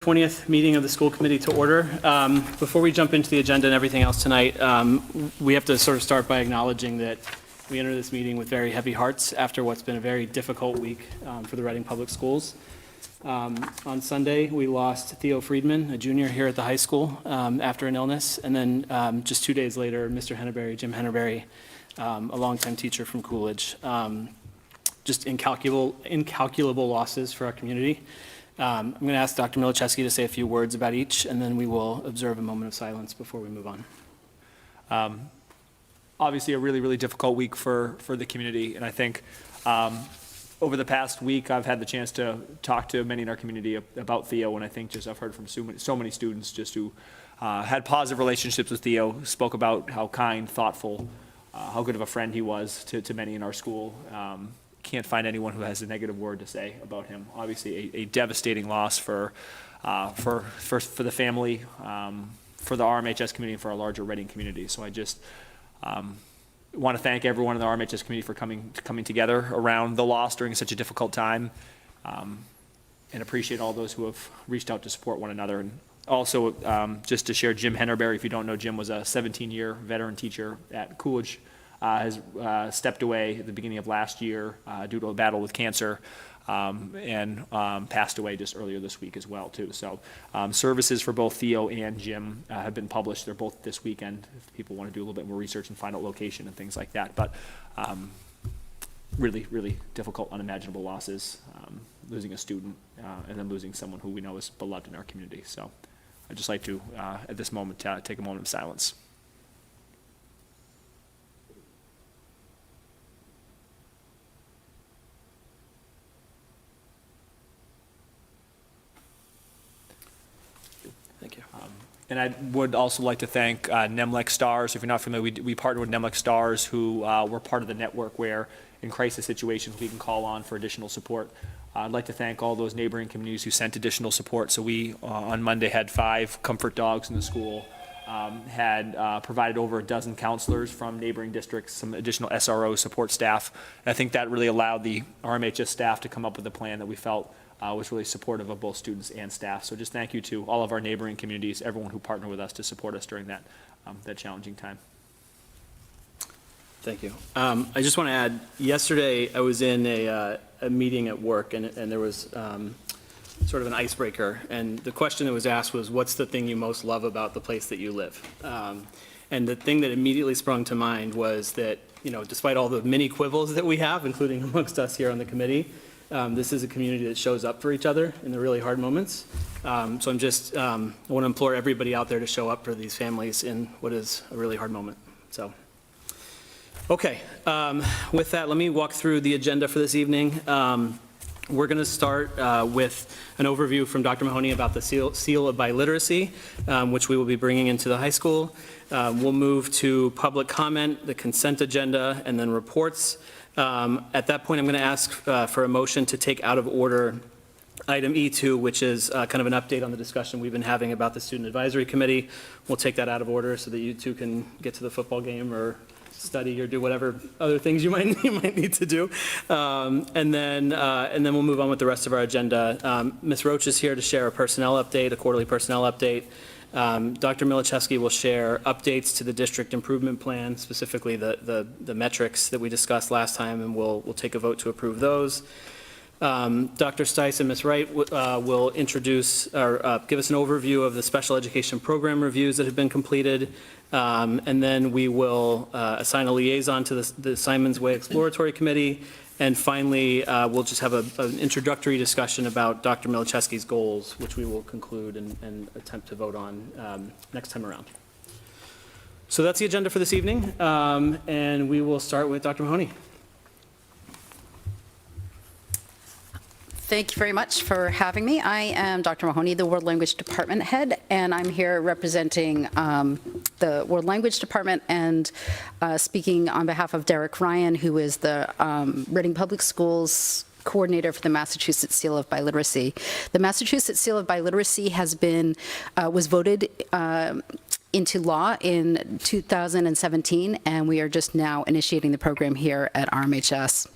20th meeting of the school committee to order. Before we jump into the agenda and everything else tonight, we have to sort of start by acknowledging that we enter this meeting with very heavy hearts after what's been a very difficult week for the Reading Public Schools. On Sunday, we lost Theo Friedman, a junior here at the high school, after an illness, and then just 2 days later, Mr. Henneberry, Jim Henneberry, a longtime teacher from Coolidge. Just incalculable losses for our community. I'm going to ask Dr. Milichewski to say a few words about each, and then we will observe a moment of silence before we move on. Obviously, a really difficult week for the community, and I think over the past week, I've had the chance to talk to many in our community about Theo, and I think just I've heard from so many students just who had positive relationships with Theo, spoke about how kind, thoughtful, how good of a friend he was to many in our school. Can't find anyone who has a negative word to say about him. Obviously, a devastating loss for the family, for the RMHS community, and for our larger Reading community. So I just want to thank everyone in the RMHS community for coming together around the loss during such a difficult time, and appreciate all those who have reached out to support one another. And also, just to share, Jim Henneberry, if you don't know, Jim was a 17-year veteran teacher at Coolidge. Has stepped away at the beginning of last year due to a battle with cancer, and passed away just earlier this week as well too. So services for both Theo and Jim have been published. They're both this weekend if people want to do a little bit more research and find out location and things like that. But really difficult, unimaginable losses, losing a student and then losing someone who we know is beloved in our community. So I'd just like to at this moment take a moment of silence. Thank you. And I would also like to thank NEMLEC Stars. If you're not familiar, we partner with NEMLEC Stars, who we're part of the network where in crisis situations we can call on for additional support. I'd like to thank all those neighboring communities who sent additional support. So we, on Monday, had 5 comfort dogs in the school, had provided over a dozen counselors from neighboring districts, some additional SRO support staff. And I think that really allowed the RMHS staff to come up with a plan that we felt was really supportive of both students and staff. So just thank you to all of our neighboring communities, everyone who partnered with us to support us during that challenging time. Thank you. I just want to add, yesterday I was in a meeting at work, and there was sort of an icebreaker, and the question that was asked was, what's the thing you most love about the place that you live? And the thing that immediately sprung to mind was that, despite all the many quibbles that we have, including amongst us here on the committee, this is a community that shows up for each other in the really hard moments. So I want to implore everybody out there to show up for these families in what is a really hard moment. So, okay, with that, let me walk through the agenda for this evening. We're going to start with an overview from Dr. Mahoney about the seal of biliteracy, which we will be bringing into the high school. We'll move to public comment, the consent agenda, and then reports. At that point, I'm going to ask for a motion to take out of order item E2, which is kind of an update on the discussion we've been having about the Student Advisory Committee. We'll take that out of order so that you two can get to the football game or study or do whatever other things you might need to do. And then we'll move on with the rest of our agenda. Ms. Roach is here to share a personnel update, a quarterly personnel update. Dr. Milichewski will share updates to the district improvement plan, specifically the metrics that we discussed last time, and we'll take a vote to approve those. Dr. Stice and Ms. Wright will introduce or give us an overview of the special education program reviews that have been completed, and then we will assign a liaison to the Simon's Way Exploratory Committee. And finally, we'll just have an introductory discussion about Dr. Milichewski's goals, which we will conclude and attempt to vote on next time around. So that's the agenda for this evening, and we will start with Dr. Mahoney. Thank you very much for having me. I am Dr. Mahoney, the World Language Department head, and I'm here representing the World Language Department and speaking on behalf of Derek Ryan, who is the Reading Public Schools coordinator for the Massachusetts Seal of Biliteracy. The Massachusetts Seal of Biliteracy was voted into law in 2017, and we are just now initiating the program here at RMHS.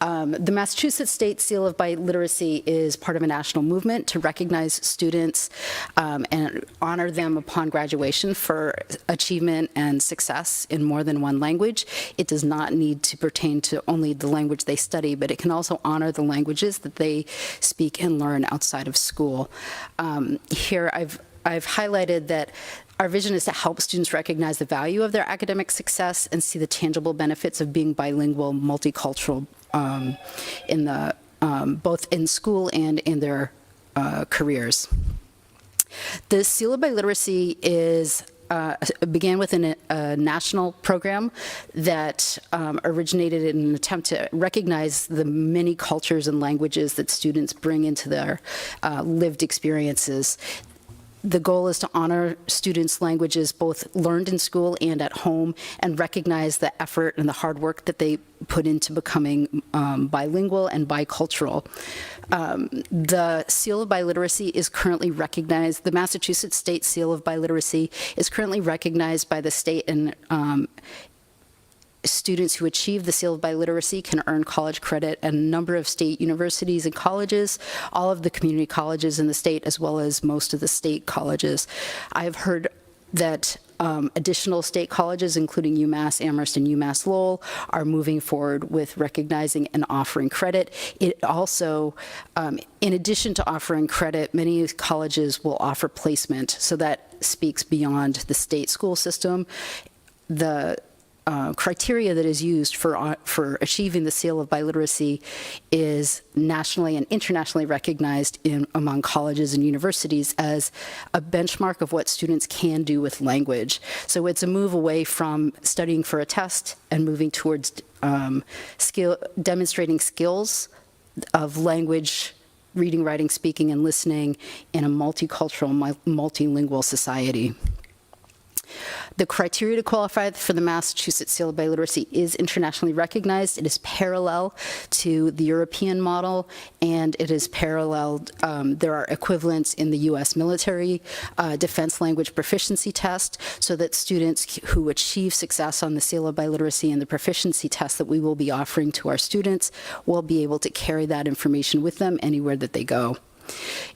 The Massachusetts State Seal of Biliteracy is part of a national movement to recognize students and honor them upon graduation for achievement and success in more than one language. It does not need to pertain to only the language they study, but it can also honor the languages that they speak and learn outside of school. Here I've highlighted that our vision is to help students recognize the value of their academic success and see the tangible benefits of being bilingual, multicultural, both in school and in their careers. The Seal of Biliteracy began with a national program that originated in an attempt to recognize the many cultures and languages that students bring into their lived experiences. The goal is to honor students' languages both learned in school and at home, and recognize the effort and the hard work that they put into becoming bilingual and bicultural. The Seal of Biliteracy is currently recognized, the Massachusetts State Seal of Biliteracy is currently recognized by the state, and students who achieve the Seal of Biliteracy can earn college credit at a number of state universities and colleges, all of the community colleges in the state, as well as most of the state colleges. I've heard that additional state colleges, including UMass Amherst and UMass Lowell, are moving forward with recognizing and offering credit. It also, in addition to offering credit, many colleges will offer placement, so that speaks beyond the state school system. The criteria that is used for achieving the Seal of Biliteracy is nationally and internationally recognized among colleges and universities as a benchmark of what students can do with language. So it's a move away from studying for a test and moving towards demonstrating skills of language, reading, writing, speaking, and listening in a multicultural, multilingual society. The criteria to qualify for the Massachusetts Seal of Biliteracy is internationally recognized. It is parallel to the European model, and it is paralleled. There are equivalents in the U.S. military defense language proficiency test, so that students who achieve success on the Seal of Biliteracy and the proficiency test that we will be offering to our students will be able to carry that information with them anywhere that they go.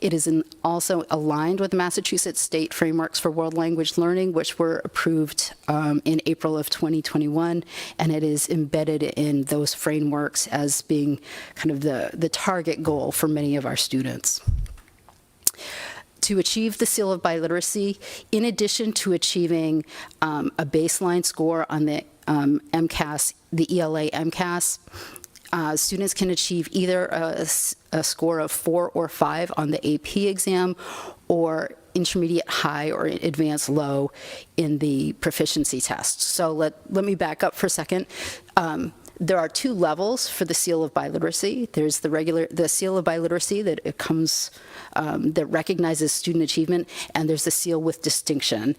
It is also aligned with Massachusetts State Frameworks for World Language Learning, which were approved in April of 2021, and it is embedded in those frameworks as being kind of the target goal for many of our students. To achieve the Seal of Biliteracy, in addition to achieving a baseline score on the MCAS, the ELA MCAS, students can achieve either a score of 4 or 5 on the AP exam, or intermediate high or advanced low in the proficiency test. So let me back up for a second. There are 2 levels for the Seal of Biliteracy. There's the Seal of Biliteracy that it comes, that recognizes student achievement, and there's the Seal with Distinction.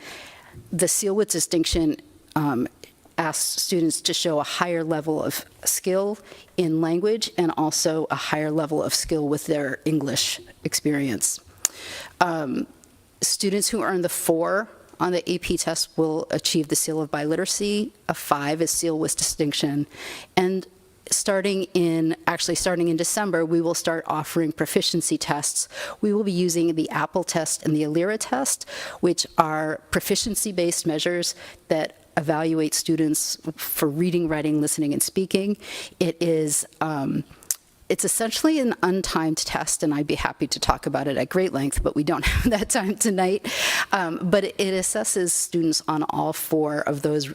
The Seal with Distinction asks students to show a higher level of skill in language and also a higher level of skill with their English experience. Students who earn the 4 on the AP test will achieve the Seal of Biliteracy. A 5 is Seal with Distinction. And starting in December, we will start offering proficiency tests. We will be using the Apple test and the Alira test, which are proficiency-based measures that evaluate students for reading, writing, listening, and speaking. It's essentially an untimed test, and I'd be happy to talk about it at great length, but we don't have that time tonight. But it assesses students on all 4 of those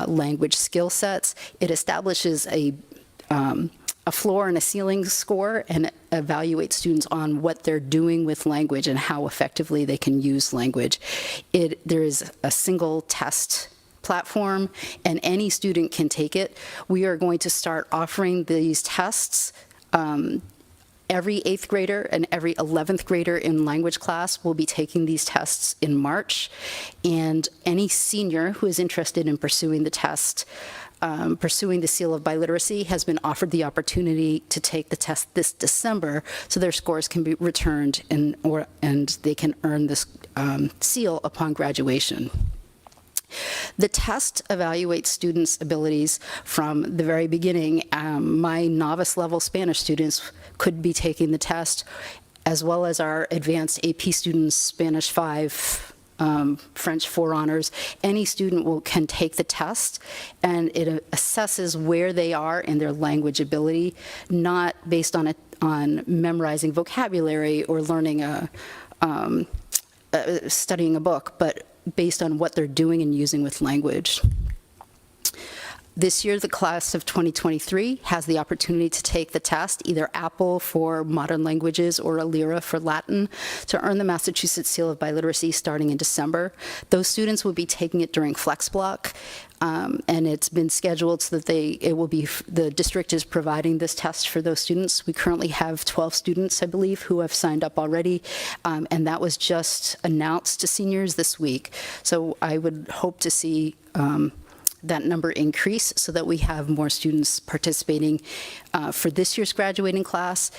language skill sets. It establishes a floor and a ceiling score, and evaluates students on what they're doing with language and how effectively they can use language. There is a single test platform, and any student can take it. We are going to start offering these tests. Every 8th grader and every 11th grader in language class will be taking these tests in March, and any senior who is interested in pursuing the test, pursuing the Seal of Biliteracy, has been offered the opportunity to take the test this December, so their scores can be returned and they can earn this seal upon graduation. The test evaluates students' abilities from the very beginning. My novice level Spanish students could be taking the test, as well as our advanced AP students, Spanish 5, French 4 honors. Any student can take the test, and it assesses where they are in their language ability, not based on memorizing vocabulary or learning studying a book, but based on what they're doing and using with language. This year, the class of 2023 has the opportunity to take the test, either APPLE for modern languages or ALIRA for Latin, to earn the Massachusetts Seal of Biliteracy starting in December. Those students will be taking it during Flex Block, and it's been scheduled so that the district is providing this test for those students. We currently have 12 students, I believe, who have signed up already, and that was just announced to seniors this week. So I would hope to see that number increase so that we have more students participating for this year's graduating class.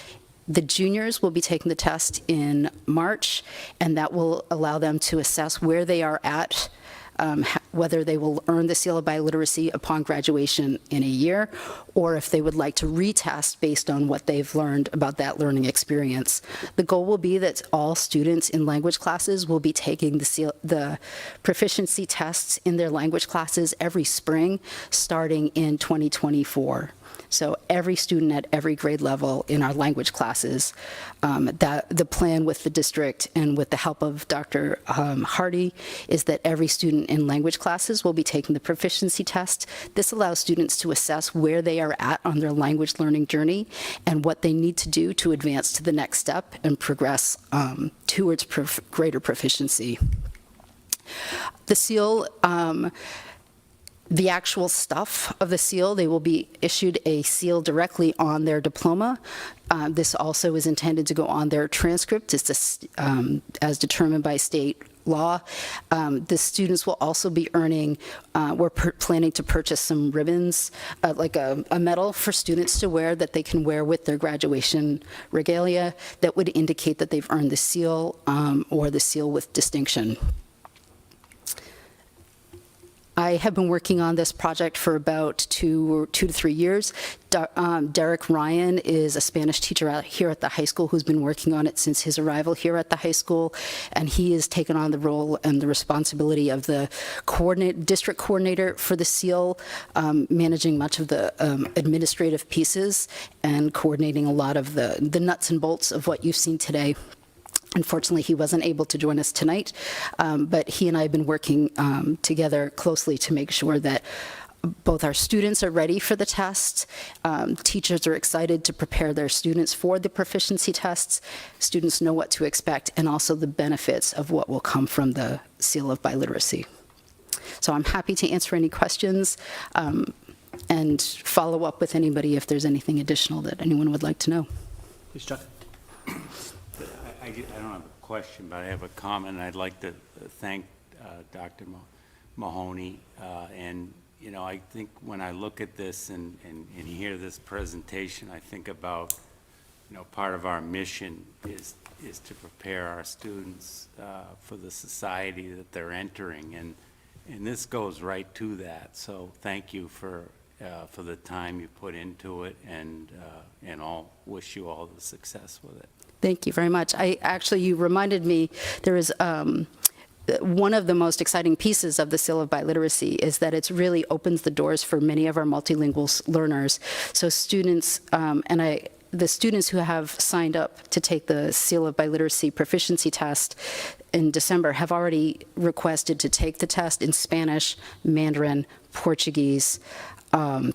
The juniors will be taking the test in March, and that will allow them to assess where they are at, whether they will earn the Seal of Biliteracy upon graduation in a year, or if they would like to retest based on what they've learned about that learning experience. The goal will be that all students in language classes will be taking the proficiency tests in their language classes every spring, starting in 2024. So every student at every grade level in our language classes, the plan with the district and with the help of Dr. Hardy is that every student in language classes will be taking the proficiency test. This allows students to assess where they are at on their language learning journey and what they need to do to advance to the next step and progress towards greater proficiency. The seal, the actual stuff of the seal, they will be issued a seal directly on their diploma. This also is intended to go on their transcript as determined by state law. The students will also be earning, we're planning to purchase some ribbons, like a medal for students to wear that they can wear with their graduation regalia that would indicate that they've earned the seal or the seal with distinction. I have been working on this project for about 2 to 3 years. Derek Ryan is a Spanish teacher here at the high school who's been working on it since his arrival here at the high school, and he has taken on the role and the responsibility of the district coordinator for the seal, managing much of the administrative pieces and coordinating a lot of the nuts and bolts of what you've seen today. Unfortunately, he wasn't able to join us tonight, but he and I have been working together closely to make sure that both our students are ready for the test, teachers are excited to prepare their students for the proficiency tests, students know what to expect, and also the benefits of what will come from the Seal of Biliteracy. So I'm happy to answer any questions and follow up with anybody if there's anything additional that anyone would like to know. Please, Chuck. I don't have a question, but I have a comment. I'd like to thank Dr. Mahoney. And, you know, I think when I look at this and hear this presentation, I think about, you know, part of our mission is to prepare our students for the society that they're entering. And this goes right to that. So thank you for the time you put into it, and I'll wish you all the success with it. Thank you very much. You reminded me, there is one of the most exciting pieces of the Seal of Biliteracy is that it really opens the doors for many of our multilingual learners. So students, the students who have signed up to take the Seal of Biliteracy proficiency test in December have already requested to take the test in Spanish, Mandarin, Portuguese,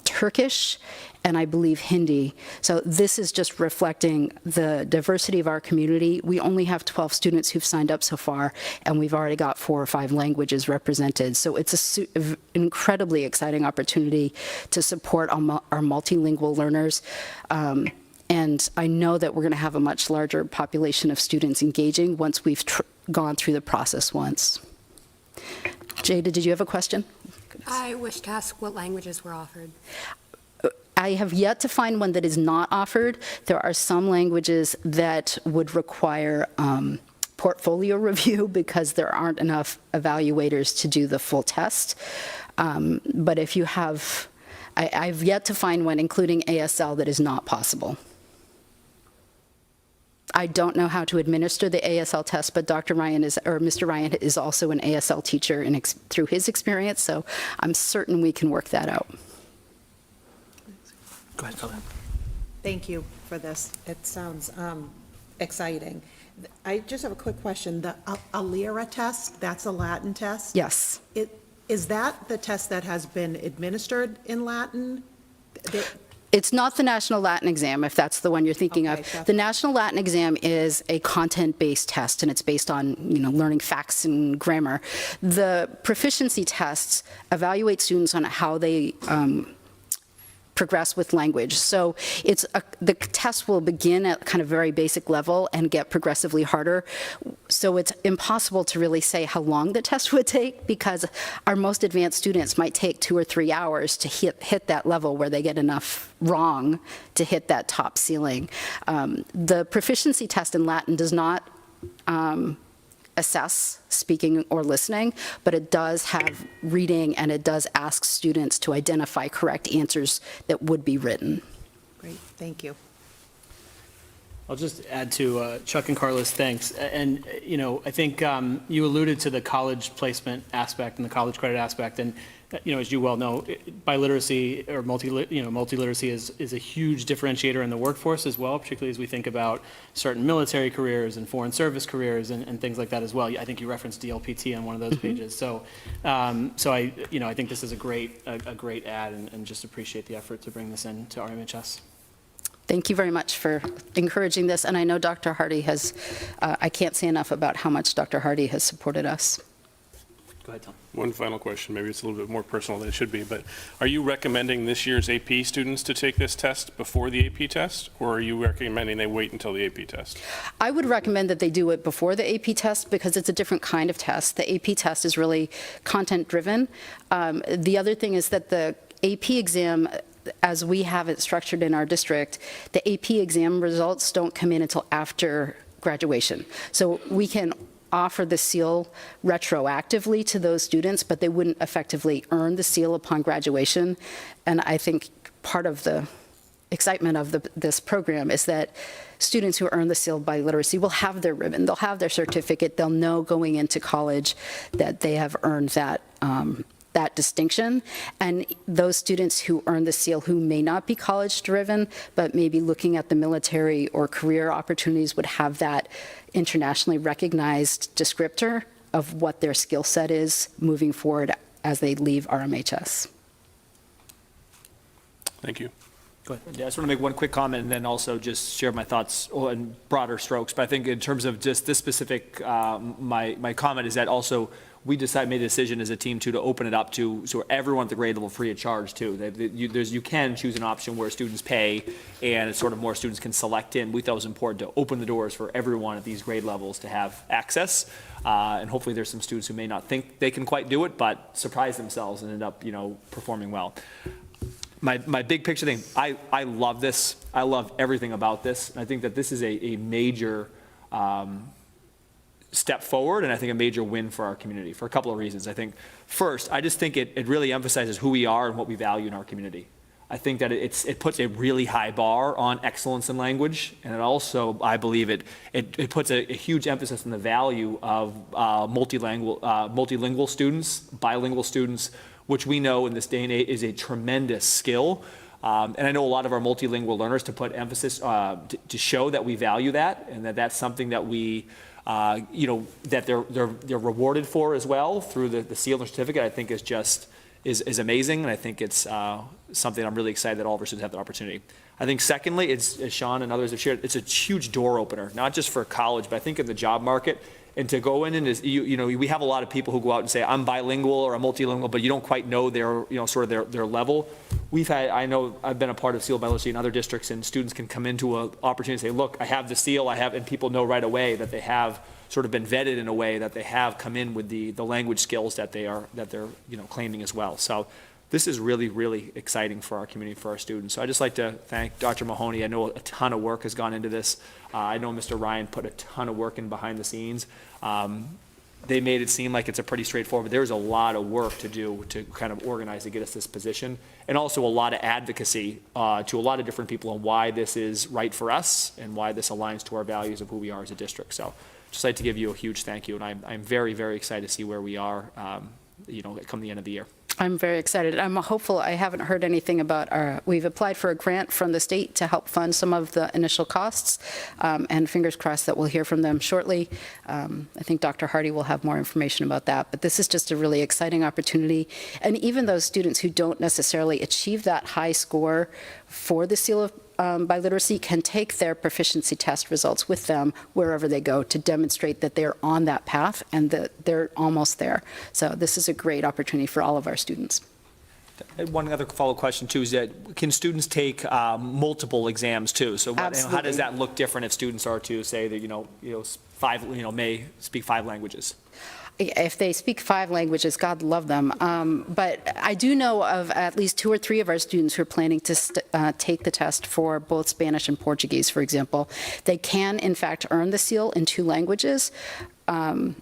Turkish, and I believe Hindi. So this is just reflecting the diversity of our community. We only have 12 students who've signed up so far, and we've already got 4 or 5 languages represented. So it's an incredibly exciting opportunity to support our multilingual learners. And I know that we're going to have a much larger population of students engaging once we've gone through the process once. Jada, did you have a question? I wish to ask what languages were offered. I have yet to find one that is not offered. There are some languages that would require portfolio review because there aren't enough evaluators to do the full test. But if you have, I've yet to find one, including ASL, that is not possible. I don't know how to administer the ASL test, but Mr. Ryan is also an ASL teacher through his experience, so I'm certain we can work that out. Go ahead, Colin. Thank you for this. It sounds exciting. I just have a quick question. The ALIRA test, that's a Latin test? Yes. Is that the test that has been administered in Latin? It's not the National Latin Exam, if that's the one you're thinking Okay, of. that's- The National Latin Exam is a content-based test, and it's based on, learning facts and grammar. The proficiency tests evaluate students on how they progress with language. So the test will begin at kind of very basic level and get progressively harder. So it's impossible to really say how long the test would take, because our most advanced students might take 2 or 3 hours to hit that level where they get enough wrong to hit that top ceiling. The proficiency test in Latin does not assess speaking or listening, but it does have reading, and it does ask students to identify correct answers that would be written. Great, thank you. I'll just add to Chuck and Carla's thanks. And, I think you alluded to the college placement aspect and the college credit aspect. And, as you well know, biliteracy or multiliteracy is a huge differentiator in the workforce as well, particularly as we think about certain military careers and foreign service careers and things like that as well. I think you referenced DLPT on one of those pages. So I think this is a great add, and just appreciate the effort to bring this in to RMHS. Thank you very much for encouraging this. And I know Dr. Hardy has, I can't say enough about how much Dr. Hardy has supported us. Go ahead, Tom. One final question, maybe it's a little bit more personal than it should be, but are you recommending this year's AP students to take this test before the AP test, or are you recommending they wait until the AP test? I would recommend that they do it before the AP test, because it's a different kind of test. The AP test is really content-driven. The other thing is that the AP exam, as we have it structured in our district, the AP exam results don't come in until after graduation. So we can offer the seal retroactively to those students, but they wouldn't effectively earn the seal upon graduation. And I think part of the excitement of this program is that students who earn the seal by literacy will have their ribbon, they'll have their certificate, they'll know going into college that they have earned that distinction. And those students who earn the seal who may not be college-driven, but maybe looking at the military or career opportunities, would have that internationally recognized descriptor of what their skill set is moving forward as they leave RMHS. Thank you. Go ahead. Yeah, I just want to make one quick comment and then also just share my thoughts in broader strokes. But I think in terms of just this specific, my comment is that also we made a decision as a team to open it up to so everyone at the grade level free of charge too. You can choose an option where students pay and it's sort of more students can select in. We thought it was important to open the doors for everyone at these grade levels to have access. And hopefully there's some students who may not think they can quite do it, but surprise themselves and end up, performing well. My big picture thing, I love this. I love everything about this. I think that this is a major step forward, and I think a major win for our community for a couple of reasons. I think first, I just think it really emphasizes who we are and what we value in our community. I think that it puts a really high bar on excellence in language, and it also, I believe, it puts a huge emphasis on the value of multilingual students, bilingual students, which we know in this day and age is a tremendous skill. And I know a lot of our multilingual learners to put emphasis to show that we value that, and that that's something that we that they're rewarded for as well through the seal and certificate, I think is amazing, and I think it's something I'm really excited that all of our students have that opportunity. I think secondly, it's, as Sean and others have shared, it's a huge door opener, not just for college, but I think in the job market, and to go in and we have a lot of people who go out and say, I'm bilingual or I'm multilingual, but you don't quite know their, sort of their level. I've been a part of seal biliteracy in other districts, and students can come into an opportunity and say, look, I have the seal, and people know right away that they have sort of been vetted in a way that they have come in with the language skills that they're claiming as well. So this is really, really exciting for our community, for our students. So I'd just like to thank Dr. Mahoney. I know a ton of work has gone into this. I know Mr. Ryan put a ton of work in behind the scenes. They made it seem like it's a pretty straightforward, but there's a lot of work to do to kind of organize to get us this position, and also a lot of advocacy to a lot of different people on why this is right for us and why this aligns to our values of who we are as a district. So just like to give you a huge thank you, and I'm very, very excited to see where we are, come the end of the year. I'm very excited. I'm hopeful. I haven't heard anything about we've applied for a grant from the state to help fund some of the initial costs, and fingers crossed that we'll hear from them shortly. I think Dr. Hardy will have more information about that, but this is just a really exciting opportunity. And even those students who don't necessarily achieve that high score for the Seal of by Literacy can take their proficiency test results with them wherever they go to demonstrate that they're on that path and that they're almost there. So this is a great opportunity for all of our students. One other follow-up question too is that can students take multiple exams too? So how does Absolutely. that look different if students are to say that may speak 5 languages? If they speak 5 languages, God love them. But I do know of at least 2 or 3 of our students who are planning to take the test for both Spanish and Portuguese, for example. They can, in fact, earn the seal in 2 languages. And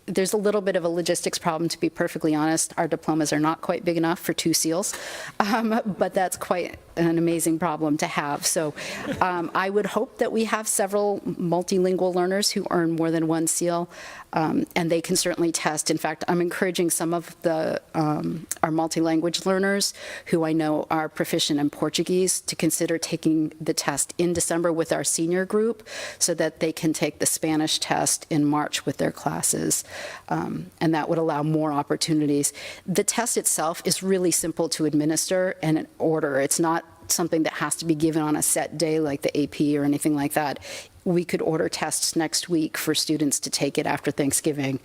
there's a little bit of a logistics problem, to be perfectly honest. Our diplomas are not quite big enough for 2 seals, but that's quite an amazing problem to have. So I would hope that we have several multilingual learners who earn more than 1 seal, and they can certainly test. In fact, I'm encouraging some of our multi-language learners who I know are proficient in Portuguese to consider taking the test in December with our senior group so that they can take the Spanish test in March with their classes, and that would allow more opportunities. The test itself is really simple to administer and in order. It's not something that has to be given on a set day like the AP or anything like that. We could order tests next week for students to take it after Thanksgiving.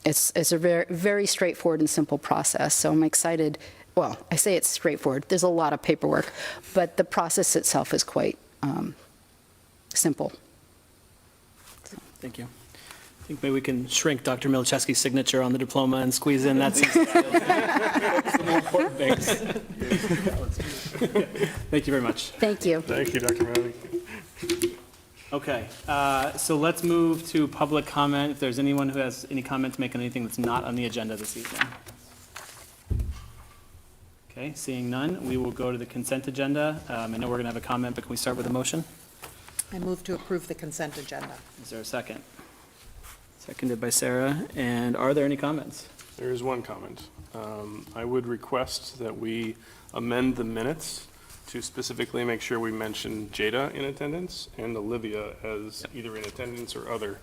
It's a very, very straightforward and simple process, so I'm excited. Well, I say it's straightforward. There's a lot of paperwork, but the process itself is quite simple. Thank you. I think maybe we can shrink Dr. Milczewski's signature on the diploma and squeeze in that. Some more important things. Thank you very much. Thank you. Thank you, Dr. Mahoney. Okay, so let's move to public comment. If there's anyone who has any comment to make on anything that's not on the agenda this evening. Okay, seeing none, we will go to the consent agenda. I know we're going to have a comment, but can we start with a motion? I move to approve the consent agenda. Is there a second? Seconded by Sarah. And are there any comments? There is one comment. I would request that we amend the minutes to specifically make sure we mention Jada in attendance and Olivia as either in attendance or other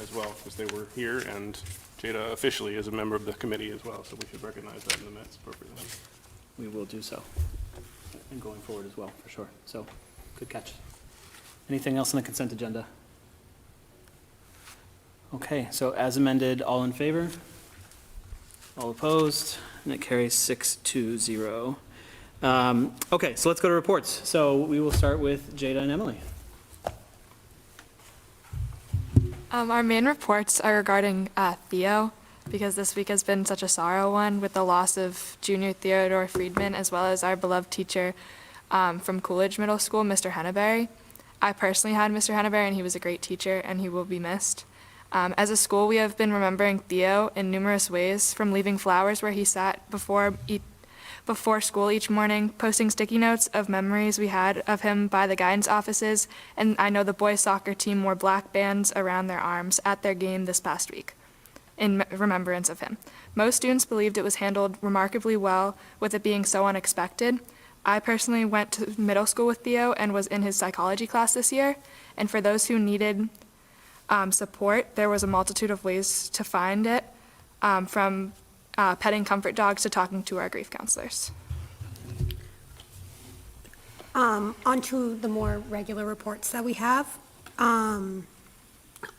as well, because they were here, and Jada officially is a member of the committee as well, so we should recognize that in the minutes appropriately. We will do so. And going forward as well, for sure. So, good catch. Anything else on the consent agenda? Okay, so as amended, all in favor? All opposed? And it carries 6-0. Okay, so let's go to reports. So we will start with Jada and Emily. Our main reports are regarding Theo, because this week has been such a sorrow one with the loss of Junior Theodore Friedman, as well as our beloved teacher from Coolidge Middle School, Mr. Henneberry. I personally had Mr. Henneberry, and he was a great teacher, and he will be missed. As a school, we have been remembering Theo in numerous ways, from leaving flowers where he sat before school each morning, posting sticky notes of memories we had of him by the guidance offices, and I know the boys' soccer team wore black bands around their arms at their game this past week in remembrance of him. Most students believed it was handled remarkably well, with it being so unexpected. I personally went to middle school with Theo and was in his psychology class this year, and for those who needed support, there was a multitude of ways to find it, from petting comfort dogs to talking to our grief counselors. On to the more regular reports that we have.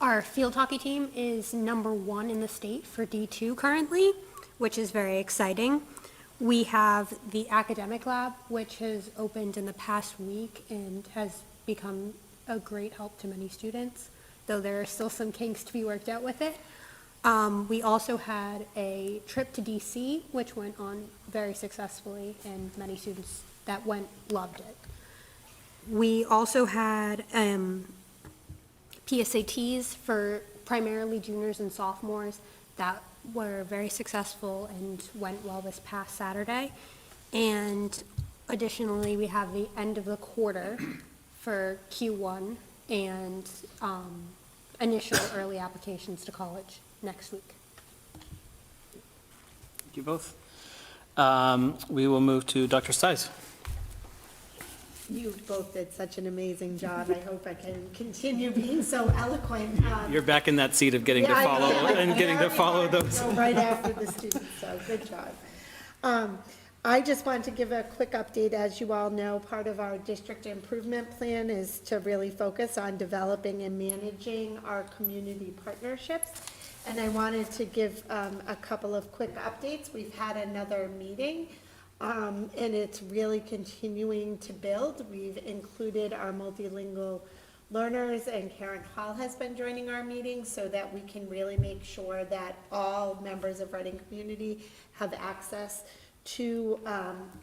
Our field hockey team is #1 in the state for D2 currently, which is very exciting. We have the academic lab, which has opened in the past week and has become a great help to many students, though there are still some kinks to be worked out with it. We also had a trip to DC, which went on very successfully, and many students that went loved it. We also had PSATs for primarily juniors and sophomores that were very successful and went well this past Saturday. And additionally, we have the end of the quarter for Q1 and initial early applications to college next week. Thank you both. We will move to Dr. Stice. You both did such an amazing job. I hope I can continue being so eloquent. You're back in that seat of getting to Yeah, I follow know. and getting to follow Very those. hard to go right after the students, so good job. I just wanted to give a quick update. As you all know, part of our district improvement plan is to really focus on developing and managing our community partnerships. And I wanted to give a couple of quick updates. We've had another meeting, and it's really continuing to build. We've included our multilingual learners, and Karen Hall has been joining our meeting so that we can really make sure that all members of Reading community have access to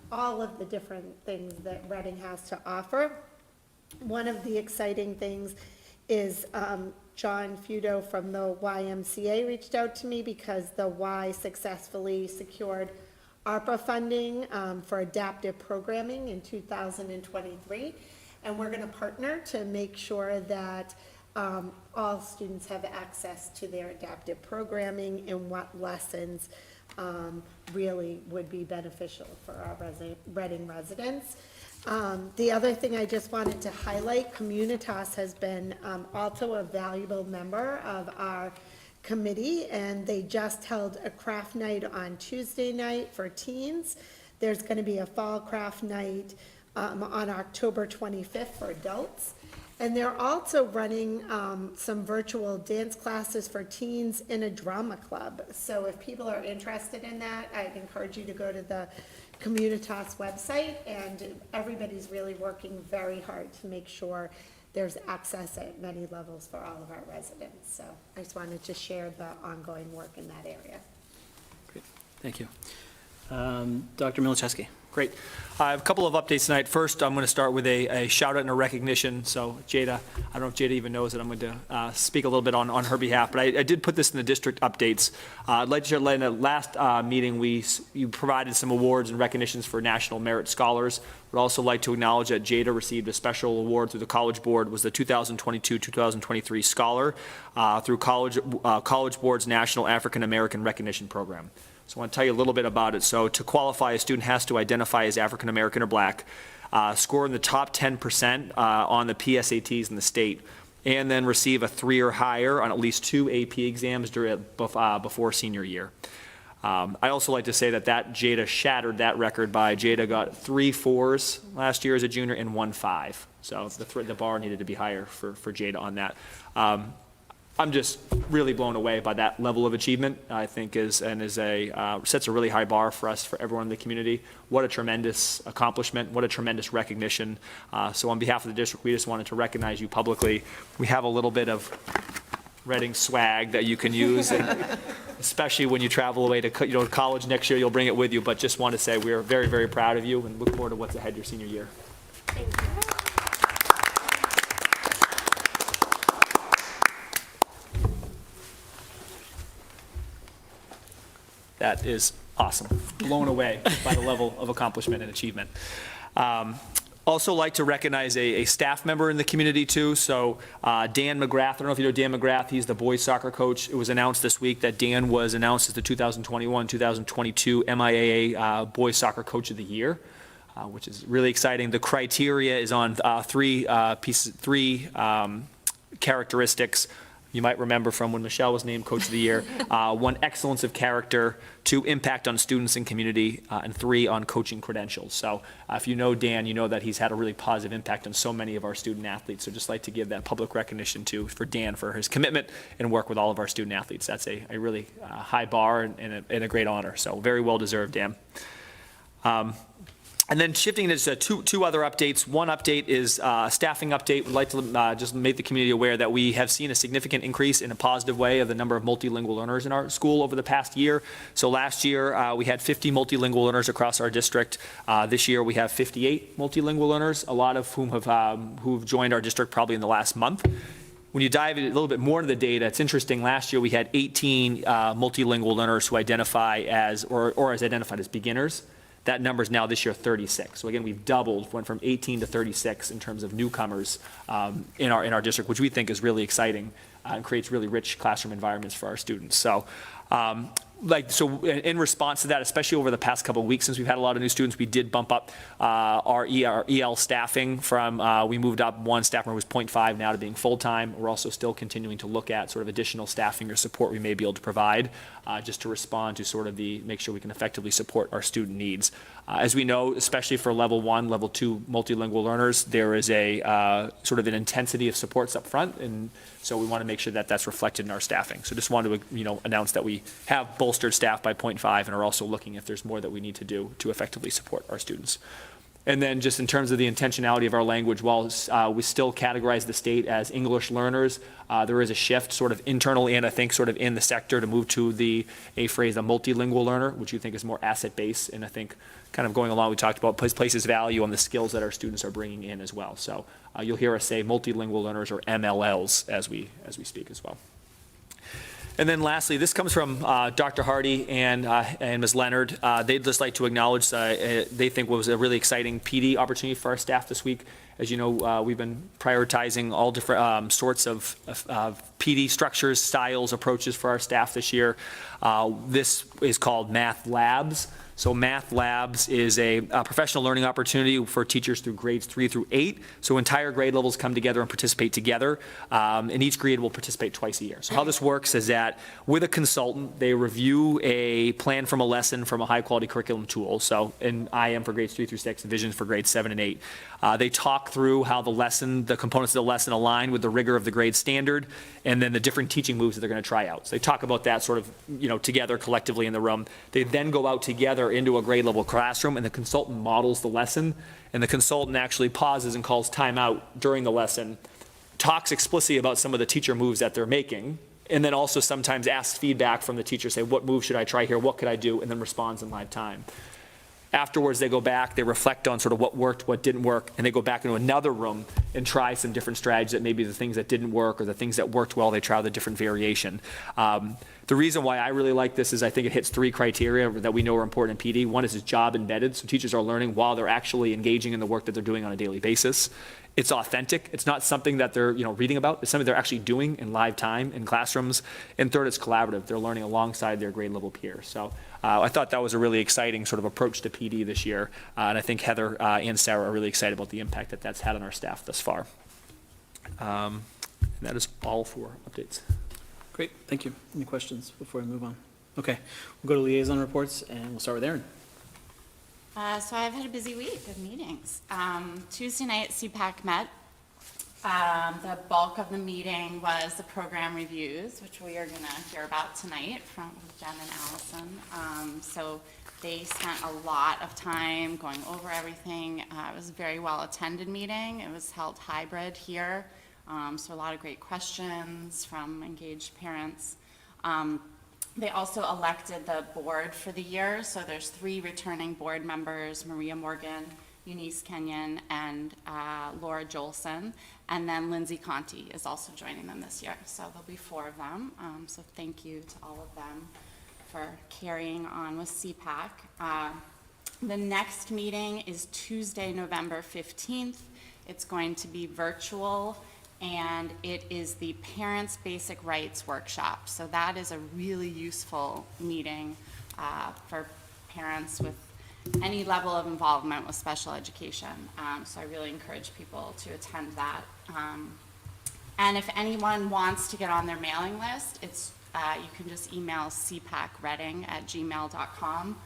all of the different things that Reading has to offer. One of the exciting things is John Fudo from the YMCA reached out to me because the Y successfully secured ARPA funding for adaptive programming in 2023. And we're gonna partner to make sure that all students have access to their adaptive programming and what lessons really would be beneficial for our Reading residents. The other thing I just wanted to highlight, Communitas has been also a valuable member of our committee, and they just held a craft night on Tuesday night for teens. There's going to be a fall craft night on October 25th for adults. And they're also running some virtual dance classes for teens in a drama club. So if people are interested in that, I'd encourage you to go to the Communitas website, and everybody's really working very hard to make sure there's access at many levels for all of our residents. So I just wanted to share the ongoing work in that area. Great, thank you. Dr. Milichewski. Great. I have a couple of updates tonight. First, I'm going to start with a shout out and a recognition. So Jada, I don't know if Jada even knows that I'm going to speak a little bit on her behalf, but I did put this in the district updates. I'd like to share, in the last meeting, you provided some awards and recognitions for National Merit Scholars. Would also like to acknowledge that Jada received a special award through the College Board, was the 2022-2023 Scholar through College Board's National African American Recognition Program. So I want to tell you a little bit about it. So to qualify, a student has to identify as African American or Black, score in the top 10% on the PSATs in the state, and then receive a 3 or higher on at least 2 AP exams before senior year. I also like to say that Jada shattered that record by Jada got 3 4s last year as a junior and 1 5. So the bar needed to be higher for Jada on that. I'm just really blown away by that level of achievement. I think sets a really high bar for us, for everyone in the community. What a tremendous accomplishment! What a tremendous recognition! So on behalf of the district, we just wanted to recognize you publicly. We have a little bit of Reading swag that you can use, and especially when you travel away to college next year, you'll bring it with you. But just want to say we are very, very proud of you and look forward to what's ahead your senior year. Thank you. That is awesome. Blown away by the level of accomplishment and achievement. Also like to recognize a staff member in the community too. So Dan McGrath, I don't know if you know Dan McGrath, he's the boys soccer coach. It was announced this week that Dan was announced as the 2021-2022 MIAA Boys Soccer Coach of the Year, which is really exciting. The criteria is on three characteristics. You might remember from when Michelle was named Coach of the Year. 1, excellence of character. 2, impact on students and community. And 3, on coaching credentials. So if you know Dan, you know that he's had a really positive impact on so many of our student athletes. So just like to give that public recognition for Dan for his commitment and work with all of our student athletes. That's a really high bar and a great honor. So very well deserved, Dan. And then shifting into two other updates. One update is a staffing update. We'd like to just make the community aware that we have seen a significant increase in a positive way of the number of multilingual learners in our school over the past year. So last year, we had 50 multilingual learners across our district. This year, we have 58 multilingual learners, a lot of whom who've joined our district probably in the last month. When you dive a little bit more into the data, it's interesting. Last year, we had 18 multilingual learners who identify as, or as identified as beginners. That number is now this year 36. So again, we've doubled, went from 18 to 36 in terms of newcomers in our district, which we think is really exciting and creates really rich classroom environments for our students. So in response to that, especially over the past couple of weeks, since we've had a lot of new students, we did bump up our EL staffing from, we moved up one staff member was 0.5 now to being full-time. We're also still continuing to look at sort of additional staffing or support we may be able to provide just to respond to sort of make sure we can effectively support our student needs. As we know, especially for level 1, level 2 multilingual learners, there is a sort of an intensity of supports up front, and so we want to make sure that that's reflected in our staffing. So just wanted to announce that we have bolstered staff by 0.5 and are also looking if there's more that we need to do to effectively support our students. And then just in terms of the intentionality of our language, while we still categorize the state as English learners, there is a shift sort of internally and I think sort of in the sector to move to a phrase, a multilingual learner, which you think is more asset-based. And I think kind of going along, we talked about places value on the skills that our students are bringing in as well. So you'll hear us say multilingual learners or MLLs as we speak as well. And then lastly, this comes from Dr. Hardy and Ms. Leonard. They'd just like to acknowledge they think was a really exciting PD opportunity for our staff this week. As you know, we've been prioritizing all different sorts of PD structures, styles, approaches for our staff this year. This is called Math Labs. So Math Labs is a professional learning opportunity for teachers through grades 3 through 8. So entire grade levels come together and participate together, and each grade will participate twice a year. So how this works is that with a consultant, they review a plan from a lesson from a high-quality curriculum tool. So in IM for grades 3 through 6, Vision for grades 7 and 8. They talk through how the components of the lesson align with the rigor of the grade standard, and then the different teaching moves that they're going to try out. So they talk about that sort of, together collectively in the room. They then go out together into a grade level classroom, and the consultant models the lesson, and the consultant actually pauses and calls time out during the lesson, talks explicitly about some of the teacher moves that they're making, and then also sometimes asks feedback from the teacher, say, what move should I try here, what could I do, and then responds in live time. Afterwards, they go back, they reflect on sort of what worked, what didn't work, and they go back into another room and try some different strategies that maybe the things that didn't work or the things that worked well, they try the different variation. The reason why I really like this is I think it hits 3 criteria that we know are important in PD. One is it's job embedded, so teachers are learning while they're actually engaging in the work that they're doing on a daily basis. It's authentic. It's not something that they're reading about. It's something they're actually doing in live time in classrooms. And third, it's collaborative. They're learning alongside their grade level peers. So I thought that was a really exciting sort of approach to PD this year. And I think Heather and Sarah are really excited about the impact that that's had on our staff thus far. And that is all for updates. Great, thank you. Any questions before we move on? Okay, we'll go to Liaison Reports, and we'll start with Erin. So I've had a busy week of meetings. Tuesday night, CPAC met. The bulk of the meeting was the program reviews, which we are going to hear about tonight from Jen and Allison. So they spent a lot of time going over everything. It was a very well-attended meeting. It was held hybrid here. So a lot of great questions from engaged parents. They also elected the board for the year. So there's 3 returning board members, Maria Morgan, Eunice Kenyon, and Laura Jolson. And then Lindsay Conti is also joining them this year. So there'll be 4 of them. So thank you to all of them for carrying on with CPAC. The next meeting is Tuesday, November 15th. It's going to be virtual, and it is the Parents Basic Rights Workshop. So that is a really useful meeting for parents with any level of involvement with special education. So I really encourage people to attend that. And if anyone wants to get on their mailing list, it's you can just email cpacreading@gmail.com.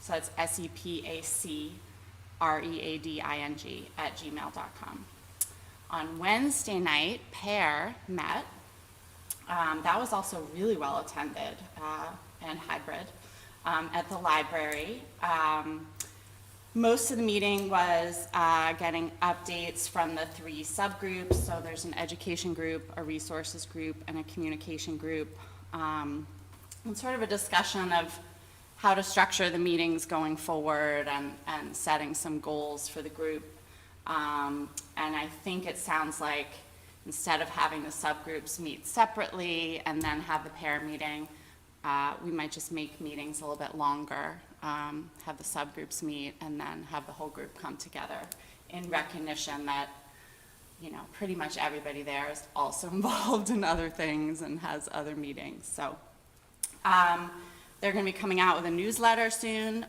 So that's SEPACREADING@gmail.com. On Wednesday night, PAIR met. That was also really well attended and hybrid at the library. Most of the meeting was getting updates from the 3 subgroups. So there's an education group, a resources group, and a communication group. And sort of a discussion of how to structure the meetings going forward and setting some goals for the group. And I think it sounds like instead of having the subgroups meet separately and then have the pair meeting, we might just make meetings a little bit longer, have the subgroups meet, and then have the whole group come together in recognition that, you know, pretty much everybody there is also involved in other things and has other meetings. So they're going to be coming out with a newsletter soon,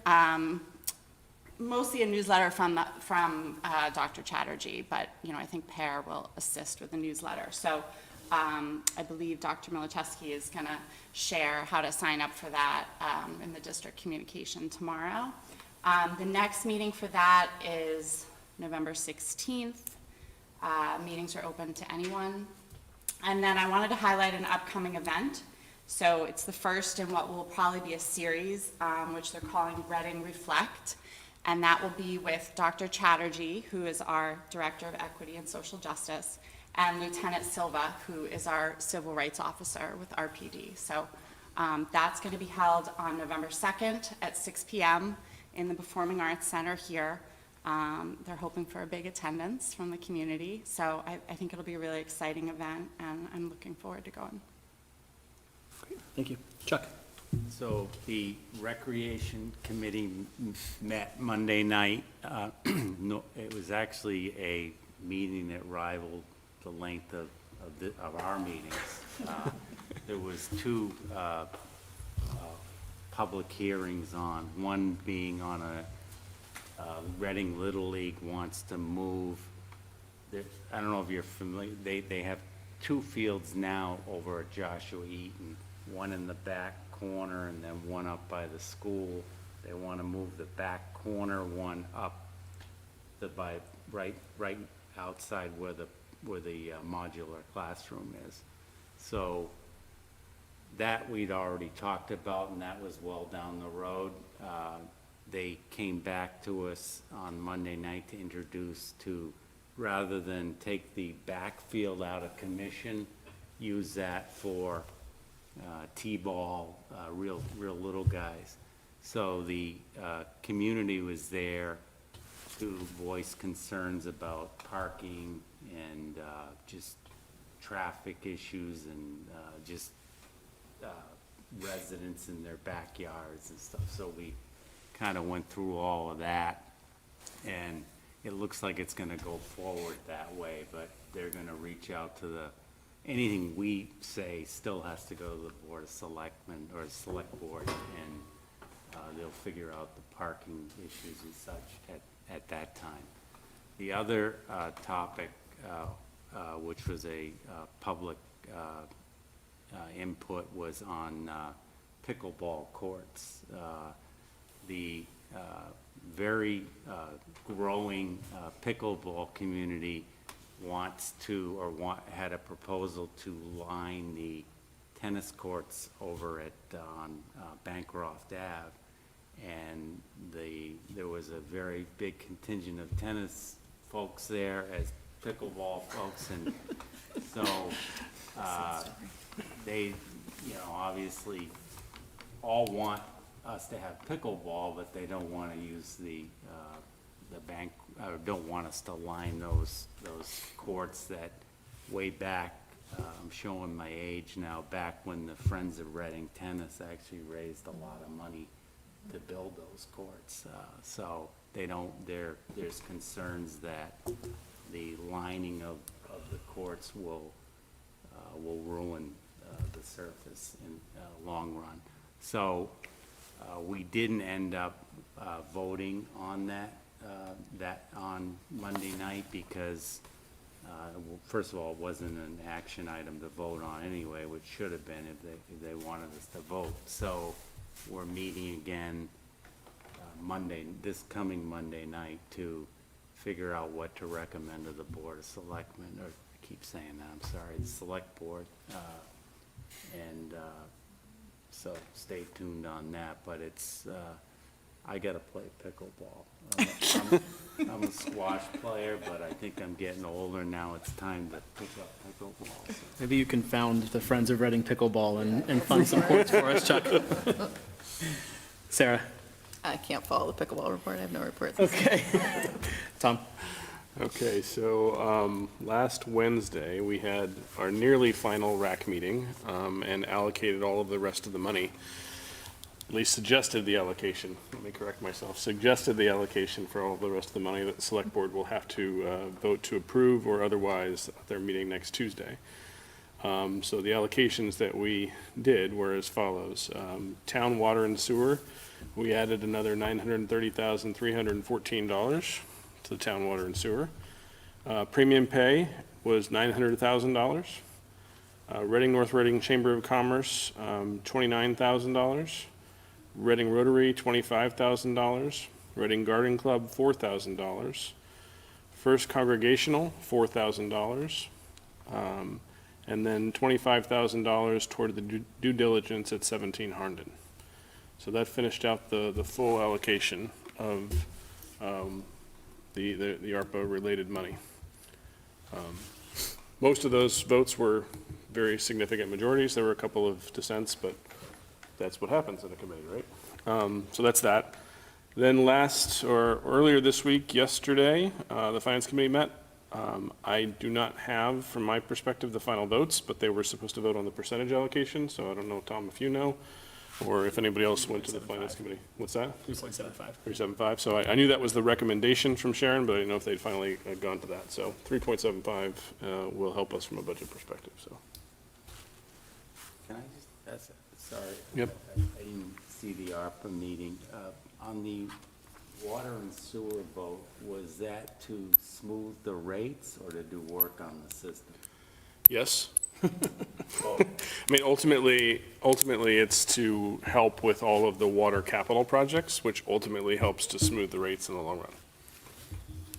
mostly a newsletter from Dr. Chatterjee, but, you know, I think Pear will assist with the newsletter. So I believe Dr. Milichewski is going to share how to sign up for that in the district communication tomorrow. The next meeting for that is November 16th. Meetings are open to anyone. And then I wanted to highlight an upcoming event. So it's the first in what will probably be a series, which they're calling Reading Reflect. And that will be with Dr. Chatterjee, who is our Director of Equity and Social Justice, and Lieutenant Silva, who is our Civil Rights Officer with RPD. So that's going to be held on November 2nd at 6 p.m. in the Performing Arts Center here. They're hoping for a big attendance from the community. So I think it'll be a really exciting event, and I'm looking forward to going. Thank you. Chuck? So the Recreation Committee met Monday night. No, it was actually a meeting that rivaled the length of our meetings. There was 2 public hearings on, one being on a Reading Little League wants to move. I don't know if you're familiar, they have 2 fields now over at Joshua Eaton, one in the back corner and then one up by the school. They want to move the back corner one up right outside where the modular classroom is. So that we'd already talked about, and that was well down the road. They came back to us on Monday night to introduce rather than take the backfield out of commission, use that for T-ball, real little guys. So the community was there to voice concerns about parking and just traffic issues and just residents in their backyards and stuff. So we kind of went through all of that, and it looks like it's going to go forward that way, but they're going to reach out to anything we say still has to go to the Board of Selectmen or Select Board, and they'll figure out the parking issues and such at that time. The other topic, which was a public input, was on pickleball courts. The very growing pickleball community wants to, or had a proposal to line the tennis courts over at on Bancroft Ave, and there was a very big contingent of tennis folks there as pickleball folks, and so they, obviously all want us to have pickleball, but they don't want to use the bank, or don't want us to line those courts that way back, I'm showing my age now, back when the Friends of Reading Tennis actually raised a lot of money to build those courts. So there's concerns that the lining of the courts will ruin the surface in long run. So we didn't end up voting on that on Monday night because, first of all, it wasn't an action item to vote on anyway, which should have been if they wanted us to vote. So we're meeting again this coming Monday night to figure out what to recommend to the Board of Selectmen, or I keep saying that, I'm sorry, the Select Board. So stay tuned on that, but I gotta play pickleball. I'm a squash player, but I think I'm getting older now. It's time to pick up pickleball. So. Maybe you can found the Friends of Reading Pickleball and fund some courts for us, Chuck. Sarah? I can't follow the pickleball report. I have no reports. Okay. Tom? Okay, so last Wednesday, we had our nearly final RAC meeting and allocated all of the rest of the money. At least suggested the allocation, let me correct myself, suggested the allocation for all of the rest of the money that the select board will have to vote to approve or otherwise at their meeting next Tuesday. So the allocations that we did were as follows. Town water and sewer, we added another $930,314 to the town water and sewer. Premium pay was $900,000. Reading North Reading Chamber of Commerce, $29,000. Reading Rotary, $25,000. Reading Garden Club, $4,000. First Congregational, $4,000. And then $25,000 toward the due diligence at 17 Harnden. So that finished out the full allocation of the ARPA-related money. Most of those votes were very significant majorities. There were a couple of dissents, but that's what happens in a committee, right? So that's that. Then earlier this week, yesterday, the Finance Committee met. I do not have, from my perspective, the final votes, but they were supposed to vote on the percentage allocation, so I don't know, Tom, if you know, or if anybody else went to the Finance Committee. What's that? 3.75. 3.75. So I knew that was the recommendation from Sharon, but I didn't know if they'd finally gone to that. So 3.75 will help us from a budget perspective, so. Can I just, sorry. Yep. I didn't see the ARPA meeting. On the water and sewer vote, was that to smooth the rates or to do work on the system? Yes. I mean, ultimately, it's to help with all of the water capital projects, which ultimately helps to smooth the rates in the long run.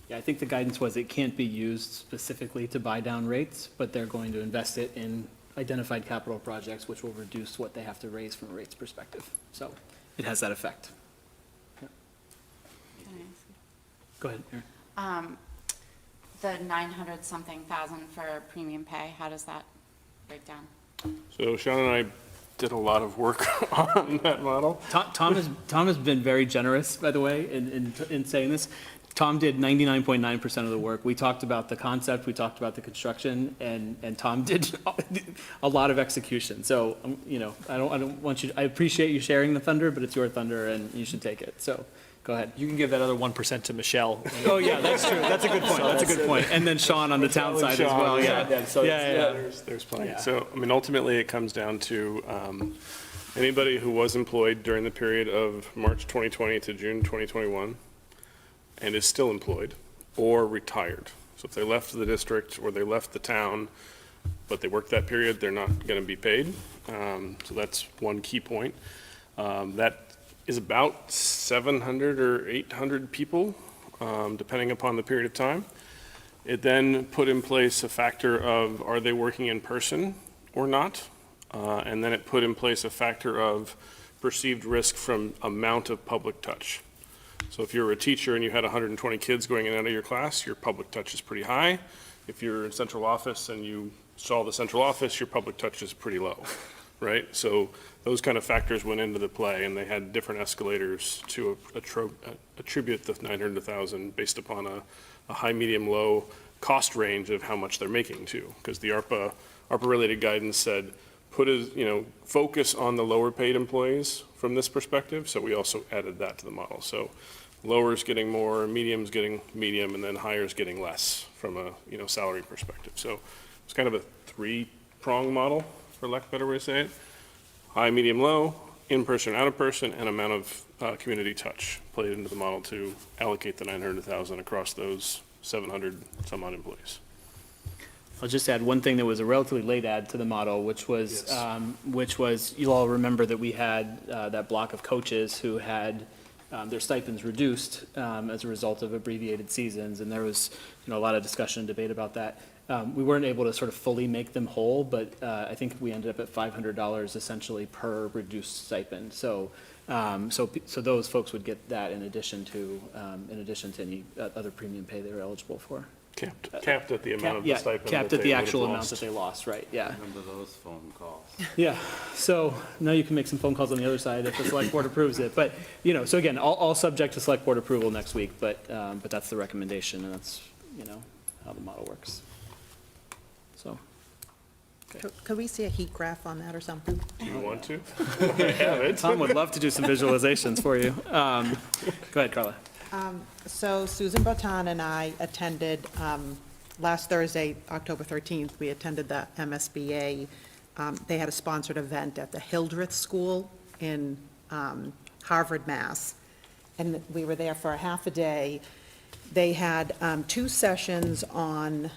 Yeah, I think the guidance was it can't be used specifically to buy down rates, but they're going to invest it in identified capital projects, which will reduce what they have to raise from a rates perspective. So it has that effect. Yeah. Can I ask you? Go ahead, Erin. The 900-something thousand for premium pay, how does that break down? So Sean and I did a lot of work on that model. Tom has been very generous, by the way, in saying this. Tom did 99.9% of the work. We talked about the concept, we talked about the construction, and Tom did a lot of execution. So, you know, I don't want you, I appreciate you sharing the thunder, but it's your thunder and you should take it. So, go ahead. You can give that other 1% to Michelle. Oh, yeah, that's true. That's a good point. That's a good point. And then Sean on the town side as well, yeah. There's plenty. So, I mean, ultimately, it comes down to anybody who was employed during the period of March 2020 to June 2021 and is still employed or retired. So if they left the district or they left the town, but they worked that period, they're not going to be paid. So that's one key point. That is about 700 or 800 people, depending upon the period of time. It then put in place a factor of, are they working in person or not? And then it put in place a factor of perceived risk from amount of public touch. So if you're a teacher and you had 120 kids going in and out of your class, your public touch is pretty high. If you're in central office and you saw the central office, your public touch is pretty low, right? So those kind of factors went into the play, and they had different escalators to attribute the 900,000 based upon a high, medium, low cost range of how much they're making too. Because the ARPA-related guidance said, focus on the lower paid employees from this perspective. So we also added that to the model. So lower's getting more, medium's getting medium, and then higher's getting less from a salary perspective. So it's kind of a three-prong model, for lack of a better way to say it. High, medium, low, in-person, out-of-person, and amount of community touch played into the model to allocate the 900,000 across those 700 some odd employees. I'll just add one thing that was a relatively late add to the model, which was you'll all remember that we had that block of coaches who had their stipends reduced as a result of abbreviated seasons, and there was a lot of discussion and debate about that. we weren't able to sort of fully make them whole, but I think we ended up at $500 essentially per reduced stipend. So those folks would get that in addition to any other premium pay they were eligible for. Capped at the amount of the Yeah, stipend capped that at they the would have actual amount lost. that they lost, right, yeah. Remember those phone calls? Yeah, so now you can make some phone calls on the other side if the select board approves it. But, you know, so again, all subject to select board approval next week, but that's the recommendation, and that's, you know, how the model works. So, Could we see a heat graph on that or something? Do you want to? I have it. Tom would love to do some visualizations for you. Go ahead, Carla. So Susan Botan and I attended, last Thursday, October 13th, we attended the MSBA. They had a sponsored event at the Hildreth School in Harvard, Mass. And we were there for a half a day. They had 2 sessions on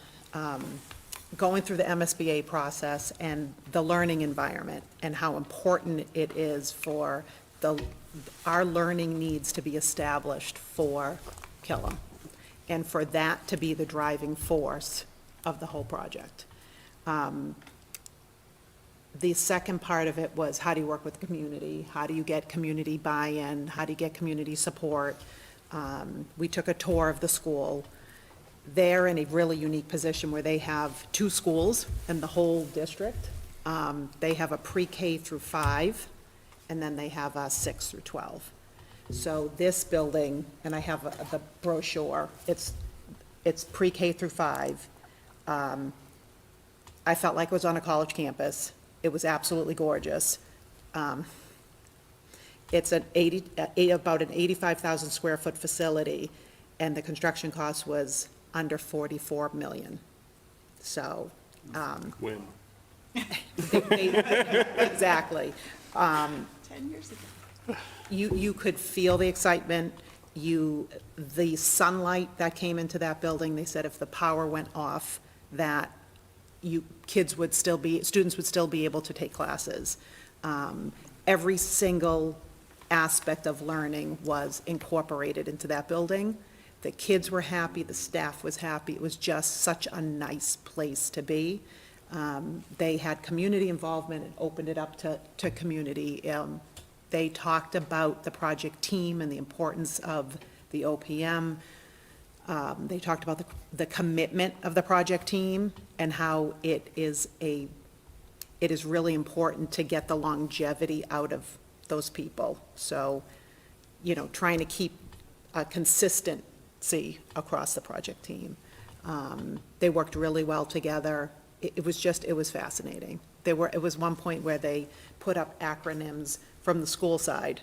going through the MSBA process and the learning environment and how important it is for our learning needs to be established for Killam, and for that to be the driving force of the whole project. The second part of it was, how do you work with the community? How do you get community buy-in? How do you get community support? We took a tour of the school. They're in a really unique position where they have 2 schools in the whole district. They have a pre-K through 5, and then they have a 6 through 12. So this building, and I have the brochure, it's pre-K through 5. I felt like I was on a college campus. It was absolutely gorgeous. It's about an 85,000 square foot facility, and the construction cost was under $44 million. So, Win. exactly. 10 years ago. You could feel the excitement, the sunlight that came into that building. They said if the power went off, that students would still be able to take classes. Every single aspect of learning was incorporated into that building. The kids were happy, the staff was happy. It was just such a nice place to be. They had community involvement and opened it up to community. They talked about the project team and the importance of the OPM. They talked about the commitment of the project team and how it is really important to get the longevity out of those people. So, you know, trying to keep a consistency across the project team. They worked really well together. It was fascinating. It was one point where they put up acronyms from the school side,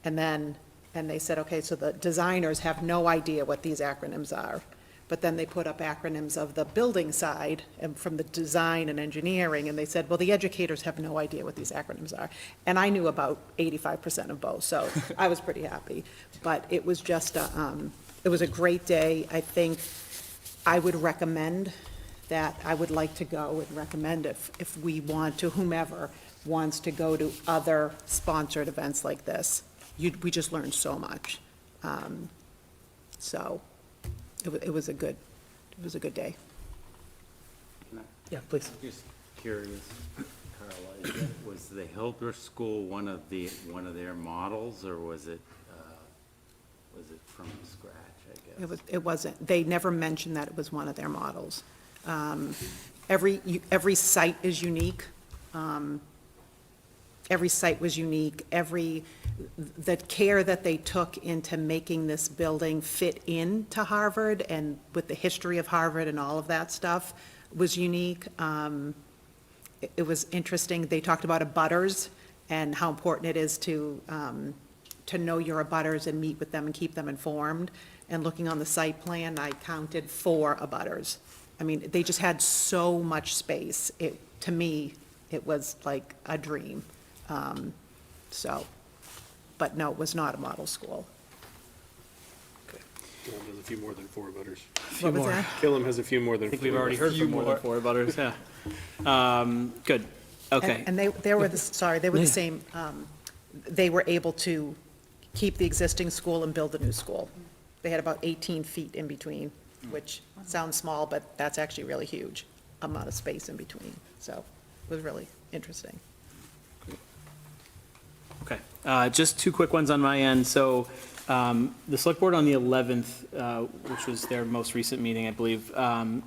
and they said, okay, so the designers have no idea what these acronyms are. But then they put up acronyms of the building side and from the design and engineering, and they said, well, the educators have no idea what these acronyms are. And I knew about 85% of both, so I was pretty happy. But it was just it was a great day. I think I would recommend that, I would like to go and recommend if we want to, whomever wants to go to other sponsored events like this. We just learned so much. So it was a good day. Yeah, please. Just curious, Carla, was the Hildreth School one of their models, or was it from scratch, I guess? It wasn't, they never mentioned that it was one of their models. Every site is unique. Every site was unique. The care that they took into making this building fit into Harvard and with the history of Harvard and all of that stuff was unique. It was interesting. They talked about abutters and how important it is to know your abutters and meet with them and keep them informed. And looking on the site plan, I counted 4 abutters. I mean, they just had so much space. To me, it was like a dream. But no, it was not a model school. Killam has a few more than 4 butters. What was that? Killam has a few more than 4. I think we've already heard from more than 4 butters, yeah. Good, okay. And they were the same, they were able to keep the existing school and build a new school. They had about 18 feet in between, which sounds small, but that's actually really huge. amount of space in between. So it was really interesting. Okay, just two quick ones on my end. So the select board on the 11th, which was their most recent meeting, I believe,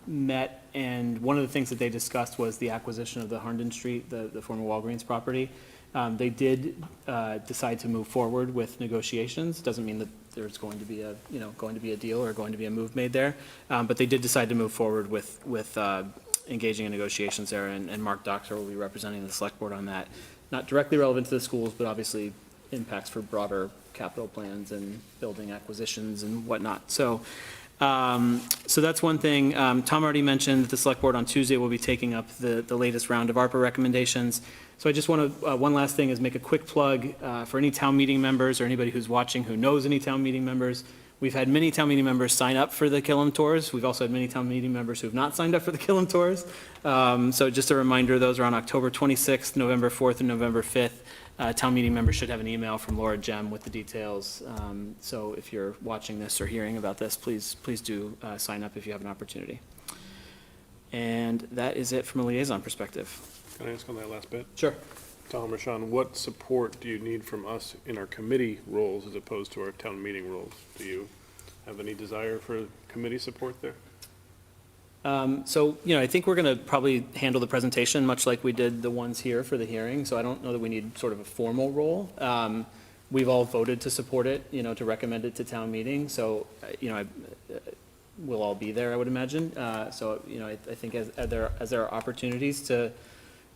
met, and one of the things that they discussed was the acquisition of the Herndon Street, the former Walgreens property. They did decide to move forward with negotiations. Doesn't mean that there's going to be a deal or going to be a move made there, but they did decide to move forward with engaging in negotiations there, and Mark Doctor will be representing the select board on that. Not directly relevant to the schools, but obviously impacts for broader capital plans and building acquisitions and whatnot. So that's one thing. Tom already mentioned that the select board on Tuesday will be taking up the latest round of ARPA recommendations. So I just want to, one last thing is make a quick plug for any town meeting members or anybody who's watching who knows any town meeting members. We've had many town meeting members sign up for the Killam Tours. We've also had many town meeting members who have not signed up for the Killam Tours. So just a reminder, those are on October 26th, November 4th, and November 5th. Town meeting members should have an email from Laura Gem with the details. So if you're watching this or hearing about this, please do sign up if you have an opportunity. And that is it from a liaison perspective. Can I ask on that last bit? Sure. Tom or Sean, what support do you need from us in our committee roles as opposed to our town meeting roles? Do you have any desire for committee support there? So, I think we're going to probably handle the presentation much like we did the ones here for the hearing, so I don't know that we need sort of a formal role. We've all voted to support it, to recommend it to town meeting, so, we'll all be there, I would imagine. So, I think as there are opportunities to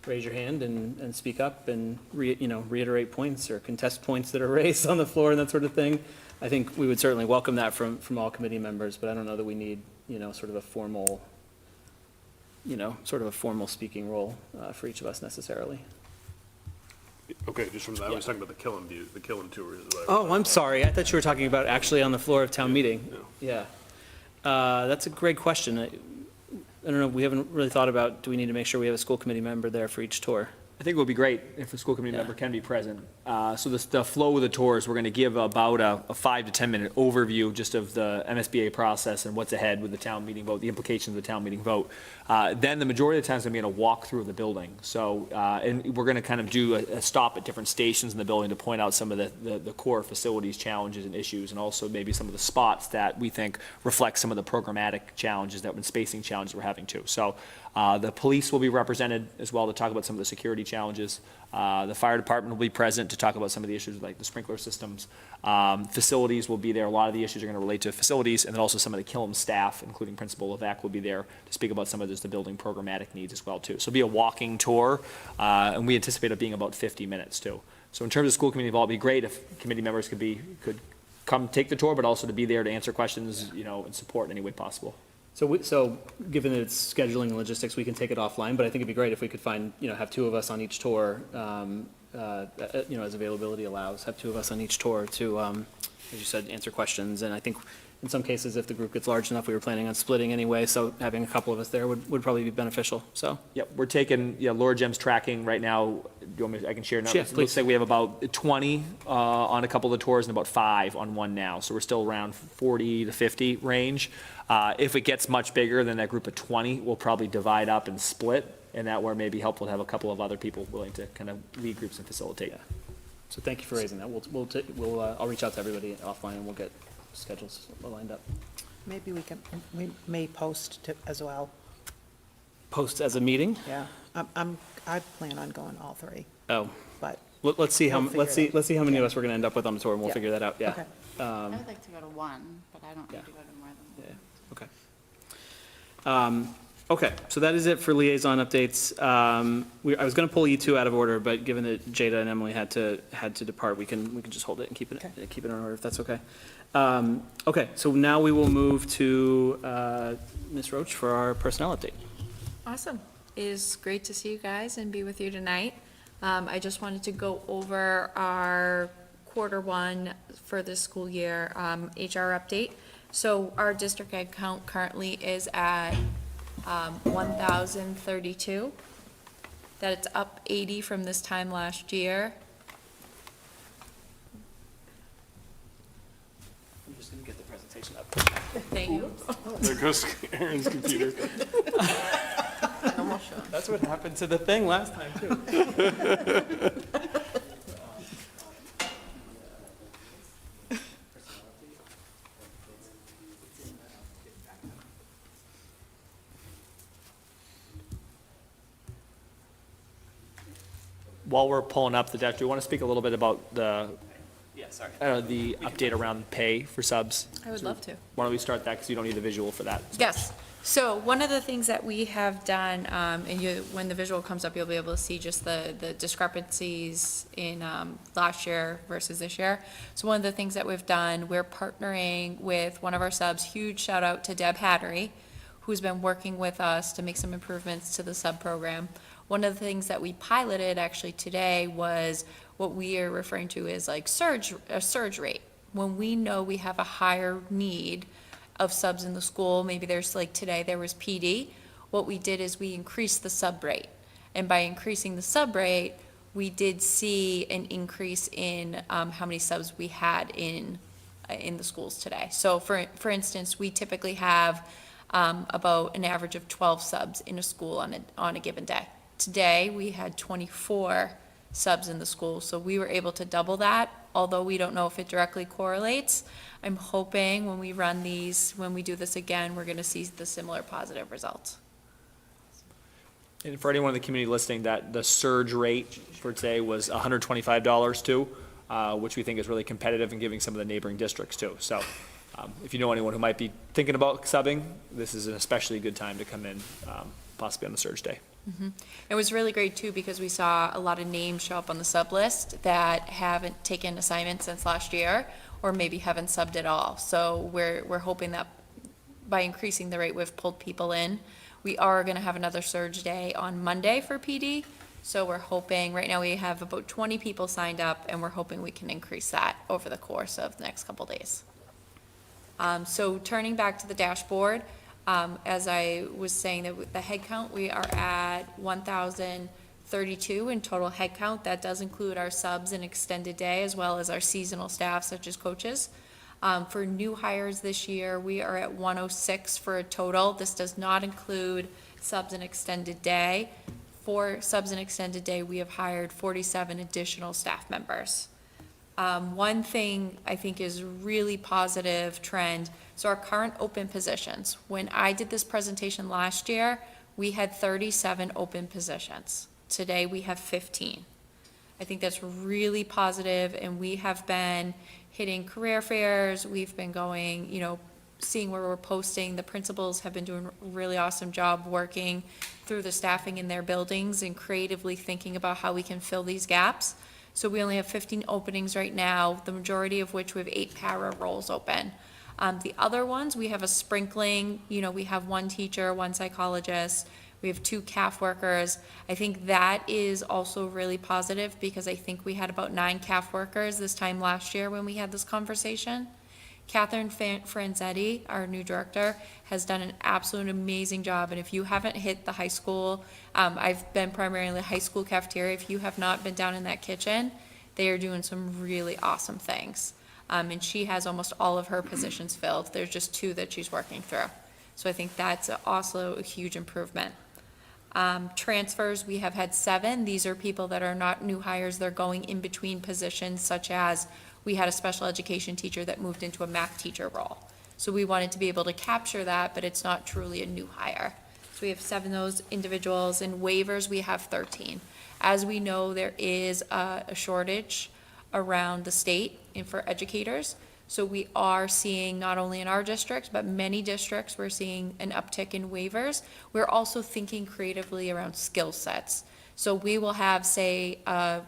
raise your hand and speak up and, reiterate points or contest points that are raised on the floor and that sort of thing, I think we would certainly welcome that from all committee members, but I don't know that we need, sort of a formal speaking role for each of us necessarily. Okay, just from that, I was talking about the Killam view, the Killam tour. Oh, I'm sorry. I thought you were talking about actually on the floor of town meeting. No. Yeah. That's a great question. I don't know, we haven't really thought about, do we need to make sure we have a school committee member there for each tour? I think it would be great if a school committee member can be present. So the flow of the tours, we're going to give about a 5 to 10 minute overview just of the MSBA process and what's ahead with the town meeting vote, the implications of the town meeting vote. Then the majority of the time is going to be in a walk through of the building. So, and we're going to kind of do a stop at different stations in the building to point out some of the core facilities challenges and issues, and also maybe some of the spots that we think reflect some of the programmatic challenges and spacing challenges we're having too. So the police will be represented as well to talk about some of the security challenges. The fire department will be present to talk about some of the issues like the sprinkler systems. Facilities will be there. A lot of the issues are going to relate to facilities, and then also some of the Killam staff, including Principal Levesque, will be there to speak about some of the building programmatic needs as well too. So it'll be a walking tour, and we anticipate it being about 50 minutes too. So in terms of school committee involvement, it'd be great if committee members could come take the tour, but also to be there to answer questions, and support in any way possible. So given that it's scheduling and logistics, we can take it offline, but I think it'd be great if we could find, have two of us on each tour, as availability allows, have two of us on each tour to, as you said, answer questions. And I think in some cases, if the group gets large enough, we were planning on splitting anyway, so having a couple of us there would probably be beneficial, so. Yep, we're taking, Laura Gem's tracking right now. Do you want me, I can share now? Yeah, It please. looks like we have about 20 on a couple of the tours and about 5 on one now. So we're still around 40 to 50 range. If it gets much bigger than that group of 20, we'll probably divide up and split, and that where it may be helpful to have a couple of other people willing to kind of lead groups and facilitate. Yeah. So thank you for raising that. I'll reach out to everybody offline and we'll get schedules lined up. Maybe we may post as well. Post as a meeting? Yeah, I plan on going all 3, Oh, but, let's see how, We'll let's figure it see how many of us we're gonna end up with on the tour, and we'll Yeah. figure that out, yeah. okay. I would like to go to one, but I don't Yeah. need to go to more than one. Yeah, okay. Okay, so that is it for liaison updates. I was gonna pull you two out of order, but given that Jada and Emily had to depart, we can just hold it and keep it in order, if that's okay. Okay, so now we will move to Ms. Roach for our personnel update. Awesome. It is great to see you guys and be with you tonight. I just wanted to go over our Q1 for this school year HR update. So our district head count currently is at 1,032. That it's up 80 from this time last year. I'm just gonna get the presentation up. Thank you. There goes Aaron's computer. Sean. That's what happened to the thing last time, too. While we're pulling up the deck, do you want to speak a little bit about the update around pay for subs? I would love to. Why don't we start that, because you don't need the visual for that. Yes. So one of the things that we have done, when the visual comes up, you'll be able to see just the discrepancies in last year versus this year. So one of the things that we've done, we're partnering with one of our subs, huge shout out to Deb Hattery, who's been working with us to make some improvements to the sub program. One of the things that we piloted actually today was what we are referring to as like a surge rate. When we know we have a higher need of subs in the school, maybe there's like today there was PD, what we did is we increased the sub rate. And by increasing the sub rate, we did see an increase in how many subs we had in the schools today. So for instance, we typically have about an average of 12 subs in a school on a given day. Today, we had 24 subs in the school, so we were able to double that, although we don't know if it directly correlates. I'm hoping when we run these, when we do this again, we're gonna see the similar positive results. And for anyone in the community listening, that the surge rate for today was $125 too, which we think is really competitive and giving some of the neighboring districts too. So if you know anyone who might be thinking about subbing, this is an especially good time to come in, possibly on the surge day. It was really great too, because we saw a lot of names show up on the sub list that haven't taken assignments since last year, or maybe haven't subbed at all. So we're hoping that by increasing the rate, we've pulled people in. We are gonna have another surge day on Monday for PD. So we're hoping, right now we have about 20 people signed up, and we're hoping we can increase that over the course of the next couple days. So turning back to the dashboard, as I was saying, that with the head count, we are at 1,032 in total head count. That does include our subs and extended day, as well as our seasonal staff, such as coaches. For new hires this year, we are at 106 for a total. This does not include subs and extended day. For subs and extended day, we have hired 47 additional staff members. One thing I think is really positive trend, so our current open positions. When I did this presentation last year, we had 37 open positions. Today, we have 15. I think that's really positive, and we have been hitting career fairs. We've been going, seeing where we're posting. The principals have been doing a really awesome job working through the staffing in their buildings and creatively thinking about how we can fill these gaps. So we only have 15 openings right now, the majority of which we have 8 para roles open. The other ones, we have a sprinkling, we have 1 teacher, 1 psychologist, we have 2 CAF workers. I think that is also really positive, because I think we had about 9 CAF workers this time last year when we had this conversation. Catherine Franzetti, our new director, has done an absolute amazing job, and if you haven't hit the high school, I've been primarily in the high school cafeteria. If you have not been down in that kitchen, they are doing some really awesome things. And she has almost all of her positions filled. There's just 2 that she's working through. So I think that's also a huge improvement. Transfers, we have had 7. These are people that are not new hires. They're going in between positions, such as we had a special education teacher that moved into a math teacher role. So we wanted to be able to capture that, but it's not truly a new hire. So we have 7 of those individuals. In waivers, we have 13. As we know, there is a shortage around the state and for educators. So we are seeing, not only in our district, but many districts, we're seeing an uptick in waivers. We're also thinking creatively around skill sets. So we will have, say, a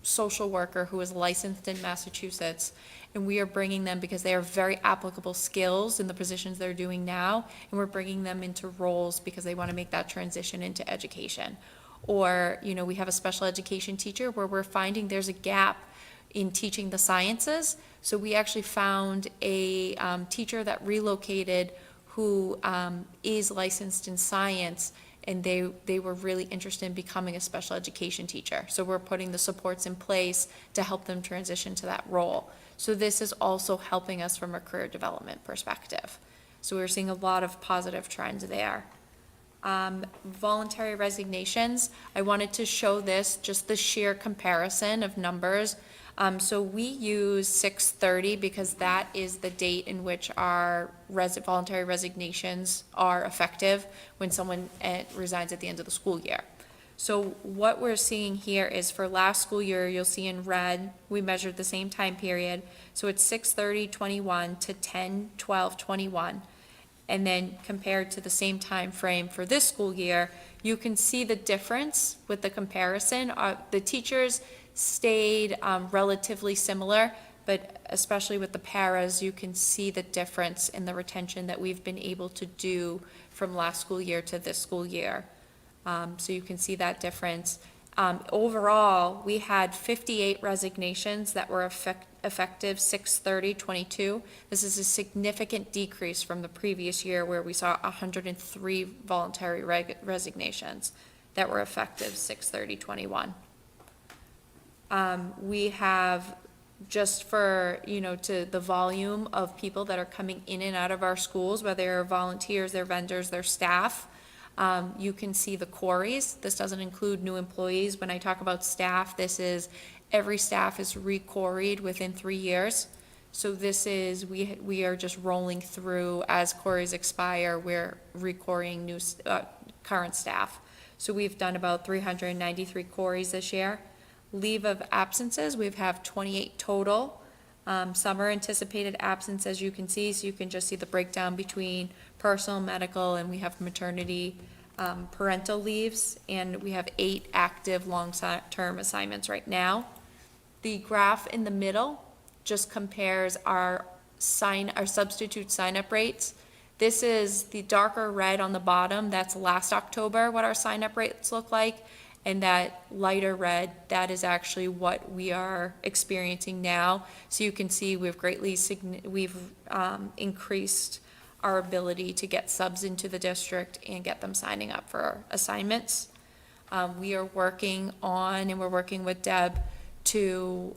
social worker who is licensed in Massachusetts, and we are bringing them because they are very applicable skills in the positions they're doing now, and we're bringing them into roles because they want to make that transition into education. Or, we have a special education teacher where we're finding there's a gap in teaching the sciences. So we actually found a teacher that relocated who is licensed in science, and they were really interested in becoming a special education teacher. So we're putting the supports in place to help them transition to that role. So this is also helping us from a career development perspective. So we're seeing a lot of positive trends there. Voluntary resignations, I wanted to show this, just the sheer comparison of numbers. So we use 6/30 because that is the date in which our voluntary resignations are effective, when someone resigns at the end of the school year. So what we're seeing here is for last school year, you'll see in red, we measured the same time period. So it's 6/30/21 to 10/12/21. And then compared to the same time frame for this school year, you can see the difference with the comparison. The teachers stayed relatively similar, but especially with the paras, you can see the difference in the retention that we've been able to do from last school year to this school year. So you can see that difference. Overall, we had 58 resignations that were effective 6/30/22. This is a significant decrease from the previous year where we saw 103 voluntary resignations that were effective 6/30/21. We have, just for, to the volume of people that are coming in and out of our schools, whether they're volunteers, they're vendors, they're staff, you can see the quarries. This doesn't include new employees. When I talk about staff, this is every staff is re-quarried within 3 years. So this is, we are just rolling through as quarries expire, we're re-quarrying new, current staff. So we've done about 393 quarries this year. Leave of absences, we have 28 total. Summer anticipated absence, as you can see, so you can just see the breakdown between personal, medical, and we have maternity, parental leaves, and we have 8 active long-term assignments right now. The graph in the middle just compares our substitute sign-up rates. This is the darker red on the bottom, that's last October, what our sign-up rates look like. And that lighter red, that is actually what we are experiencing now. So you can see we've increased our ability to get subs into the district and get them signing up for assignments. We are working on, and we're working with Deb to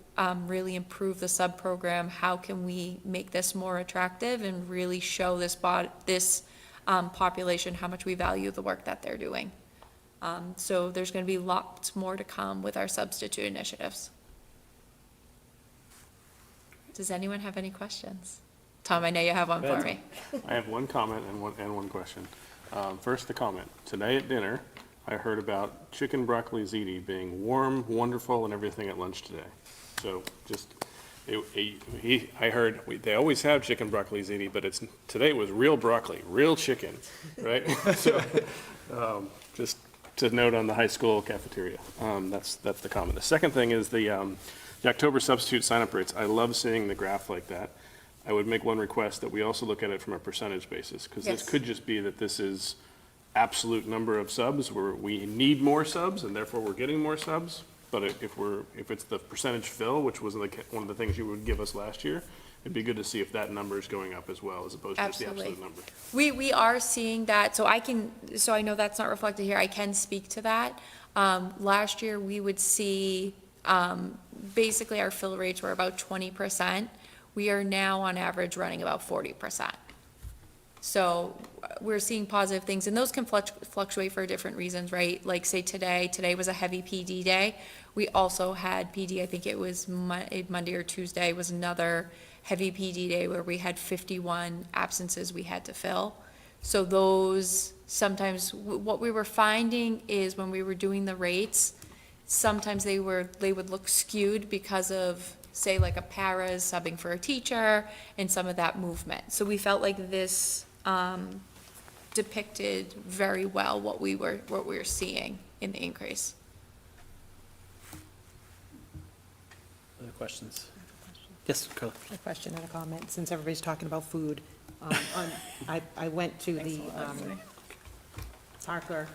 really improve the sub program. How can we make this more attractive and really show this population how much we value the work that they're doing? So there's going to be lots more to come with our substitute initiatives. Does anyone have any questions? Tom, I know you have one for me. I have one comment and one question. First, the comment. Today at dinner, I heard about chicken broccoli ziti being warm, wonderful, and everything at lunch today. So just, I heard, they always have chicken broccoli ziti, but today it was real broccoli, real chicken, right? So, just to note on the high school cafeteria. That's the comment. The second thing is the October substitute sign-up rates. I love seeing the graph like that. I would make one request that we also look at it from a percentage basis, because this could just be that this is absolute number of subs, where we need more subs, and therefore we're getting more subs. But if it's the percentage fill, which was one of the things you would give us last year, it'd be good to see if that number is going up as well, as opposed to just the absolute number. We are seeing that, so I know that's not reflected here, I can speak to that. Last year, we would see, basically our fill rates were about 20%. We are now on average running about 40%. So we're seeing positive things, and those can fluctuate for different reasons, right? Like say today was a heavy PD day. We also had PD, I think it was Monday or Tuesday was another heavy PD day where we had 51 absences we had to fill. So those, sometimes what we were finding is when we were doing the rates, sometimes they would look skewed because of, say, like a para is subbing for a teacher and some of that movement. So we felt like this depicted very well what we were seeing in the increase. Other questions? Yes, Carla. A question and a comment, since everybody's talking about food. I went to the Parker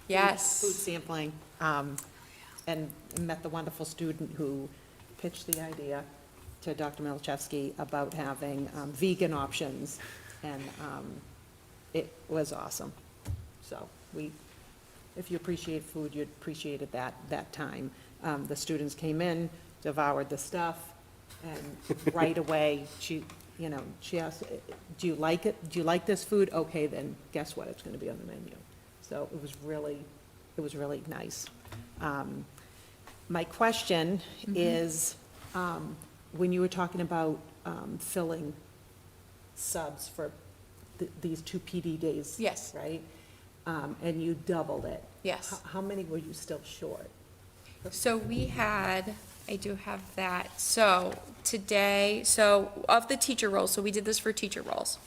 Yes. food sampling, and met the wonderful student who pitched the idea to Dr. Milchevsky about having vegan options, and it was awesome. So if you appreciate food, you appreciated that time. The students came in, devoured the stuff, and right away, she asked, do you like it? Do you like this food? Okay, then guess what? It's going to be on the menu. So it was really nice. My question is, when you were talking about filling subs for these two PD days. Yes. Right? And you doubled it. Yes. How many were you still short? So we had, I do have that, so today, so of the teacher roles, so we did this for teacher roles.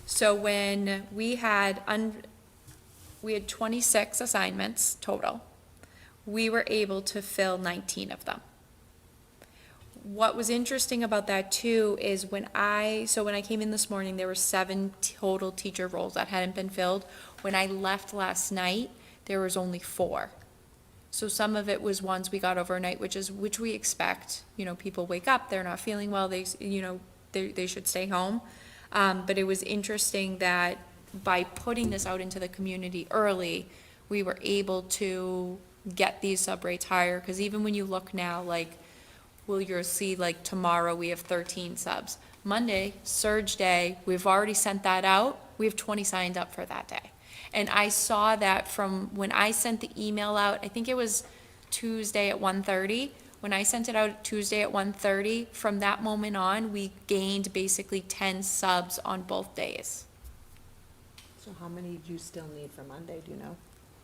So when we had 26 assignments total, we were able to fill 19 of them. What was interesting about that too is when I came in this morning, there were 7 total teacher roles that hadn't been filled. When I left last night, there was only 4. So some of it was ones we got overnight, which we expect, people wake up, they're not feeling well, they should stay home. But it was interesting that by putting this out into the community early, we were able to get these sub rates higher, because even when you look now, you'll see tomorrow we have 13 subs. Monday, surge day, we've already sent that out, we have 20 signed up for that day. And I saw that from when I sent the email out, I think it was Tuesday at 1:30. When I sent it out Tuesday at 1:30, from that moment on, we gained basically 10 subs on both days. So how many do you still need for Monday, do you know?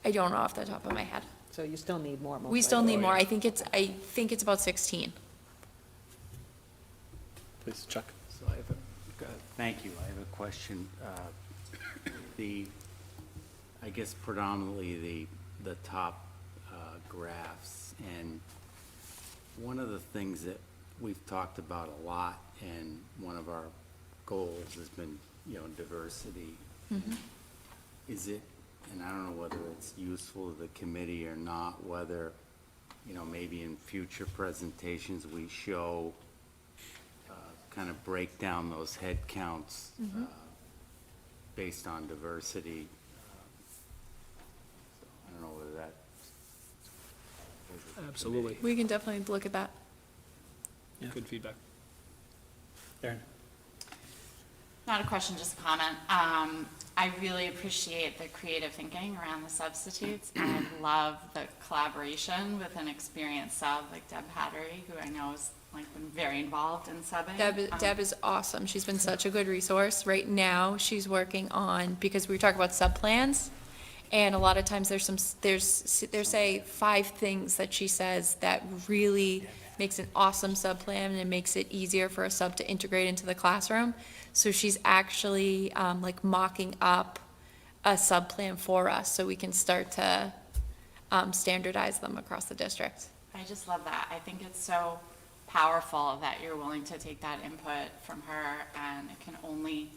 I don't know off the top of my head. So you still need more. most We still likely. need more. I think it's about 16. Please, Chuck. So thank you. I have a question. I guess predominantly the top graphs, and one of the things that we've talked about a lot, and one of our goals has been, diversity. Is it, and I don't know whether it's useful to the committee or not, whether, maybe in future presentations we show, kind of break down those head counts based on diversity. I don't know whether that. Absolutely. We can definitely look at that. Good feedback. Erin? Not a question, just a comment. I really appreciate the creative thinking around the substitutes, and I love the collaboration with an experienced sub like Deb Hattery, who I know has been very involved in subbing. Deb is awesome. She's been such a good resource. Right now, she's working on, because we talk about sub plans, and a lot of times there's say 5 things that she says that really makes an awesome sub plan, and it makes it easier for a sub to integrate into the classroom. So she's actually mocking up a sub plan for us, so we can start to standardize them across the district. I just love that. I think it's so powerful that you're willing to take that input from her, and it can only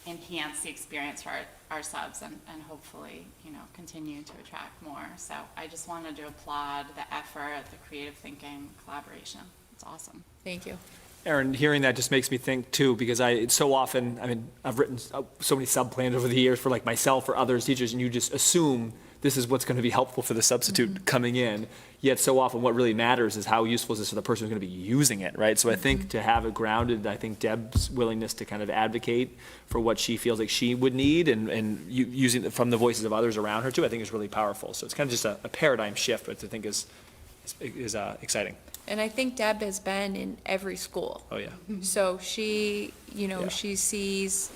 enhance the experience for our subs, and hopefully, continue to attract more. So I just wanted to applaud the effort, the creative thinking, collaboration. It's awesome. Thank you. Aaron, hearing that just makes me think too, because so often, I've written so many sub plans over the years for myself or others, teachers, and you just assume this is what's going to be helpful for the substitute coming in. Yet so often what really matters is how useful is this for the person who's going to be using it, right? So I think to have it grounded, I think Deb's willingness to kind of advocate for what she feels like she would need, and using it from the voices of others around her too, I think is really powerful. So it's kind of just a paradigm shift, which I think is exciting. And I think Deb has been in every school. Oh, yeah. So she, Yeah. she's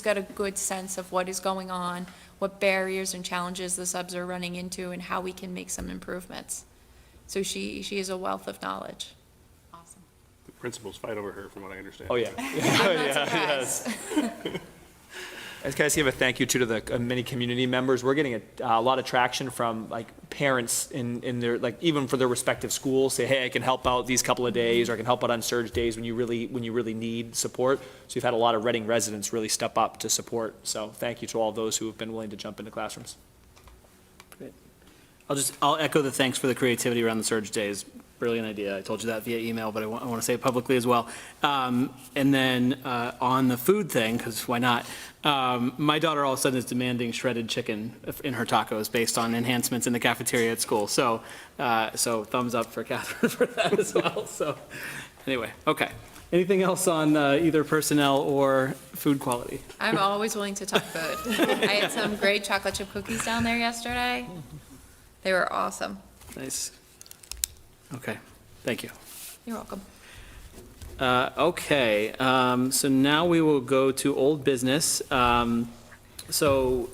got a good sense of what is going on, what barriers and challenges the subs are running into, and how we can make some improvements. So she is a wealth of knowledge. Awesome. The principals fight over her, from what I understand. Oh, yeah. Yes. I guys give a thank you to the many community members. We're getting a lot of traction from parents in their even for their respective schools. Say, hey, I can help out these couple of days, or I can help out on surge days when you really need support. So we've had a lot of Reading residents really step up to support. So thank you to all those who have been willing to jump into classrooms. Great. I'll echo the thanks for the creativity around the surge days. Brilliant idea. I told you that via email, but I want to say it publicly as well. And then on the food thing, because why not? My daughter all of a sudden is demanding shredded chicken in her tacos based on enhancements in the cafeteria at school. So thumbs up for Catherine for that as well. So Anyway, okay. Anything else on either personnel or food quality? I'm always willing to talk food. I had some great chocolate chip cookies down there yesterday. They were awesome. Nice. Okay, thank you. You're welcome. Okay, so now we will go to old business. So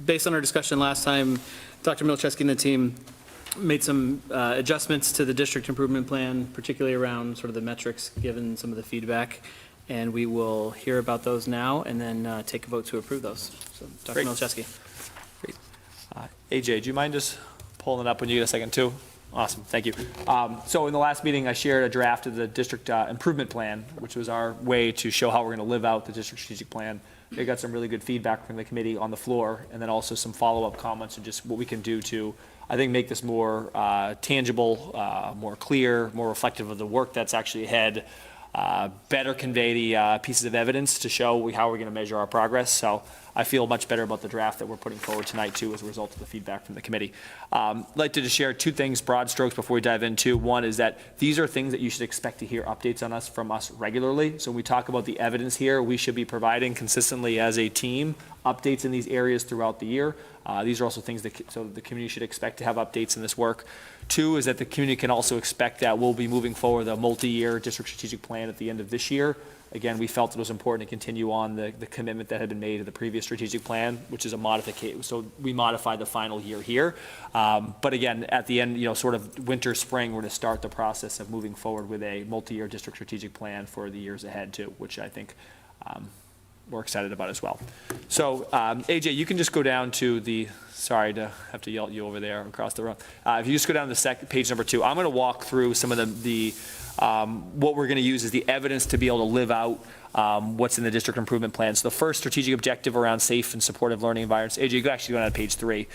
based on our discussion last time, Dr. Milczewski and the team made some adjustments to the district improvement plan, particularly around sort of the metrics, given some of the feedback. And we will hear about those now and then take a vote to approve those. So Dr. Great. Milczewski. Great. AJ, do you mind just pulling it up when you get a second too? Awesome, thank you. So in the last meeting, I shared a draft of the district improvement plan, which was our way to show how we're going to live out the district strategic plan. They got some really good feedback from the committee on the floor, and then also some follow-up comments and just what we can do to, I think, make this more tangible, more clear, more reflective of the work that's actually ahead, better convey the pieces of evidence to show how we're going to measure our progress. So I feel much better about the draft that we're putting forward tonight, too, as a result of the feedback from the committee. I'd like to just share two things, broad strokes, before we dive into. One is that these are things that you should expect to hear updates on us from us regularly. So when we talk about the evidence here, we should be providing consistently as a team updates in these areas throughout the year. These are also things that so the community should expect to have updates in this work. Two is that the community can also expect that we'll be moving forward a multi-year district strategic plan at the end of this year. Again, we felt it was important to continue on the commitment that had been made to the previous strategic plan, which is a modification. So we modified the final year here. But again, at the end, sort of winter, spring, we're to start the process of moving forward with a multi-year district strategic plan for the years ahead too, which I think we're excited about as well. So AJ, you can just go down to the, sorry to have to yell at you over there across the room. If you just go down to page number 2, I'm going to walk through some of the what we're going to use as the evidence to be able to live out what's in the district improvement plan. So the first strategic objective around safe and supportive learning environments. AJ, you can actually go down to page 3.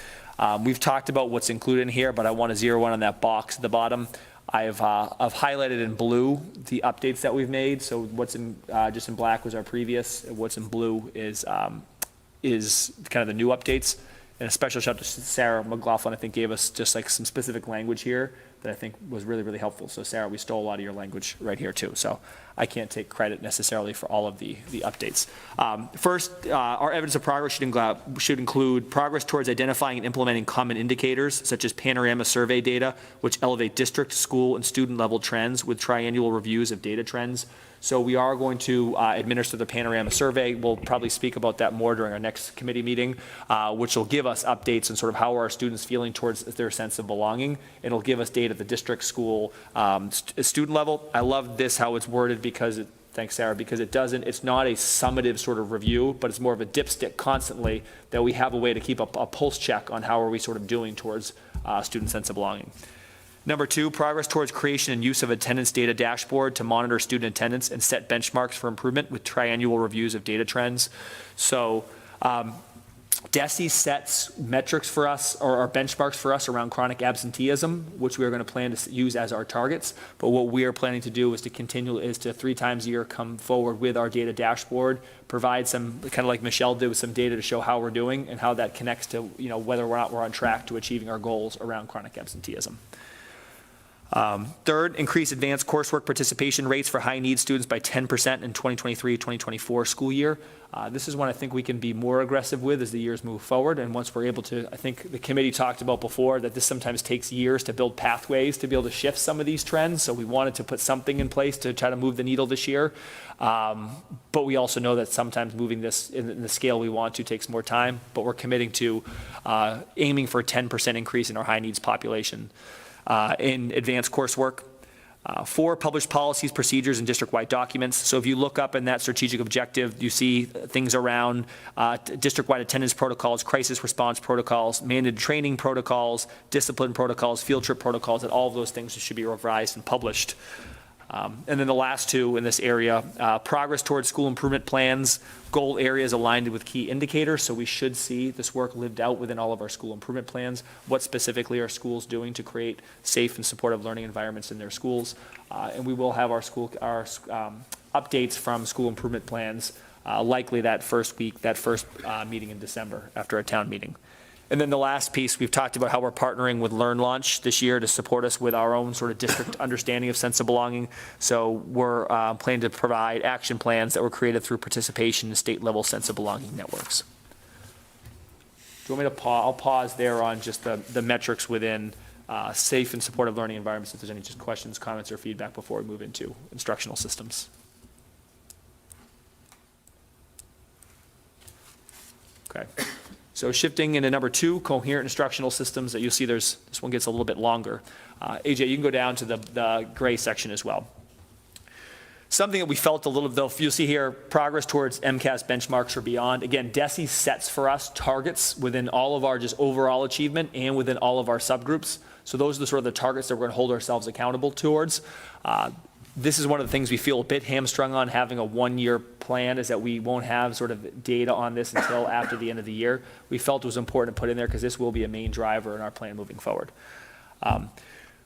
We've talked about what's included in here, but I want to zero in on that box at the bottom. I've highlighted in blue the updates that we've made. So what's in just in black was our previous. What's in blue is kind of the new updates. And a special shout out to Sarah McLaughlin, I think, gave us just like some specific language here that I think was really, really helpful. So Sarah, we stole a lot of your language right here too. So I can't take credit necessarily for all of the updates. First, our evidence of progress should include progress towards identifying and implementing common indicators, such as panorama survey data, which elevate district, school, and student level trends with triannual reviews of data trends. So we are going to administer the panorama survey. We'll probably speak about that more during our next committee meeting, which will give us updates on sort of how are our students feeling towards their sense of belonging. It'll give us data at the district, school, student level. I love this, how it's worded, because thanks, Sarah, because it's not a summative sort of review, but it's more of a dipstick constantly that we have a way to keep a pulse check on how are we sort of doing towards student sense of belonging. Number 2, progress towards creation and use of attendance data dashboard to monitor student attendance and set benchmarks for improvement with triannual reviews of data trends. So DESE sets metrics for us, or benchmarks for us around chronic absenteeism, which we are going to plan to use as our targets. But what we are planning to do is to 3 times a year come forward with our data dashboard, provide some, kind of like Michelle did, with some data to show how we're doing and how that connects to whether or not we're on track to achieving our goals around chronic absenteeism. Third, increase advanced coursework participation rates for high-need students by 10% in 2023-2024 school year. This is one I think we can be more aggressive with as the years move forward, and once we're able to, I think the committee talked about before that this sometimes takes years to build pathways to be able to shift some of these trends, so we wanted to put something in place to try to move the needle this year. But we also know that sometimes moving this in the scale we want to takes more time, but we're committing to aiming for a 10% increase in our high-needs population. In advanced coursework. 4, published policies, procedures, and district-wide documents. So if you look up in that strategic objective, you see things around district-wide attendance protocols, crisis response protocols, mandated training protocols, discipline protocols, field trip protocols, and all of those things should be revised and published. And then the last 2 in this area, progress towards school improvement plans, goal areas aligned with key indicators. So we should see this work lived out within all of our school improvement plans. What specifically are schools doing to create safe and supportive learning environments in their schools? And we will have our updates from school improvement plans likely that first meeting in December after a town meeting. And then the last piece, we've talked about how we're partnering with Learn Launch this year to support us with our own sort of district understanding of sense of belonging. So we're planning to provide action plans that were created through participation in state-level sense of belonging networks. Do you want me to pause? I'll pause there on just the metrics within safe and supportive learning environments, if there's any just questions, comments, or feedback before we move into instructional systems. Okay. So shifting into number 2, coherent instructional systems, that you'll see this one gets a little bit longer. AJ, you can go down to the gray section as well. Something that we felt a little, though, you'll see here, progress towards MCAS benchmarks or beyond. Again, DESE sets for us targets within all of our just overall achievement and within all of our subgroups. So those are the sort of the targets that we're going to hold ourselves accountable towards. This is one of the things we feel a bit hamstrung on having a one-year plan, is that we won't have sort of data on this until after the end of the year. We felt it was important to put in there because this will be a main driver in our plan moving forward.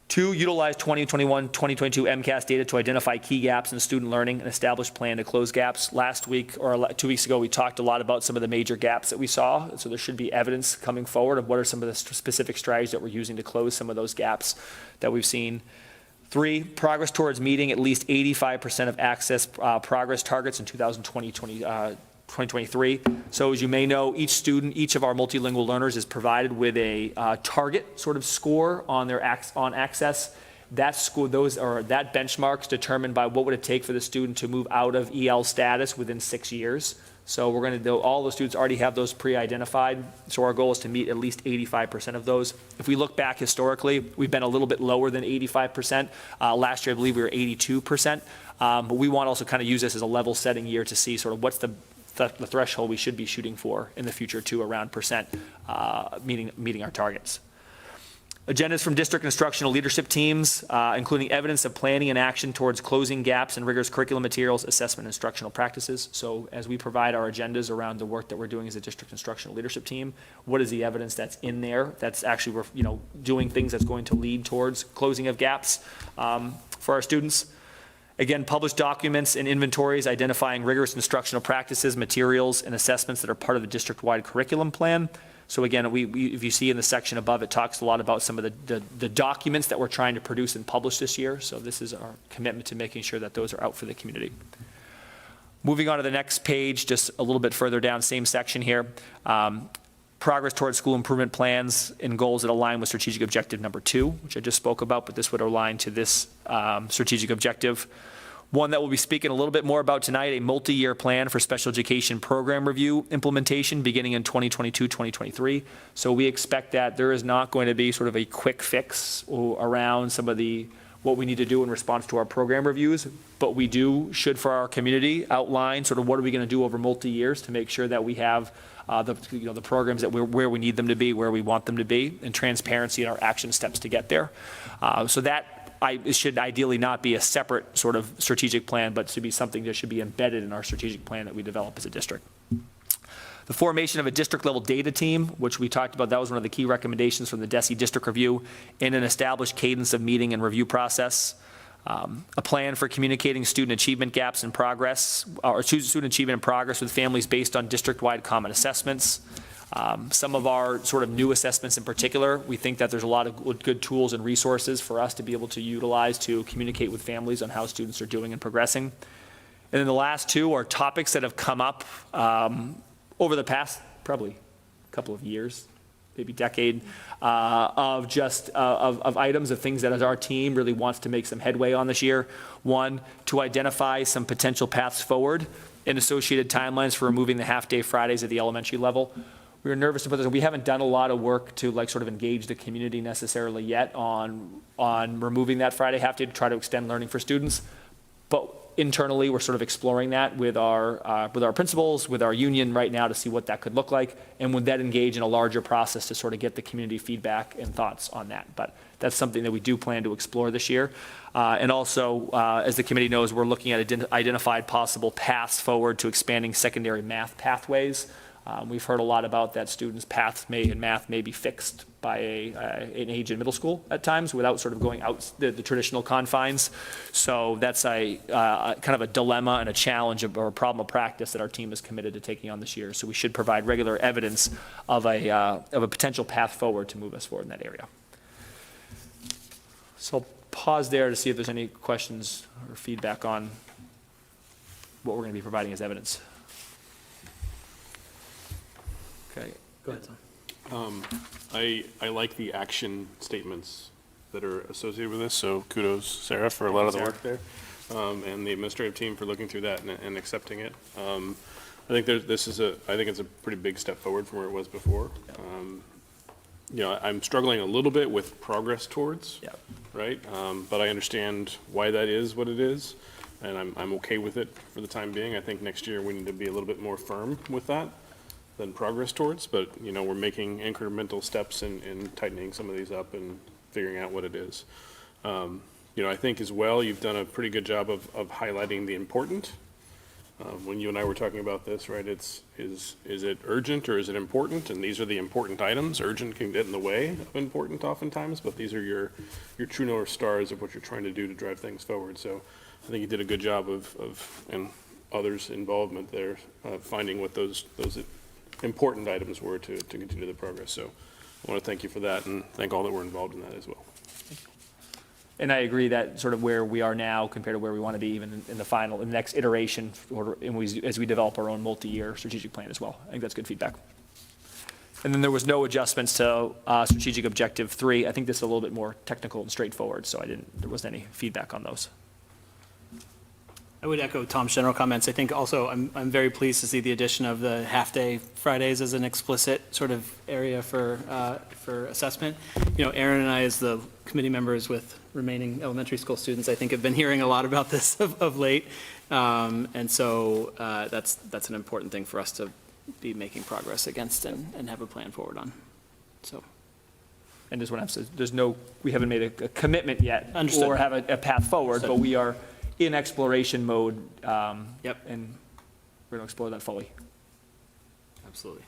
2, utilize 2021-2022 MCAS data to identify key gaps in student learning and establish a plan to close gaps. Last week, or 2 weeks ago, we talked a lot about some of the major gaps that we saw. So there should be evidence coming forward of what are some of the specific strategies that we're using to close some of those gaps that we've seen. 3, progress towards meeting at least 85% of access progress targets in 2023. So as you may know, each student, each of our multilingual learners is provided with a target sort of score on their on access. That score, that benchmark's determined by what would it take for the student to move out of EL status within 6 years. So we're going to do, all the students already have those pre-identified. So our goal is to meet at least 85% of those. If we look back historically, we've been a little bit lower than 85%. Last year, I believe we were 82%. But we want to also kind of use this as a level setting year to see sort of what's the threshold we should be shooting for in the future to around percent, meeting our targets. Agendas from district instructional leadership teams, including evidence of planning and action towards closing gaps in rigorous curriculum materials, assessment, and instructional practices. So as we provide our agendas around the work that we're doing as a district instructional leadership team, what is the evidence that's in there that's actually, doing things that's going to lead towards closing of gaps for our students? Again, publish documents and inventories identifying rigorous instructional practices, materials, and assessments that are part of the district-wide curriculum plan. So again, if you see in the section above, it talks a lot about some of the documents that we're trying to produce and publish this year. So this is our commitment to making sure that those are out for the community. Moving on to the next page, just a little bit further down, same section here. Progress towards school improvement plans and goals that align with strategic objective number 2, which I just spoke about, but this would align to this strategic objective. One that we'll be speaking a little bit more about tonight, a multi-year plan for special education program review implementation beginning in 2022-2023. So we expect that there is not going to be sort of a quick fix around some of what we need to do in response to our program reviews, but we should for our community outline sort of what are we going to do over multi-years to make sure that we have the programs that where we need them to be, where we want them to be, and transparency in our action steps to get there. So that it should ideally not be a separate sort of strategic plan, but to be something that should be embedded in our strategic plan that we develop as a district. The formation of a district-level data team, which we talked about, that was one of the key recommendations from the DESE district review, and an established cadence of meeting and review process. A plan for communicating student achievement gaps in progress, or student achievement in progress with families based on district-wide common assessments. Some of our sort of new assessments in particular, we think that there's a lot of good tools and resources for us to be able to utilize to communicate with families on how students are doing and progressing. And then the last 2 are topics that have come up over the past probably couple of years, maybe decade, of items of things that as our team really wants to make some headway on this year. 1, to identify some potential paths forward and associated timelines for removing the half-day Fridays at the elementary level. We were nervous about this. We haven't done a lot of work to sort of engage the community necessarily yet on removing that Friday half day to try to extend learning for students. But internally, we're sort of exploring that with our principals, with our union right now to see what that could look like, and would that engage in a larger process to sort of get the community feedback and thoughts on that. But that's something that we do plan to explore this year. And also, as the committee knows, we're looking at identified possible paths forward to expanding secondary math pathways. We've heard a lot about that students' paths in math may be fixed by an age in middle school at times without sort of going out the traditional confines. So that's a kind of a dilemma and a challenge or a problem of practice that our team is committed to taking on this year. So we should provide regular evidence of a potential path forward to move us forward in that area. So I'll pause there to see if there's any questions or feedback on what we're going to be providing as evidence. Okay. Go ahead, Tom. I like the action statements that are associated with this, so kudos, Sarah, for a lot of the work there, and the administrative team for looking through that and accepting it. I think I think it's a pretty big step forward from where it was before. You know, I'm struggling a little bit with progress towards, right? But I understand why that is what it is, and I'm okay with it for the time being. I think next year we need to be a little bit more firm with that than progress towards, but, you know, we're making incremental steps in tightening some of these up and figuring out what it is. You know, I think as well, you've done a pretty good job of highlighting the important. When you and I were talking about this, right, is it urgent or is it important? And these are the important items. Urgent can get in the way of important oftentimes, but these are your true north stars of what you're trying to do to drive things forward. So I think you did a good job and others' involvement there, finding what those important items were to continue the progress. So I want to thank you for that and thank all that were involved in that as well. And I agree that sort of where we are now compared to where we want to be even in the next iteration, as we develop our own multi-year strategic plan as well. I think that's good feedback. And then there was no adjustments to strategic objective 3. I think this is a little bit more technical and straightforward, so there wasn't any feedback on those. I would echo Tom's general comments. I think also I'm very pleased to see the addition of the half-day Fridays as an explicit sort of area for assessment. You know, Aaron and I, as the committee members with remaining elementary school students, I think have been hearing a lot about this of late. And so that's an important thing for us to be making progress against and have a plan forward on. So. And just want to emphasize, we haven't made a commitment yet. Understood. Or have a path forward, Understood. but we are in exploration mode. Yep. And we're going to explore that fully. Absolutely.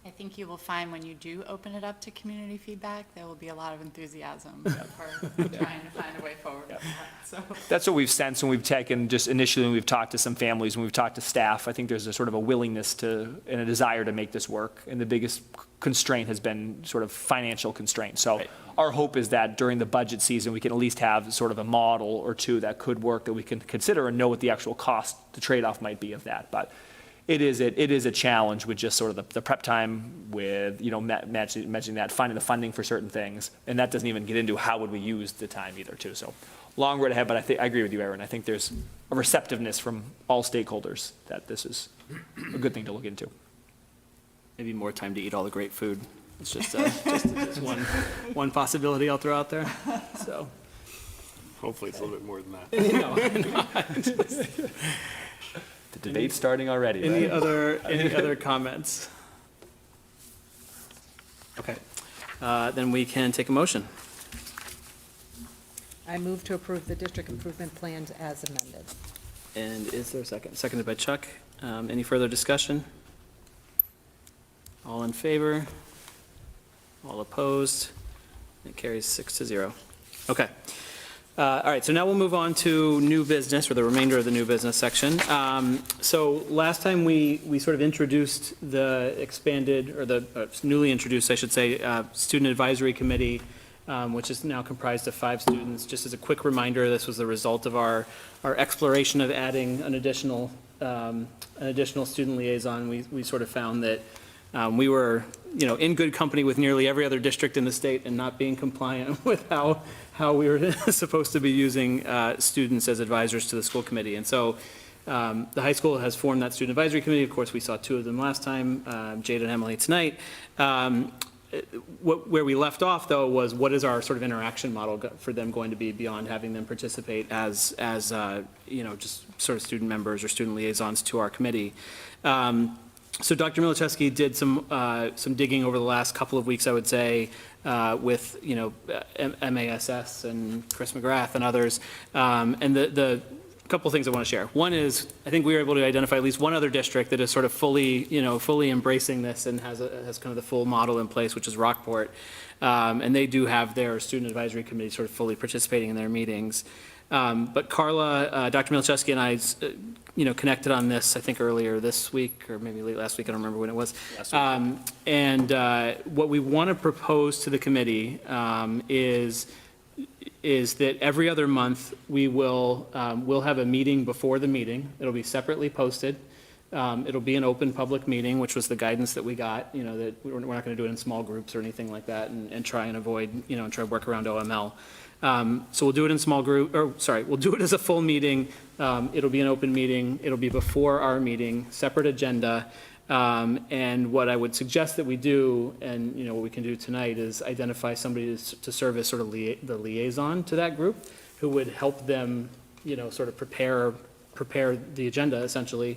I think you will find when you do open it up to community feedback, there will be a lot of enthusiasm for trying to find a way forward. with that. So That's what we've sensed when we've taken, just initially when we've talked to some families, when we've talked to staff. I think there's a sort of a willingness and a desire to make this work. And the biggest constraint has been sort of financial constraint. So our hope is that during the budget season, we can at least have sort of a model or two that could work that we can consider and know what the actual cost, the trade-off might be of that. But it is a challenge with just sort of the prep time with, you know, matching that, finding the funding for certain things. And that doesn't even get into how would we use the time either, too. So long road ahead, but I agree with you, Aaron. I think there's a receptiveness from all stakeholders that this is a good thing to look into. Maybe more time to eat all the great food. It's just one possibility I'll throw out there. So. Hopefully it's a little bit more than that. The debate's starting already. Any right? other comments? Okay, then we can take a motion. I move to approve the district improvement plans as amended. And is there a second? Seconded by Chuck. Any further discussion? All in favor? All opposed? It carries 6-0. Okay. All right, so now we'll move on to new business, or the remainder of the new business section. So last time we sort of introduced the expanded, or the newly introduced, I should say, Student Advisory Committee, which is now comprised of 5 students. Just as a quick reminder, this was the result of our exploration of adding an additional student liaison. We sort of found that we were, you know, in good company with nearly every other district in the state and not being compliant with how we were supposed to be using students as advisors to the school committee. And so the high school has formed that student advisory committee. Of course, we saw 2 of them last time, Jade and Emily tonight. Where we left off, though, was what is our sort of interaction model for them going to be beyond having them participate as you know, just sort of student members or student liaisons to our committee. So Dr. Milichewski did some digging over the last couple of weeks, I would say, with, you know, MASS and Chris McGrath and others. And the a couple things I want to share. One is, I think we were able to identify at least one other district that is sort of fully, fully embracing this and has kind of the full model in place, which is Rockport. And they do have their student advisory committee sort of fully participating in their meetings. But Carla, Dr. Milczewski and I, connected on this, I think earlier this week, or maybe late last week, I don't remember when it was. And what we want to propose to the committee is that every other month, we'll have a meeting before the meeting. It'll be separately posted. It'll be an open public meeting, which was the guidance that we got, that we're not going to do it in small groups or anything like that, and try and avoid, and try to work around OML. So we'll do it in small group, we'll do it as a full meeting. It'll be an open meeting. It'll be before our meeting, separate agenda. And what I would suggest that we do, and what we can do tonight, is identify somebody to serve as sort of the liaison to that group, who would help them, sort of prepare the agenda essentially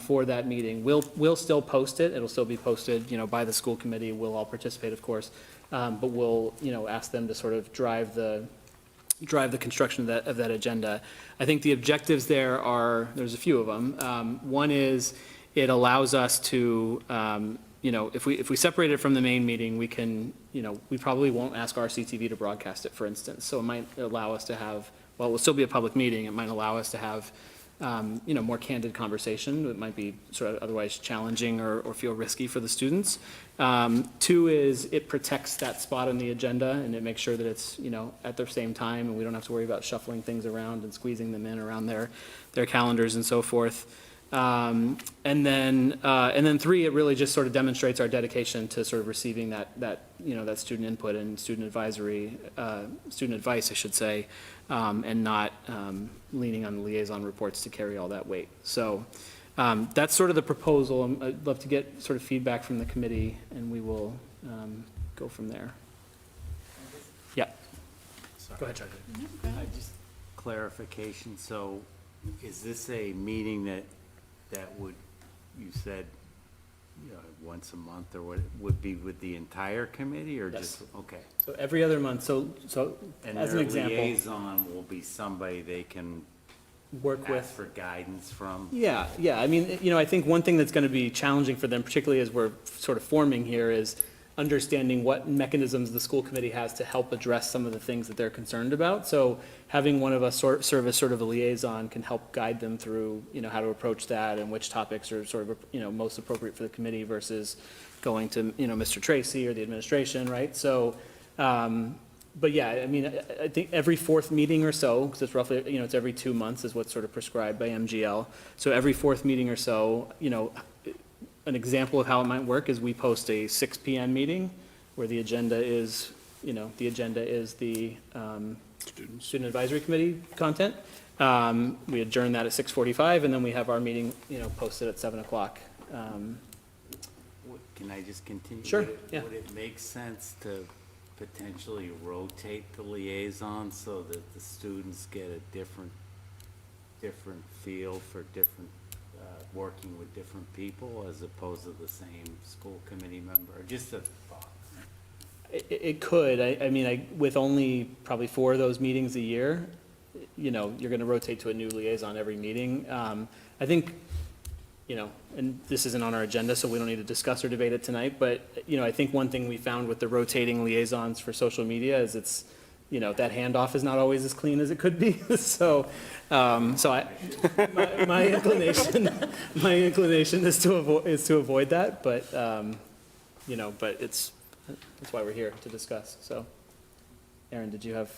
for that meeting. We'll still post it. It'll still be posted, by the school committee. We'll all participate, of course, but we'll, ask them to sort of drive the construction of that agenda. I think the objectives there's a few of them. One is, it allows us to, if we separate it from the main meeting, we can, we probably won't ask RCTV to broadcast it, for instance. So it might allow us to have, while it will still be a public meeting, it might allow us to have, more candid conversation. It might be sort of otherwise challenging or feel risky for the students. Two is, it protects that spot on the agenda, and it makes sure that it's, at the same time, and we don't have to worry about shuffling things around and squeezing them in around their calendars and so forth. And then three, it really just sort of demonstrates our dedication to sort of receiving that student input and student advice, I should say, and not leaning on the liaison reports to carry all that weight. So that's sort of the proposal. I'd love to get sort of feedback from the committee, and we will go from there. Yeah. Go ahead, Charlie. Just clarification, so is this a meeting that would, you said, once a month, or what, would be with the entire committee, or Yes. just, okay? So every other month, so And as an their example, liaison will be somebody they can work ask with. for guidance from? Yeah. I mean, I think one thing that's going to be challenging for them, particularly as we're sort of forming here, is understanding what mechanisms the school committee has to help address some of the things that they're concerned about. So having one of us serve as sort of a liaison can help guide them through, how to approach that and which topics are sort of, most appropriate for the committee versus going to, Mr. Tracy or the administration, right? So, but yeah, I mean, I think every fourth meeting or so, because it's roughly, it's every 2 months is what's sort of prescribed by MGL. So every fourth meeting or so, an example of how it might work is we post a 6 p.m. meeting where the agenda is, the Student Advisory Committee content. We adjourn that at 6:45, and then we have our meeting, posted at 7 o'clock. Can I just continue? Sure, Would it- yeah. Would it make sense to potentially rotate the liaison so that the students get a different feel for different, working with different people as opposed to the same school committee member? Or just a thought. It could. I mean, with only probably 4 of those meetings a year, you're going to rotate to a new liaison every meeting. I think, and this isn't on our agenda, so we don't need to discuss or debate it tonight, but, I think one thing we found with the rotating liaisons for social media is it's, that handoff is not always as clean as it could be. So my inclination is to avoid that, but, but that's why we're here to discuss. So, Erin, did you have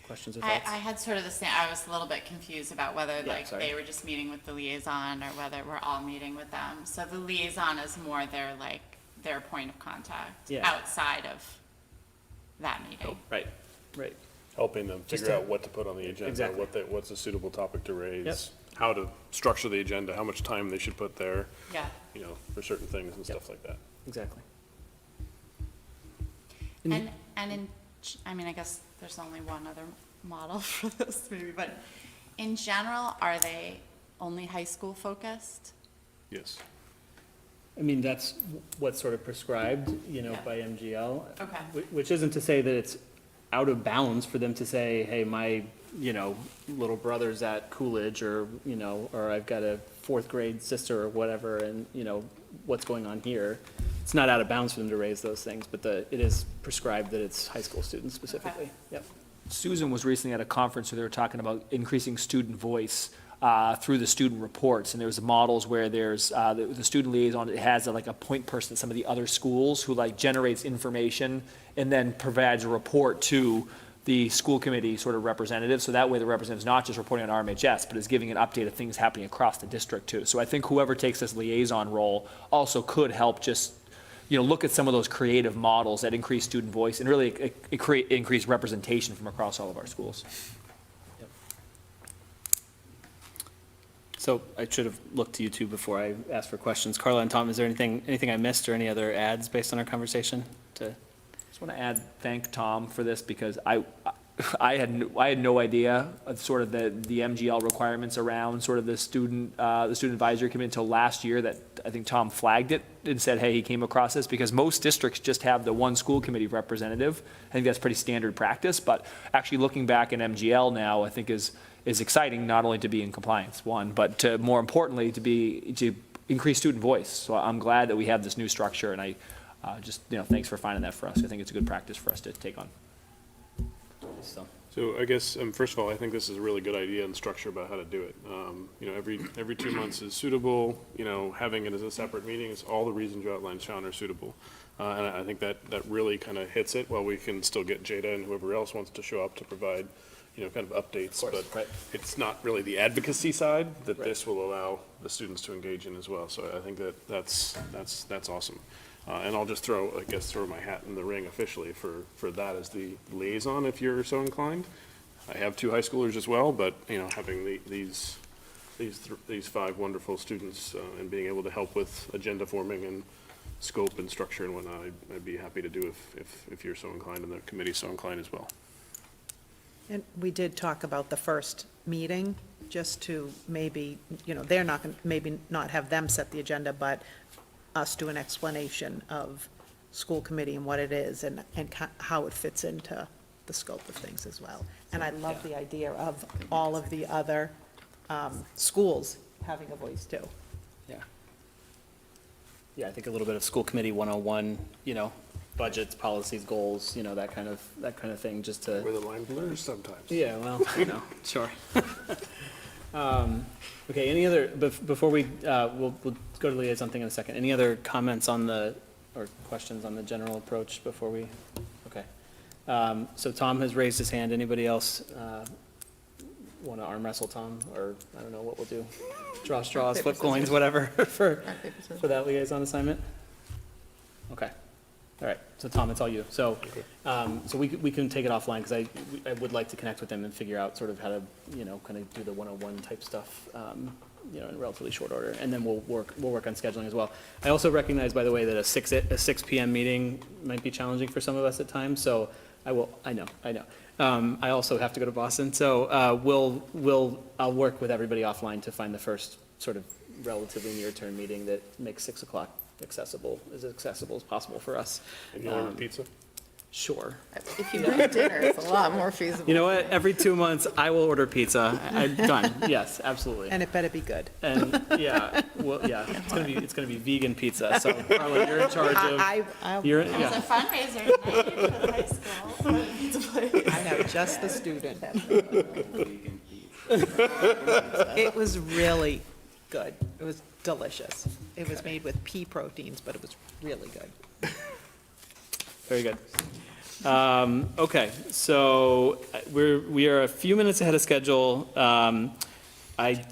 questions or I thoughts? had sort of the same, I was a little bit confused about whether sorry. they were just meeting with the liaison or whether we're all meeting with them. So the liaison is more their point of contact Yeah. outside of that meeting. Right. Helping them Just figure to- out what to put on the agenda, Exactly. what's a suitable topic to raise, Yep. how to structure the agenda, how much time they should put there, Yeah. for certain things and Yep. stuff like that. Exactly. And I guess there's only one other model for this maybe, but in general, are they only high school focused? Yes. I mean, that's what's sort of prescribed, Yeah. by MGL. Okay. Which isn't to say that it's out of bounds for them to say, hey, little brother's at Coolidge, or, or I've got a fourth grade sister or whatever, and, what's going on here. It's not out of bounds for them to raise those things, but it is prescribed that it's high school students specifically. Yep. Susan was recently at a conference where they were talking about increasing student voice through the student reports, and there was models where there's the student liaison, it has like a point person at some of the other schools who like generates information and then provides a report to the school committee sort of representative, so that way the representative's not just reporting on RMHS, but is giving an update of things happening across the district too. So I think whoever takes this liaison role also could help just look at some of those creative models that increase student voice and really create increased representation from across all of our schools. Yep. So I should have looked to you two before I asked for questions. Carla and Tom, is there anything I missed or any other adds based on our conversation? Just want to thank Tom for this, because I had no idea of sort of the MGL requirements around sort of the student advisory committee until last year, that I think Tom flagged it and said, hey, he came across this, because most districts just have the one school committee representative. I think that's pretty standard practice, but actually looking back in MGL now, I think is exciting, not only to be in compliance, one, but to, more importantly, to increase student voice. So I'm glad that we have this new structure, and I thanks for finding that for us. I think it's a good practice for us to take on. So I guess, first of all, I think this is a really good idea and structure about how to do it. Every 2 months is suitable. Having it as a separate meeting is all the reasons you outlined, Sean, are suitable. And I think that really kind of hits it, while we can still get Jada and whoever else wants to show up to provide, kind of updates. But right. It's not really the advocacy side that this will allow the students to engage in as well. So I think that's awesome. And I'll just throw my hat in the ring officially for that as the liaison, if you're so inclined. I have 2 high schoolers as well, but, having these 5 wonderful students and being able to help with agenda forming and scope and structure and whatnot, I'd be happy to do if you're so inclined and the committee's so inclined as well. And we did talk about the first meeting, just to maybe, they're not going to, maybe not have them set the agenda, but us do an explanation of school committee and what it is and how it fits into the scope of things as well. And I love the idea of all of the other schools having a voice too. Yeah, I think a little bit of school committee 101, budgets, policies, goals, that kind of thing, just to. Where the line blurs sometimes. Yeah, well, sure. Okay, any other, before we, we'll go to liaison thing in a second. Any other comments or questions on the general approach before we, okay. So Tom has raised his hand. Anybody else want to arm wrestle Tom? Or I don't know what we'll do. Draw straws, flip coins, whatever, for that liaison assignment? Okay. All right, so Tom, it's all you. So, so we can take it offline, because I would like to connect with them and figure out sort of how to, kind of do the 101 type stuff, in relatively short order, and then we'll work on scheduling as well. I also recognize, by the way, that a 6 p.m. meeting might be challenging for some of us at times, so I know. I also have to go to Boston, so I'll work with everybody offline to find the first sort of relatively near-term meeting that makes 6 o'clock as accessible as possible for us. And you order pizza? Sure. If you bring dinner, it's a lot more feasible. You know what? Every 2 months, I will order pizza. I'm done. Yes, absolutely. And it better be good. And it's gonna be vegan pizza. So Carla, you're in charge of. It's a fundraiser night for high school. Pizza place. I have just the student. It was really good. It was delicious. It was made with pea proteins, but it was really good. Very good. Okay, so we are a few minutes ahead of schedule. I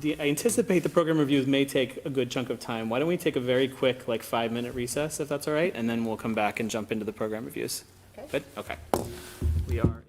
anticipate the program reviews may take a good chunk of time. Why don't we take a very quick, 5-minute recess, if that's all right, and then we'll come back and jump into the program reviews. Okay. Good? Okay. We are.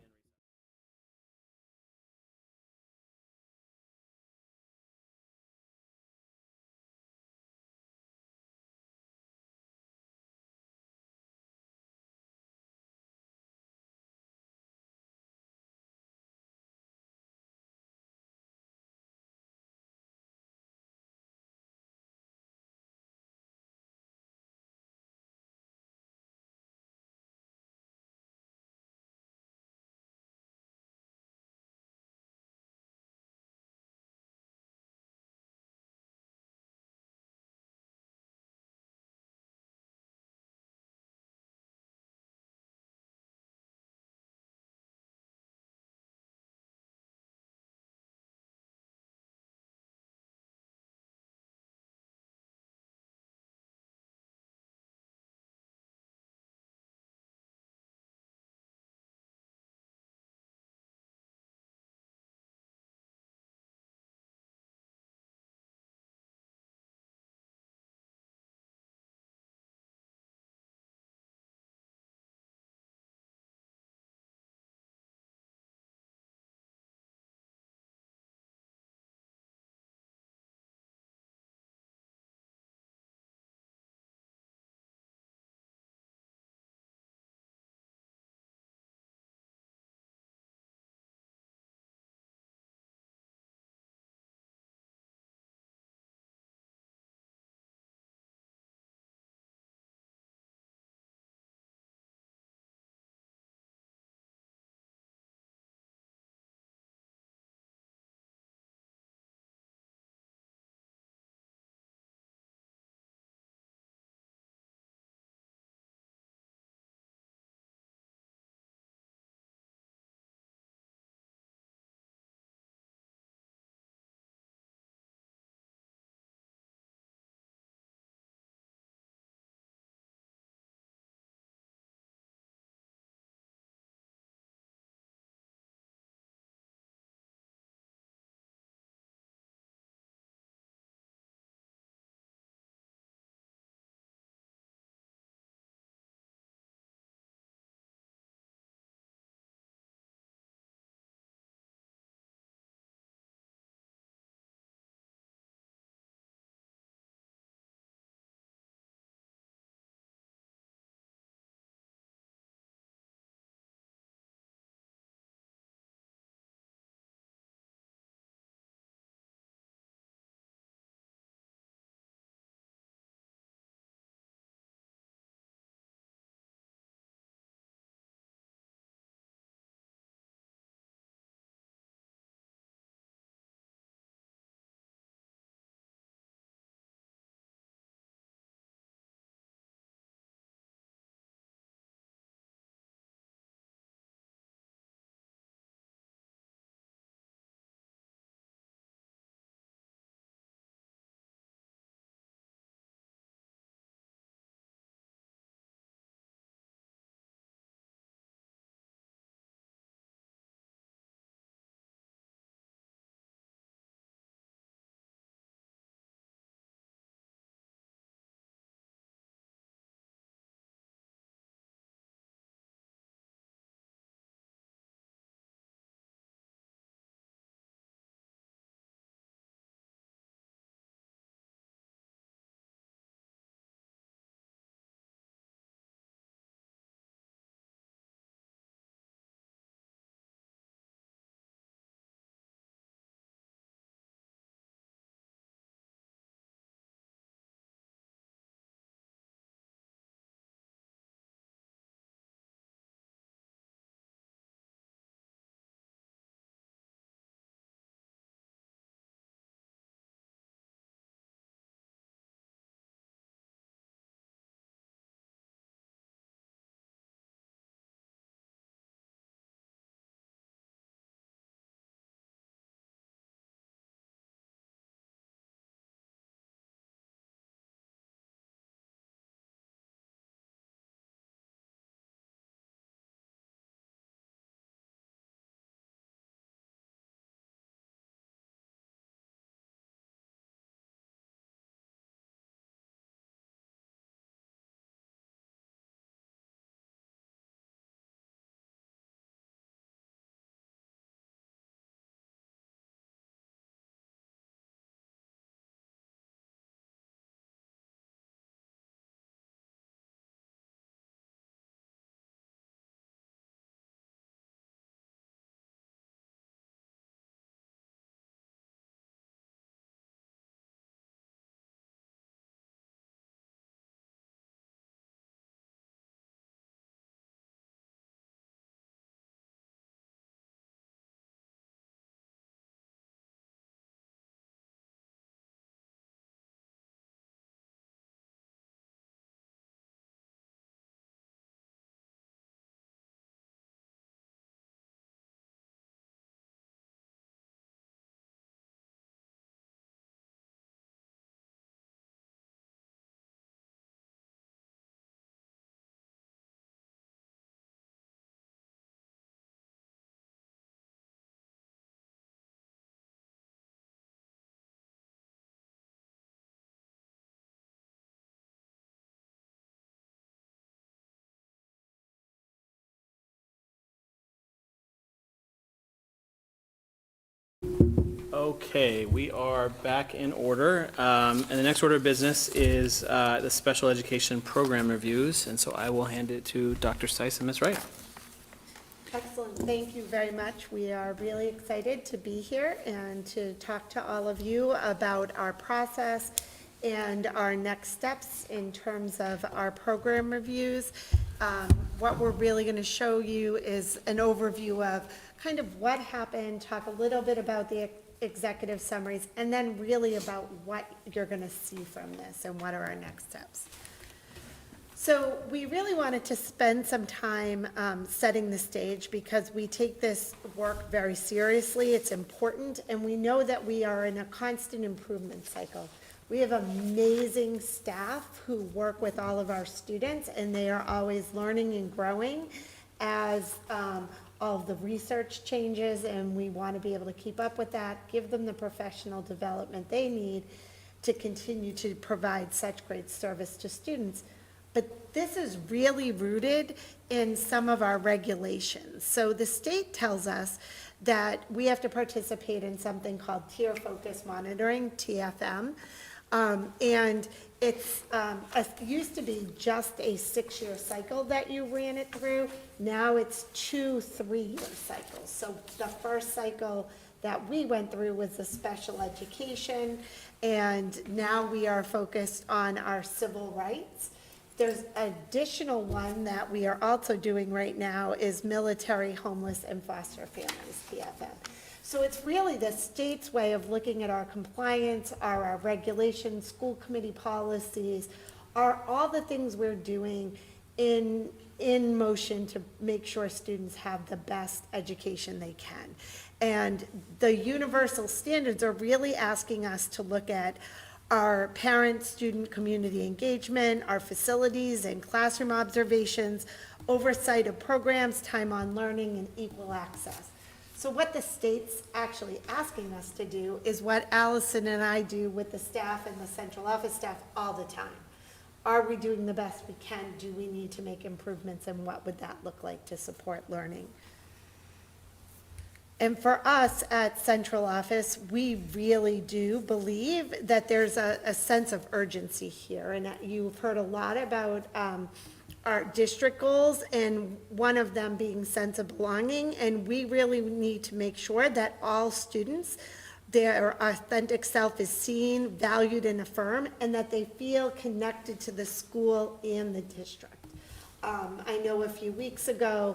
Okay, we are back in order. And the next order of business is the special education program reviews. And so I will hand it to Dr. Seiss and Ms. Wright. Excellent, thank you very much. We are really excited to be here and to talk to all of you about our process and our next steps in terms of our program reviews. What we're really going to show you is an overview of kind of what happened, talk a little bit about the executive summaries, and then really about what you're going to see from this and what are our next steps. So we really wanted to spend some time setting the stage because we take this work very seriously. It's important, and we know that we are in a constant improvement cycle. We have amazing staff who work with all of our students, and they are always learning and growing as all of the research changes, and we want to be able to keep up with that, give them the professional development they need to continue to provide such great service to students. But this is really rooted in some of our regulations. So the state tells us that we have to participate in something called tier focus monitoring, TFM. And it's, it used to be just a 6-year cycle that you ran it through. Now it's 2 3-year cycles. So the first cycle that we went through was the special education, and now we are focused on our civil rights. There's an additional one that we are also doing right now is military, homeless, and foster families, TFM. So it's really the state's way of looking at our compliance, our regulations, school committee policies, are all the things we're doing in motion to make sure students have the best education they can. And the universal standards are really asking us to look at our parent-student community engagement, our facilities and classroom observations, oversight of programs, time on learning, and equal access. So what the state's actually asking us to do is what Allison and I do with the staff and the central office staff all the time. Are we doing the best we can? Do we need to make improvements, and what would that look like to support learning? And for us at central office, we really do believe that there's a sense of urgency here. And you've heard a lot about our district goals, and one of them being sense of belonging. And we really need to make sure that all students, their authentic self is seen, valued, and affirmed, and that they feel connected to the school and the district. I know a few weeks ago,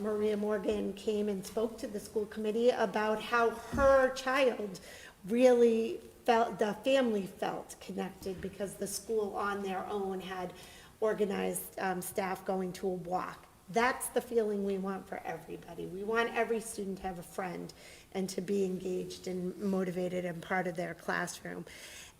Maria Morgan came and spoke to the school committee about how her child really felt, the family felt connected because the school on their own had organized staff going to a walk. That's the feeling we want for everybody. We want every student to have a friend and to be engaged and motivated and part of their classroom.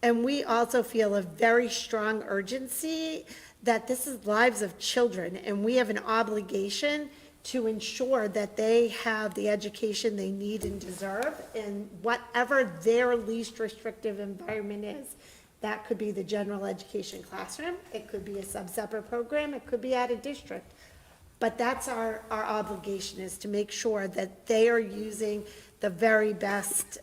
And we also feel a very strong urgency that this is lives of children, and we have an obligation to ensure that they have the education they need and deserve in whatever their least restrictive environment is. That could be the general education classroom, it could be a sub-separate program, it could be at a district. But that's our obligation, is to make sure that they are using the very best,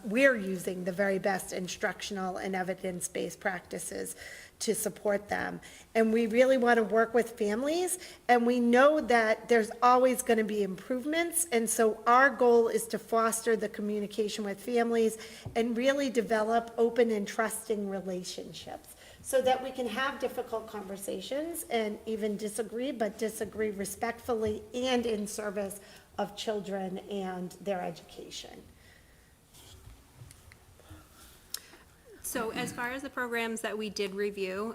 we're using the very best instructional and evidence-based practices to support them. And we really want to work with families, and we know that there's always going to be improvements, and so our goal is to foster the communication with families and really develop open and trusting relationships so that we can have difficult conversations and even disagree, but disagree respectfully and in service of children and their education. So as far as the programs that we did review,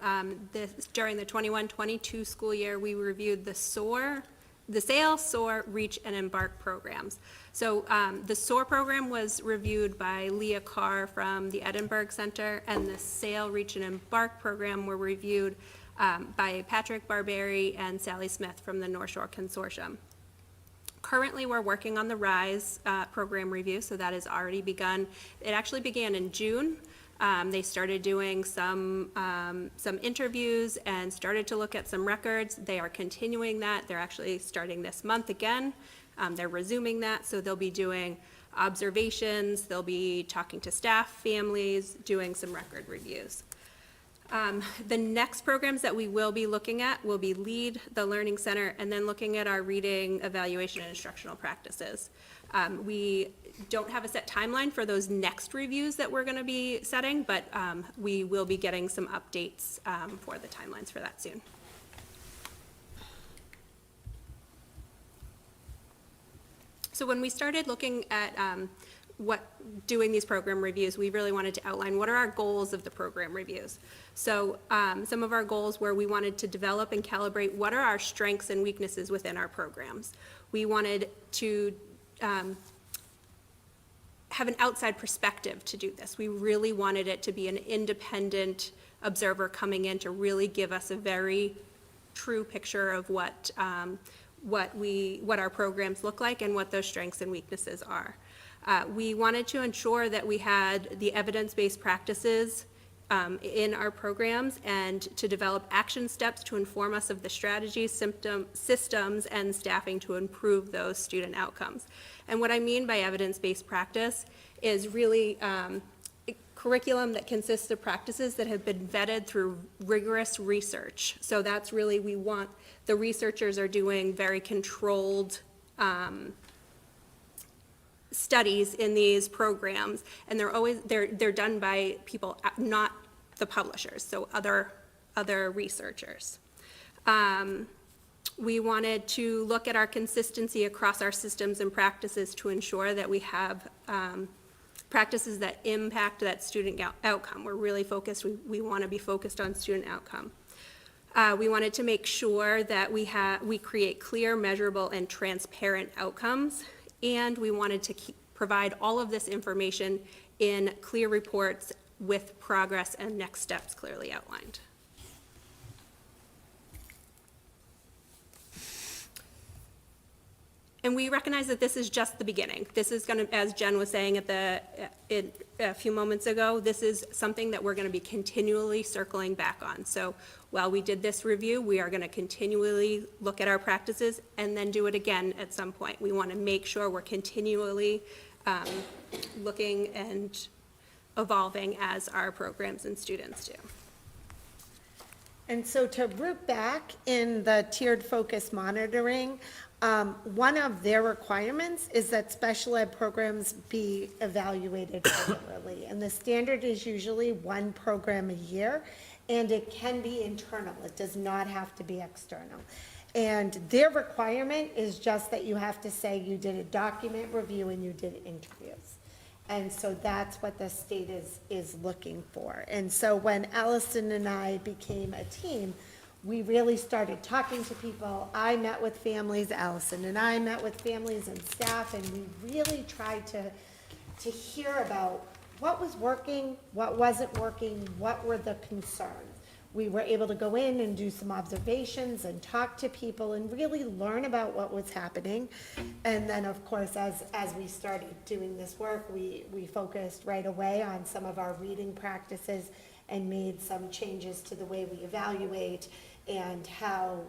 during the 21-22 school year, we reviewed the SOAR, the SAIL, SOAR, REACH, and Embark programs. So the SOAR program was reviewed by Leah Carr from the Edinburgh Center, and the SAIL, REACH, and Embark program were reviewed by Patrick Barberi and Sally Smith from the North Shore Consortium. Currently, we're working on the RISE program review, so that has already begun. It actually began in June. They started doing some interviews and started to look at some records. They are continuing that. They're actually starting this month again. They're resuming that, so they'll be doing observations, they'll be talking to staff, families, doing some record reviews. The next programs that we will be looking at will be LEAD, the Learning Center, and then looking at our reading, evaluation, and instructional practices. We don't have a set timeline for those next reviews that we're going to be setting, but we will be getting some updates for the timelines for that soon. So when we started looking at doing these program reviews, we really wanted to outline what are our goals of the program reviews. So some of our goals were we wanted to develop and calibrate what are our strengths and weaknesses within our programs. We wanted to have an outside perspective to do this. We really wanted it to be an independent observer coming in to really give us a very true picture of what our programs look like and what those strengths and weaknesses are. We wanted to ensure that we had the evidence-based practices in our programs and to develop action steps to inform us of the strategies, systems, and staffing to improve those student outcomes. And what I mean by evidence-based practice is really curriculum that consists of practices that have been vetted through rigorous research. So that's really, we want, the researchers are doing very controlled studies in these programs, and they're done by people, not the publishers, so other researchers. We wanted to look at our consistency across our systems and practices to ensure that we have practices that impact that student outcome. We're really focused, we want to be focused on student outcome. We wanted to make sure that we create clear, measurable, and transparent outcomes, and we wanted to provide all of this information in clear reports with progress and next steps clearly outlined. And we recognize that this is just the beginning. This is going to, as Jen was saying a few moments ago, this is something that we're going to be continually circling back on. So while we did this review, we are going to continually look at our practices and then do it again at some point. We want to make sure we're continually looking and evolving as our programs and students do. And so to root back in the tiered focus monitoring, one of their requirements is that special ed programs be evaluated regularly. And the standard is usually one program a year, and it can be internal. It does not have to be external. And their requirement is just that you have to say you did a document review and you did interviews. And so that's what the state is looking for. And so when Allison and I became a team, we really started talking to people. I met with families, Allison and I met with families and staff, and we really tried to hear about what was working, what wasn't working, what were the concerns. We were able to go in and do some observations and talk to people and really learn about what was happening. And then, of course, as we started doing this work, we focused right away on some of our reading practices and made some changes to the way we evaluate and how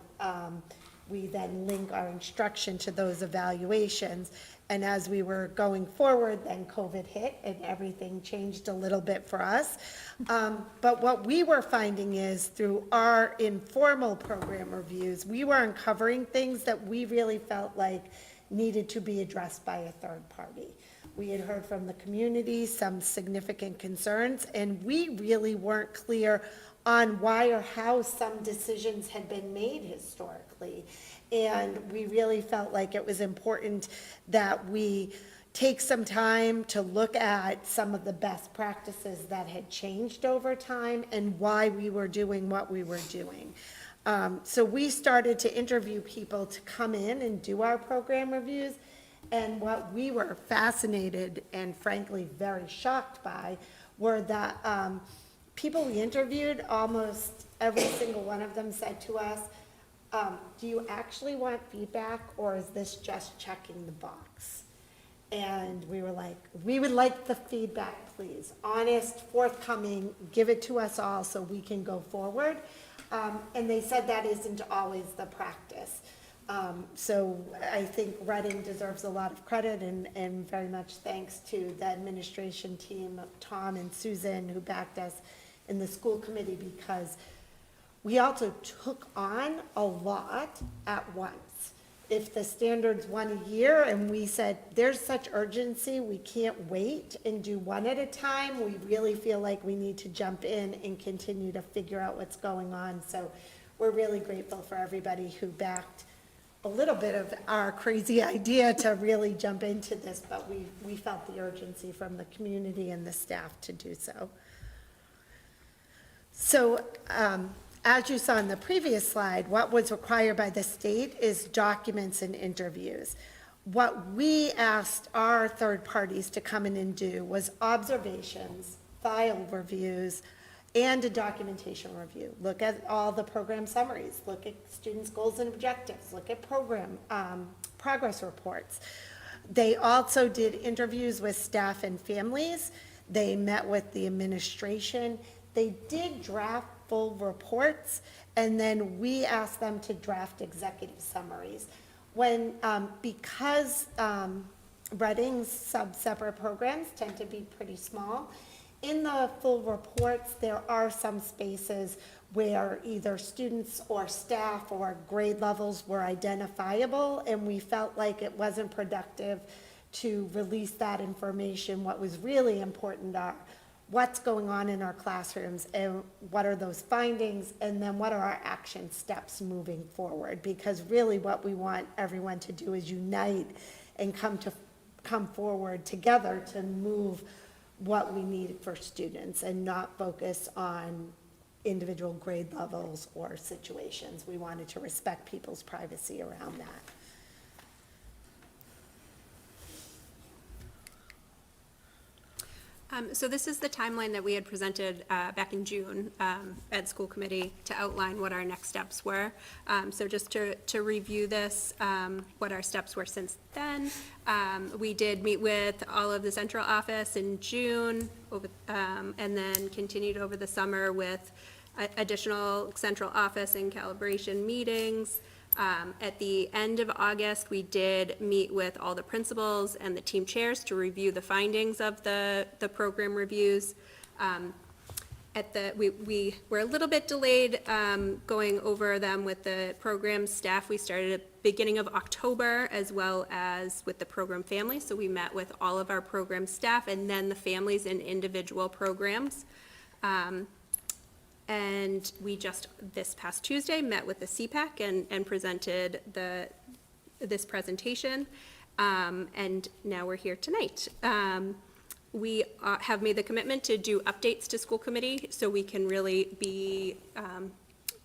we then link our instruction to those evaluations. And as we were going forward, then COVID hit and everything changed a little bit for us. But what we were finding is through our informal program reviews, we were uncovering things that we really felt like needed to be addressed by a third party. We had heard from the community some significant concerns, and we really weren't clear on why or how some decisions had been made historically. And we really felt like it was important that we take some time to look at some of the best practices that had changed over time and why we were doing what we were doing. So we started to interview people to come in and do our program reviews. And what we were fascinated and frankly very shocked by were that people we interviewed, almost every single one of them said to us, do you actually want feedback, or is this just checking the box? And we were like, we would like the feedback, please. Honest, forthcoming, give it to us all so we can go forward. And they said that isn't always the practice. So I think Reading deserves a lot of credit and very much thanks to the administration team, Tom and Susan, who backed us in the school committee, because we also took on a lot at once. If the standard's one a year and we said, there's such urgency, we can't wait and do one at a time, we really feel like we need to jump in and continue to figure out what's going on. So we're really grateful for everybody who backed a little bit of our crazy idea to really jump into this, but we felt the urgency from the community and the staff to do so. So, as you saw in the previous slide, what was required by the state is documents and interviews. What we asked our third parties to come in and do was observations, file reviews, and a documentation review. Look at all the program summaries, look at students' goals and objectives, look at program progress reports. They also did interviews with staff and families. They met with the administration. They did draft full reports, and then we asked them to draft executive summaries. When, because Reading's separate programs tend to be pretty small, in the full reports, there are some spaces where either students or staff or grade levels were identifiable, and we felt like it wasn't productive to release that information. What was really important are what's going on in our classrooms and what are those findings, and then what are our action steps moving forward, because really what we want everyone to do is unite and come forward together to move what we need for students and not focus on individual grade levels or situations. We wanted to respect people's privacy around that. So this is the timeline that we had presented back in June at school committee to outline what our next steps were. So just to review this, what our steps were since then. We did meet with all of the central office in June, and then continued over the summer with additional central office and calibration meetings. At the end of August, we did meet with all the principals and the team chairs to review the findings of the program reviews. We were a little bit delayed going over them with the program staff. We started at the beginning of October, as well as with the program families. So we met with all of our program staff and then the families in individual programs. And we just, this past Tuesday, met with the CPAC and presented this presentation. And now we're here tonight. We have made the commitment to do updates to school committee so we can really be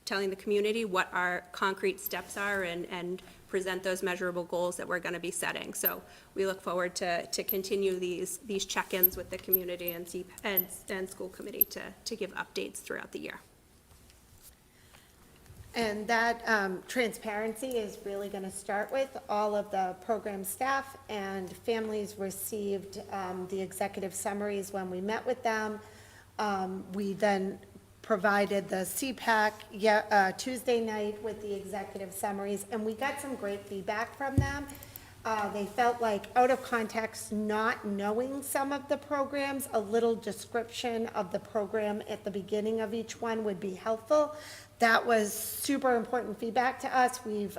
telling the community what our concrete steps are and present those measurable goals that we're going to be setting. So we look forward to continue these check-ins with the community and school committee to give updates throughout the year. And that transparency is really going to start with all of the program staff and families received the executive summaries when we met with them. We then provided the CPAC Tuesday night with the executive summaries, and we got some great feedback from them. They felt like out of context, not knowing some of the programs, a little description of the program at the beginning of each one would be helpful. That was super important feedback to us. We've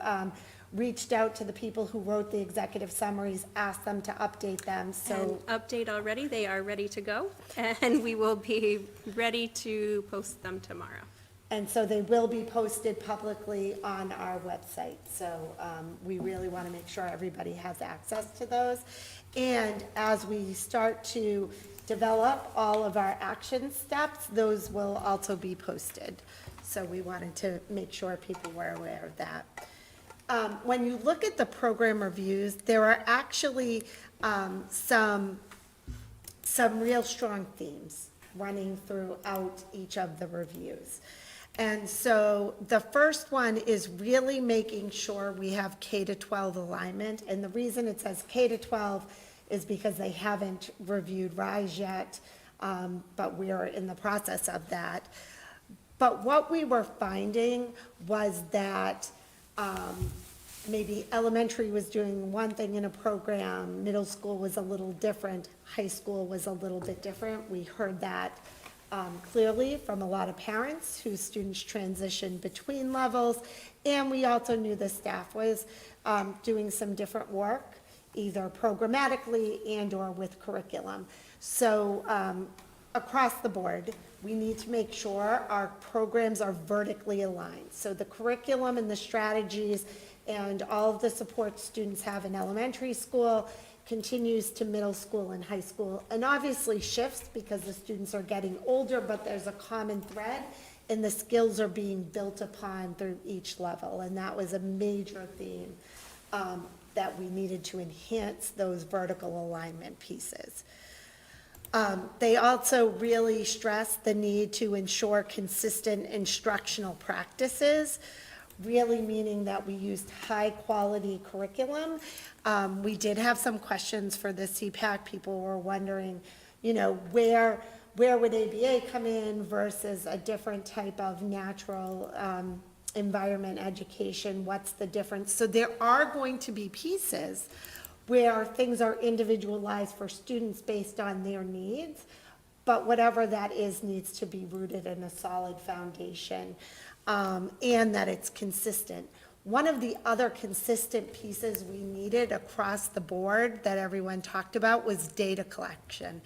reached out to the people who wrote the executive summaries, asked them to update them, so. And update already, they are ready to go, and we will be ready to post them tomorrow. And so they will be posted publicly on our website. So we really want to make sure everybody has access to those. And as we start to develop all of our action steps, those will also be posted. So we wanted to make sure people were aware of that. When you look at the program reviews, there are actually some real strong themes running throughout each of the reviews. And so the first one is really making sure we have K-12 alignment. And the reason it says K-12 is because they haven't reviewed RISE yet, but we are in the process of that. But what we were finding was that maybe elementary was doing one thing in a program, middle school was a little different, high school was a little bit different. We heard that clearly from a lot of parents whose students transitioned between levels, and we also knew the staff was doing some different work, either programmatically and/or with curriculum. So across the board, we need to make sure our programs are vertically aligned. So the curriculum and the strategies and all of the support students have in elementary school continues to middle school and high school, and obviously shifts because the students are getting older, but there's a common thread, and the skills are being built upon through each level, and that was a major theme that we needed to enhance those vertical alignment pieces. They also really stress the need to ensure consistent instructional practices, really meaning that we used high-quality curriculum. We did have some questions for the CPAC. People were wondering, you know, where would ABA come in versus a different type of natural environment education? What's the difference? So there are going to be pieces where things are individualized for students based on their needs, but whatever that is needs to be rooted in a solid foundation, and that it's consistent. One of the other consistent pieces we needed across the board that everyone talked about was data collection,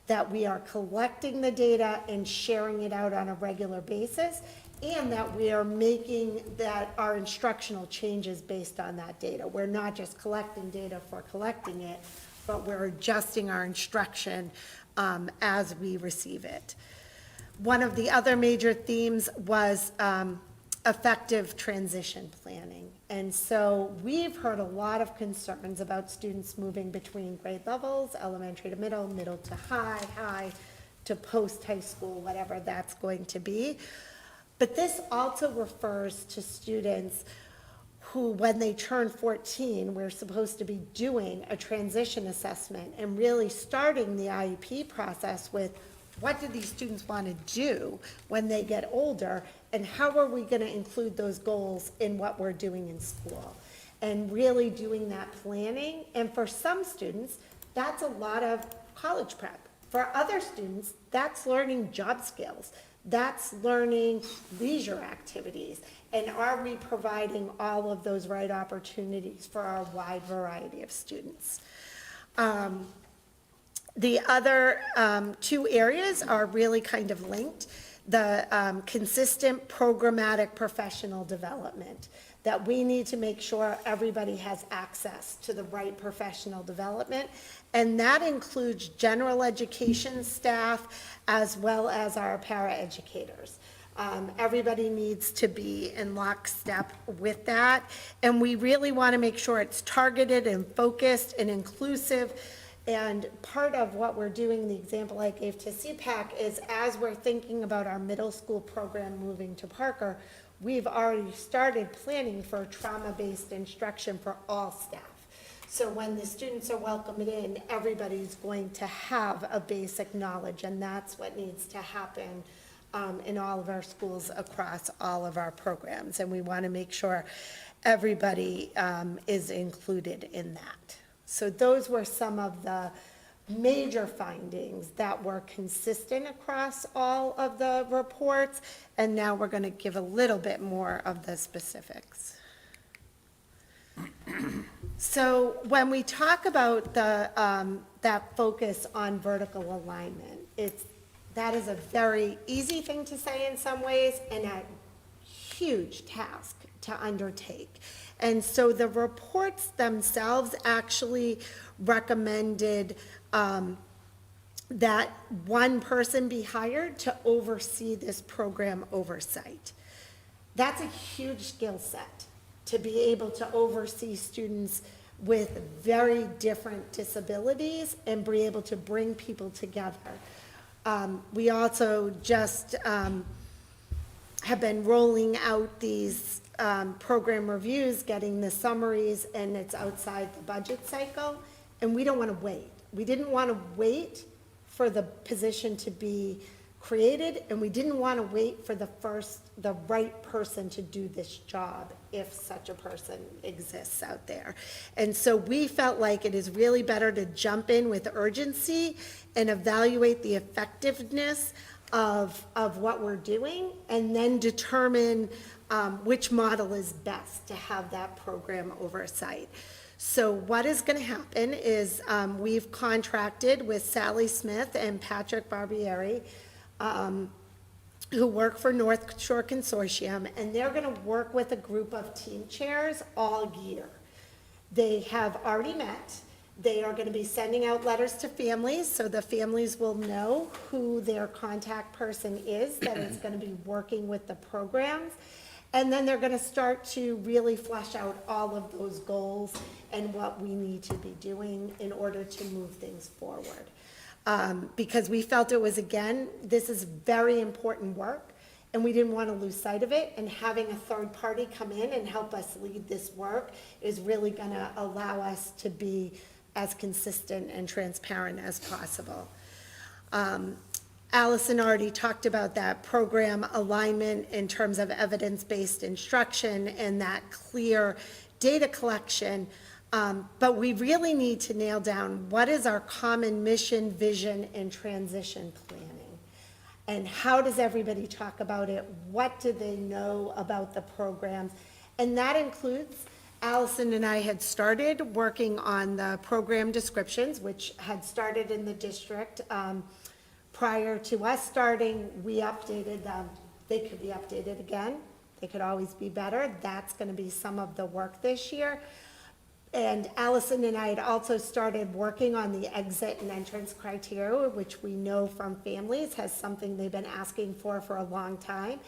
that we are collecting the data and sharing it out on a regular basis, and that we are making that our instructional changes based on that data. We're not just collecting data for collecting it, but we're adjusting our instruction as we receive it. One of the other major themes was effective transition planning. And so we've heard a lot of concerns about students moving between grade levels, elementary to middle, middle to high, high to post-high school, whatever that's going to be. But this also refers to students who, when they turn 14, we're supposed to be doing a transition assessment and really starting the IEP process with what do these students want to do when they get older, and how are we going to include those goals in what we're doing in school, and really doing that planning. And for some students, that's a lot of college prep. For other students, that's learning job skills. That's learning leisure activities. And are we providing all of those right opportunities for our wide variety of students? The other two areas are really kind of linked. The consistent programmatic professional development, that we need to make sure everybody has access to the right professional development. And that includes general education staff as well as our paraeducators. Everybody needs to be in lockstep with that. And we really want to make sure it's targeted and focused and inclusive. And part of what we're doing, the example I gave to CPAC, is as we're thinking about our middle school program moving to Parker, we've already started planning for trauma-based instruction for all staff. So when the students are welcomed in, everybody's going to have a basic knowledge, and that's what needs to happen in all of our schools across all of our programs. And we want to make sure everybody is included in that. So those were some of the major findings that were consistent across all of the reports, and now we're going to give a little bit more of the specifics. So when we talk about the that focus on vertical alignment, that is a very easy thing to say in some ways and a huge task to undertake. And so the reports themselves actually recommended that one person be hired to oversee this program oversight. That's a huge skill set, to be able to oversee students with very different disabilities and be able to bring people together. We also just have been rolling out these program reviews, getting the summaries, and it's outside the budget cycle, and we don't want to wait. We didn't want to wait for the position to be created, and we didn't want to wait for the right person to do this job, if such a person exists out there. And so we felt like it is really better to jump in with urgency and evaluate the effectiveness of what we're doing, and then determine which model is best to have that program oversight. So what is going to happen is we've contracted with Sally Smith and Patrick Barbieri, who work for North Shore Consortium, and they're going to work with a group of team chairs all year. They have already met. They are going to be sending out letters to families, so the families will know who their contact person is that is going to be working with the programs. And then they're going to start to really flesh out all of those goals and what we need to be doing in order to move things forward. Because we felt it was, again, this is very important work, and we didn't want to lose sight of it, and having a third party come in and help us lead this work is really going to allow us to be as consistent and transparent as possible. Allison already talked about that program alignment in terms of evidence-based instruction and that clear data collection. But we really need to nail down what is our common mission, vision, and transition planning. And how does everybody talk about it? What do they know about the programs? And that includes, Allison and I had started working on the program descriptions, which had started in the district. Prior to us starting, we updated them. They could be updated again. They could always be better. That's going to be some of the work this year. And Allison and I had also started working on the exit and entrance criteria, which we know from families has something they've been asking for a long time.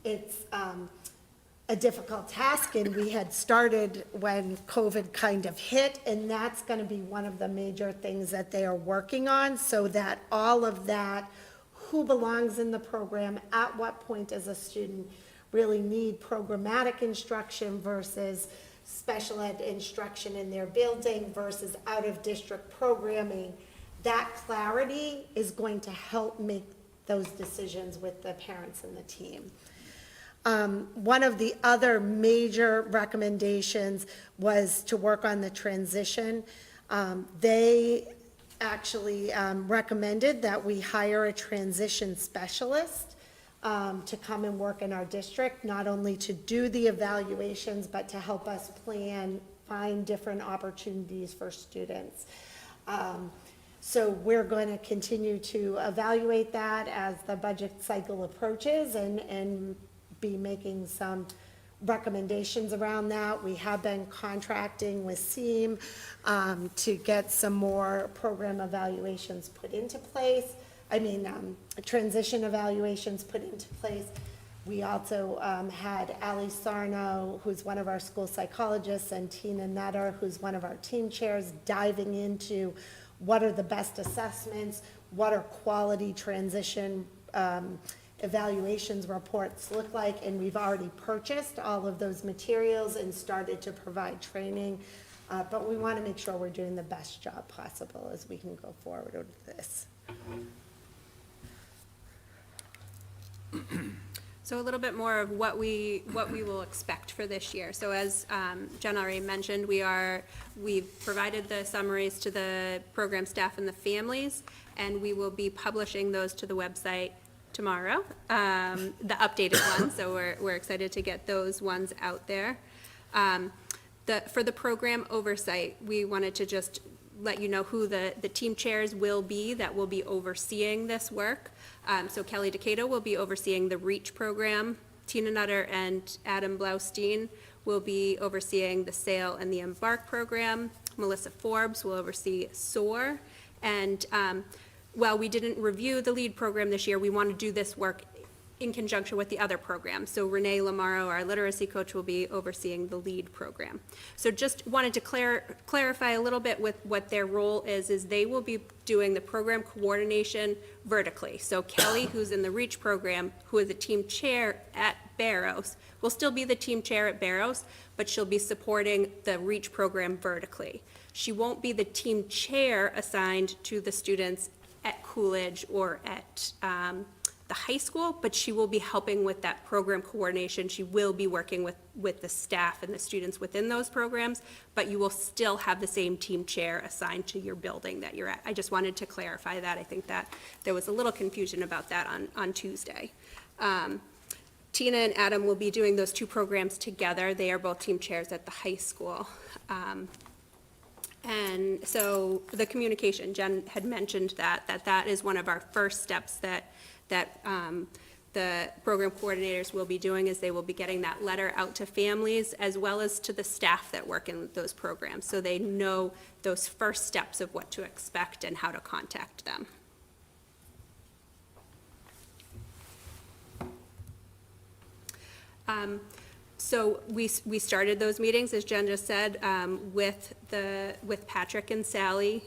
It's a difficult task, and we had started when COVID kind of hit, and that's going to be one of the major things that they are working on, so that all of that, who belongs in the program, at what point does a student really need programmatic instruction versus special ed instruction in their building versus out-of-district programming, that clarity is going to help make those decisions with the parents and the team. One of the other major recommendations was to work on the transition. They actually recommended that we hire a transition specialist to come and work in our district, not only to do the evaluations, but to help us plan, find different opportunities for students. So we're going to continue to evaluate that as the budget cycle approaches and be making some recommendations around that. We have been contracting with SEAM to get some more program evaluations put into place. Transition evaluations put into place. We also had Ali Sarno, who's one of our school psychologists, and Tina Nutter, who's one of our team chairs, diving into what are the best assessments, what are quality transition evaluations reports look like, and we've already purchased all of those materials and started to provide training, but we want to make sure we're doing the best job possible as we can go forward with this. So a little bit more of what we will expect for this year. So as Jen already mentioned, we've provided the summaries to the program staff and the families, and we will be publishing those to the website tomorrow, the updated ones. So we're excited to get those ones out there. For the program oversight, we wanted to just let you know who the team chairs will be that will be overseeing this work. So Kelly Decato will be overseeing the REACH program. Tina Nutter and Adam Blaustein will be overseeing the SAIL and the Embark program. Melissa Forbes will oversee SOAR. And while we didn't review the LEAD program this year, we want to do this work in conjunction with the other programs. So Renee Lamaro, our literacy coach, will be overseeing the LEAD program. So just wanted to clarify a little bit with what their role is they will be doing the program coordination vertically. So Kelly, who's in the REACH program, who is a team chair at Barrows, will still be the team chair at Barrows, but she'll be supporting the REACH program vertically. She won't be the team chair assigned to the students at Coolidge or at the high school, but she will be helping with that program coordination. She will be working with the staff and the students within those programs, but you will still have the same team chair assigned to your building that you're at. I just wanted to clarify that. I think that there was a little confusion about that on Tuesday. Tina and Adam will be doing those two programs together. They are both team chairs at the high school. And so the communication, Jen had mentioned that is one of our first steps that the program coordinators will be doing, is they will be getting that letter out to families as well as to the staff that work in those programs, so they know those first steps of what to expect and how to contact them. So we started those meetings, as Jen just said, with Patrick and Sally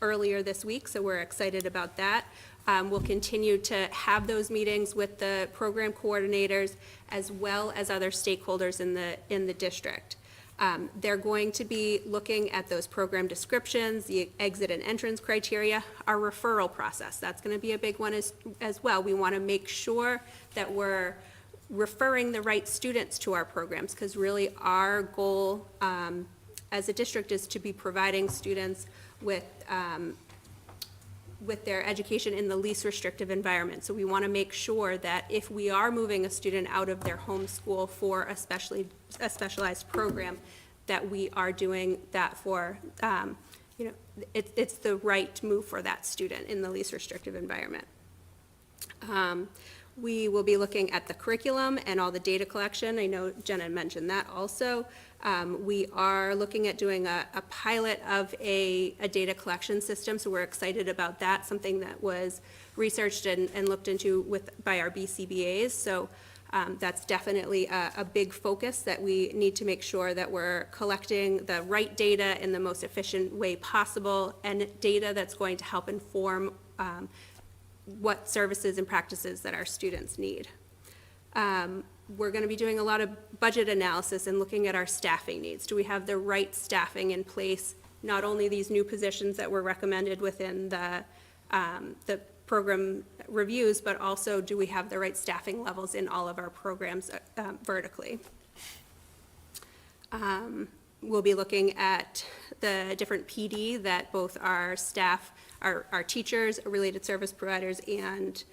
earlier this week, so we're excited about that. We'll continue to have those meetings with the program coordinators as well as other stakeholders in the district. They're going to be looking at those program descriptions, the exit and entrance criteria, our referral process. That's going to be a big one as well. We want to make sure that we're referring the right students to our programs, because really our goal as a district is to be providing students with their education in the least restrictive environment. So we want to make sure that if we are moving a student out of their home school for a specialized program, that we are doing that for, it's the right move for that student in the least restrictive environment. We will be looking at the curriculum and all the data collection. I know Jenna mentioned that also. We are looking at doing a pilot of a data collection system, so we're excited about that, something that was researched and looked into by our BCBAs. So that's definitely a big focus, that we need to make sure that we're collecting the right data in the most efficient way possible, and data that's going to help inform what services and practices that our students need. We're going to be doing a lot of budget analysis and looking at our staffing needs. Do we have the right staffing in place? Not only these new positions that were recommended within the program reviews, but also do we have the right staffing levels in all of our programs vertically? We'll be looking at the different PD that both our staff, our teachers, related service providers, and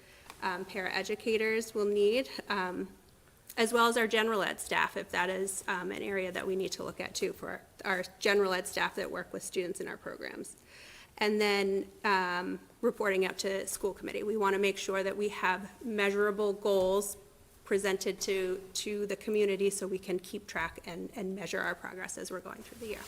paraeducators will need, as well as our general ed staff, if that is an area that we need to look at too, for our general ed staff that work with students in our programs. And then reporting out to school committee. We want to make sure that we have measurable goals presented to the community so we can keep track and measure our progress as we're going through the year.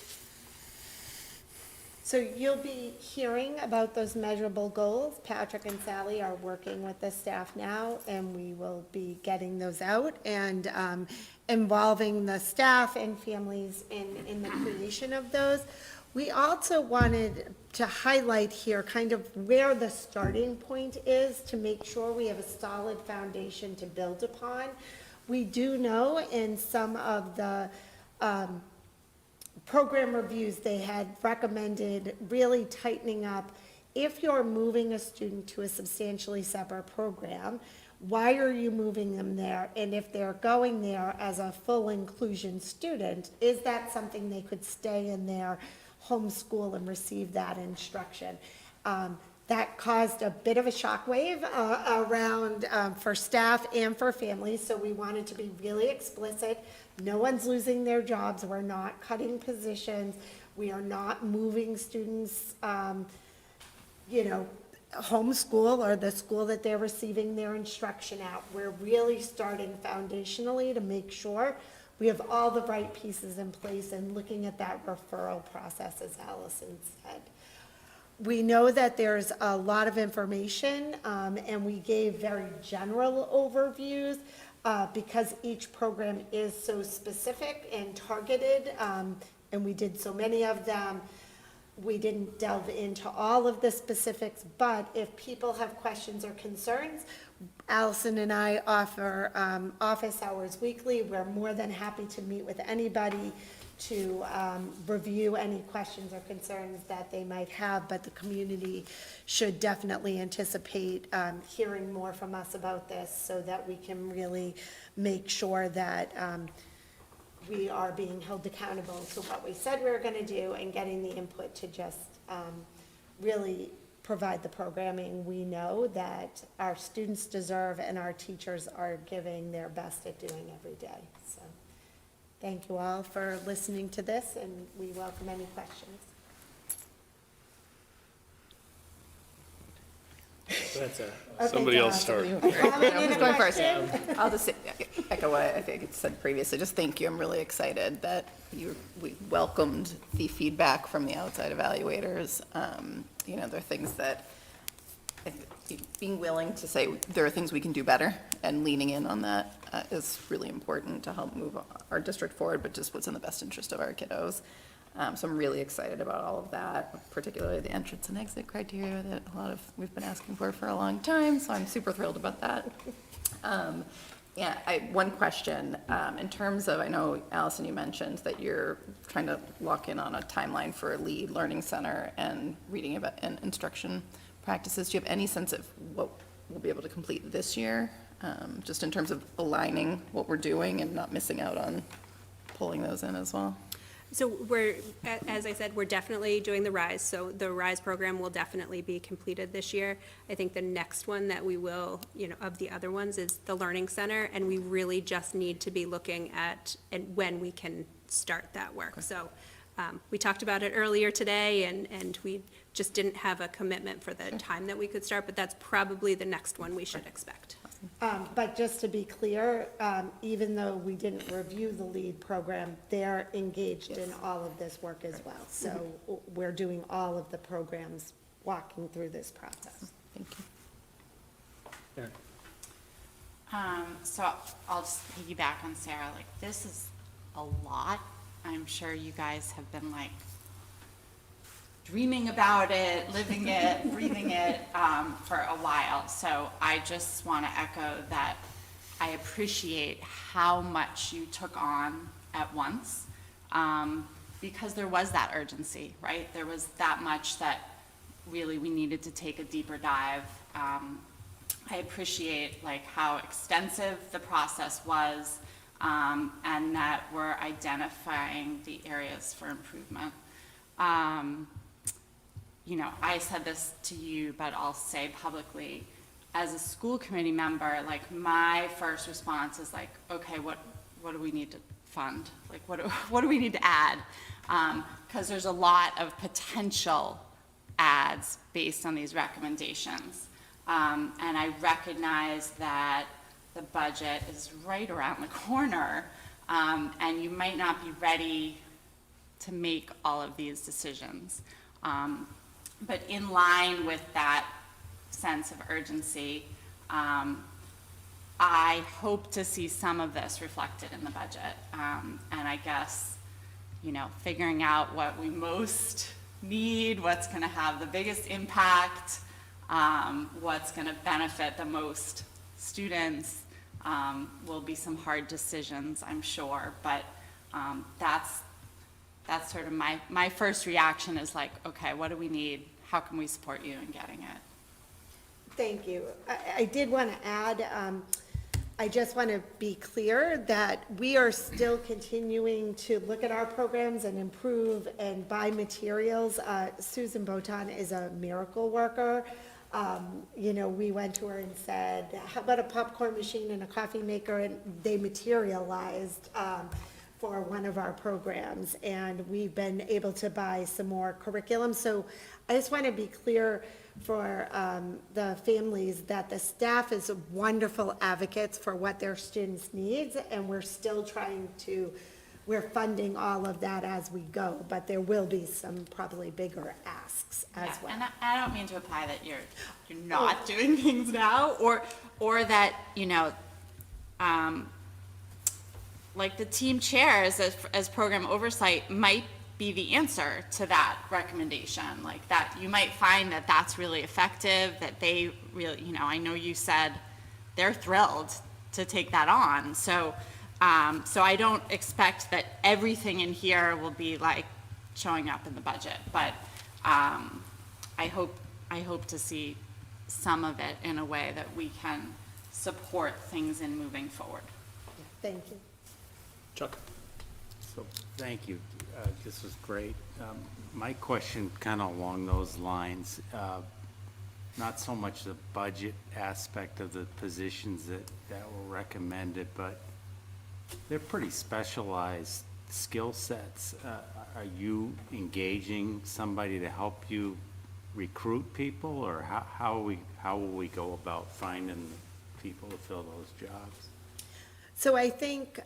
So you'll be hearing about those measurable goals. Patrick and Sally are working with the staff now, and we will be getting those out and involving the staff and families in the creation of those. We also wanted to highlight here kind of where the starting point is to make sure we have a solid foundation to build upon. We do know in some of the program reviews, they had recommended really tightening up, if you're moving a student to a substantially separate program, why are you moving them there? And if they're going there as a full inclusion student, is that something they could stay in their home school and receive that instruction? That caused a bit of a shockwave around for staff and for families, so we wanted to be really explicit. No one's losing their jobs. We're not cutting positions. We are not moving students, home school or the school that they're receiving their instruction at. We're really starting foundationally to make sure we have all the right pieces in place and looking at that referral process, as Allison said. We know that there's a lot of information, and we gave very general overviews because each program is so specific and targeted, and we did so many of them. We didn't delve into all of the specifics, but if people have questions or concerns, Allison and I offer office hours weekly. We're more than happy to meet with anybody to review any questions or concerns that they might have, but the community should definitely anticipate hearing more from us about this so that we can really make sure that we are being held accountable to what we said we were going to do and getting the input to just really provide the programming we know that our students deserve and our teachers are giving their best at doing every day. So thank you all for listening to this, and we welcome any questions. Somebody else start. Who's going first? I'll just echo what I think it said previously. Just thank you. I'm really excited that we welcomed the feedback from the outside evaluators. There are things that, being willing to say there are things we can do better and leaning in on that is really important to help move our district forward, but just what's in the best interest of our kiddos. So I'm really excited about all of that, particularly the entrance and exit criteria that we've been asking for a long time, so I'm super thrilled about that. One question, in terms of, I know, Allison, you mentioned that you're trying to lock in on a timeline for a lead learning center and reading about and instruction practices. Do you have any sense of what we'll be able to complete this year, just in terms of aligning what we're doing and not missing out on pulling those in as well? So as I said, we're definitely doing the RISE. So the RISE program will definitely be completed this year. I think the next one that we will, of the other ones, is the Learning Center, and we really just need to be looking at when we can start that work. Okay. So we talked about it earlier today, and we just didn't have a commitment for the time that we could start, but that's probably the next one we should expect. But just to be clear, even though we didn't review the LEAD program, they're engaged in all of this work as well. So we're doing all of the programs, walking through this process. Thank you. So I'll just piggyback on Sarah. This is a lot. I'm sure you guys have been dreaming about it, living it, breathing it for a while. So I just want to echo that I appreciate how much you took on at once, because there was that urgency, right? There was that much that really we needed to take a deeper dive. I appreciate how extensive the process was, and that we're identifying the areas for improvement. I said this to you, but I'll say publicly, as a school committee member, my first response is okay, what do we need to fund? What do we need to add? Because there's a lot of potential adds based on these recommendations. And I recognize that the budget is right around the corner, and you might not be ready to make all of these decisions. But in line with that sense of urgency, I hope to see some of this reflected in the budget. And I guess, figuring out what we most need, what's going to have the biggest impact, what's going to benefit the most students, will be some hard decisions, I'm sure. But that's sort of my first reaction is okay, what do we need? How can we support you in getting it? Thank you. I did want to add, I just want to be clear that we are still continuing to look at our programs and improve and buy materials. Susan Botan is a miracle worker. We went to her and said, how about a popcorn machine and a coffee maker? And they materialized for one of our programs, and we've been able to buy some more curriculum. So I just want to be clear for the families that the staff is wonderful advocates for what their students need, and we're still we're funding all of that as we go, but there will be some probably bigger asks as well. And I don't mean to imply that you're not doing things now, or that, the team chairs as program oversight might be the answer to that recommendation. That you might find that that's really effective, that they really, I know you said they're thrilled to take that on. So So I don't expect that everything in here will be like showing up in the budget, but I hope to see some of it in a way that we can support things in moving forward. Thank you. Chuck? So, thank you. This was great. My question kind of along those lines, not so much the budget aspect of the positions that were recommended, but they're pretty specialized skill sets. Are you engaging somebody to help you recruit people, or how will we go about finding people to fill those jobs? So I think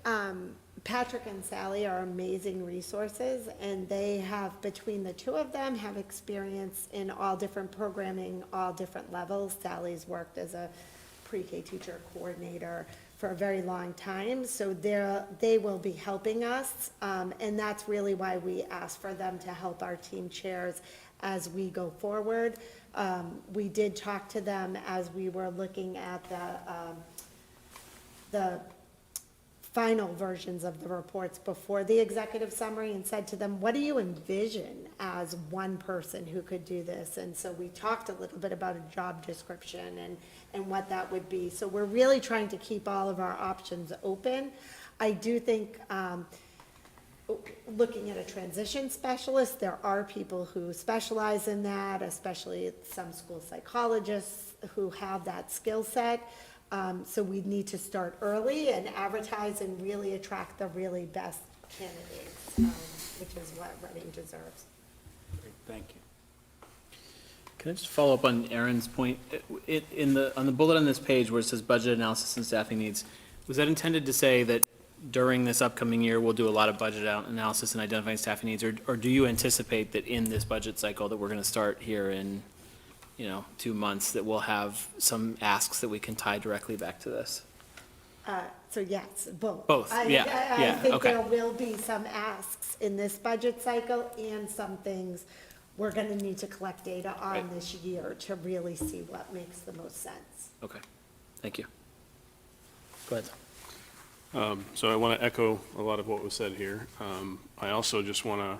Patrick and Sally are amazing resources, and they have, between the two of them, have experience in all different programming, all different levels. Sally's worked as a pre-K teacher coordinator for a very long time, so they will be helping us, and that's really why we asked for them to help our team chairs as we go forward. We did talk to them as we were looking at the final versions of the reports before the executive summary, and said to them, what do you envision as one person who could do this? And so we talked a little bit about a job description and what that would be. So we're really trying to keep all of our options open. I do think, looking at a transition specialist, there are people who specialize in that, especially some school psychologists who have that skill set. So we need to start early and advertise and really attract the really best candidates, which is what Reading deserves. Great, thank you. Can I just follow up on Erin's point? On the bullet on this page where it says budget analysis and staffing needs, was that intended to say that during this upcoming year, we'll do a lot of budget analysis and identifying staffing needs, or do you anticipate that in this budget cycle that we're going to start here in 2 months, that we'll have some asks that we can tie directly back to this? So yes, both. Both, I think okay. there will be some asks in this budget cycle and some things we're gonna need to collect data on Right. this year to really see what makes the most sense. Okay, thank you. Go ahead. So I want to echo a lot of what was said here. I also just want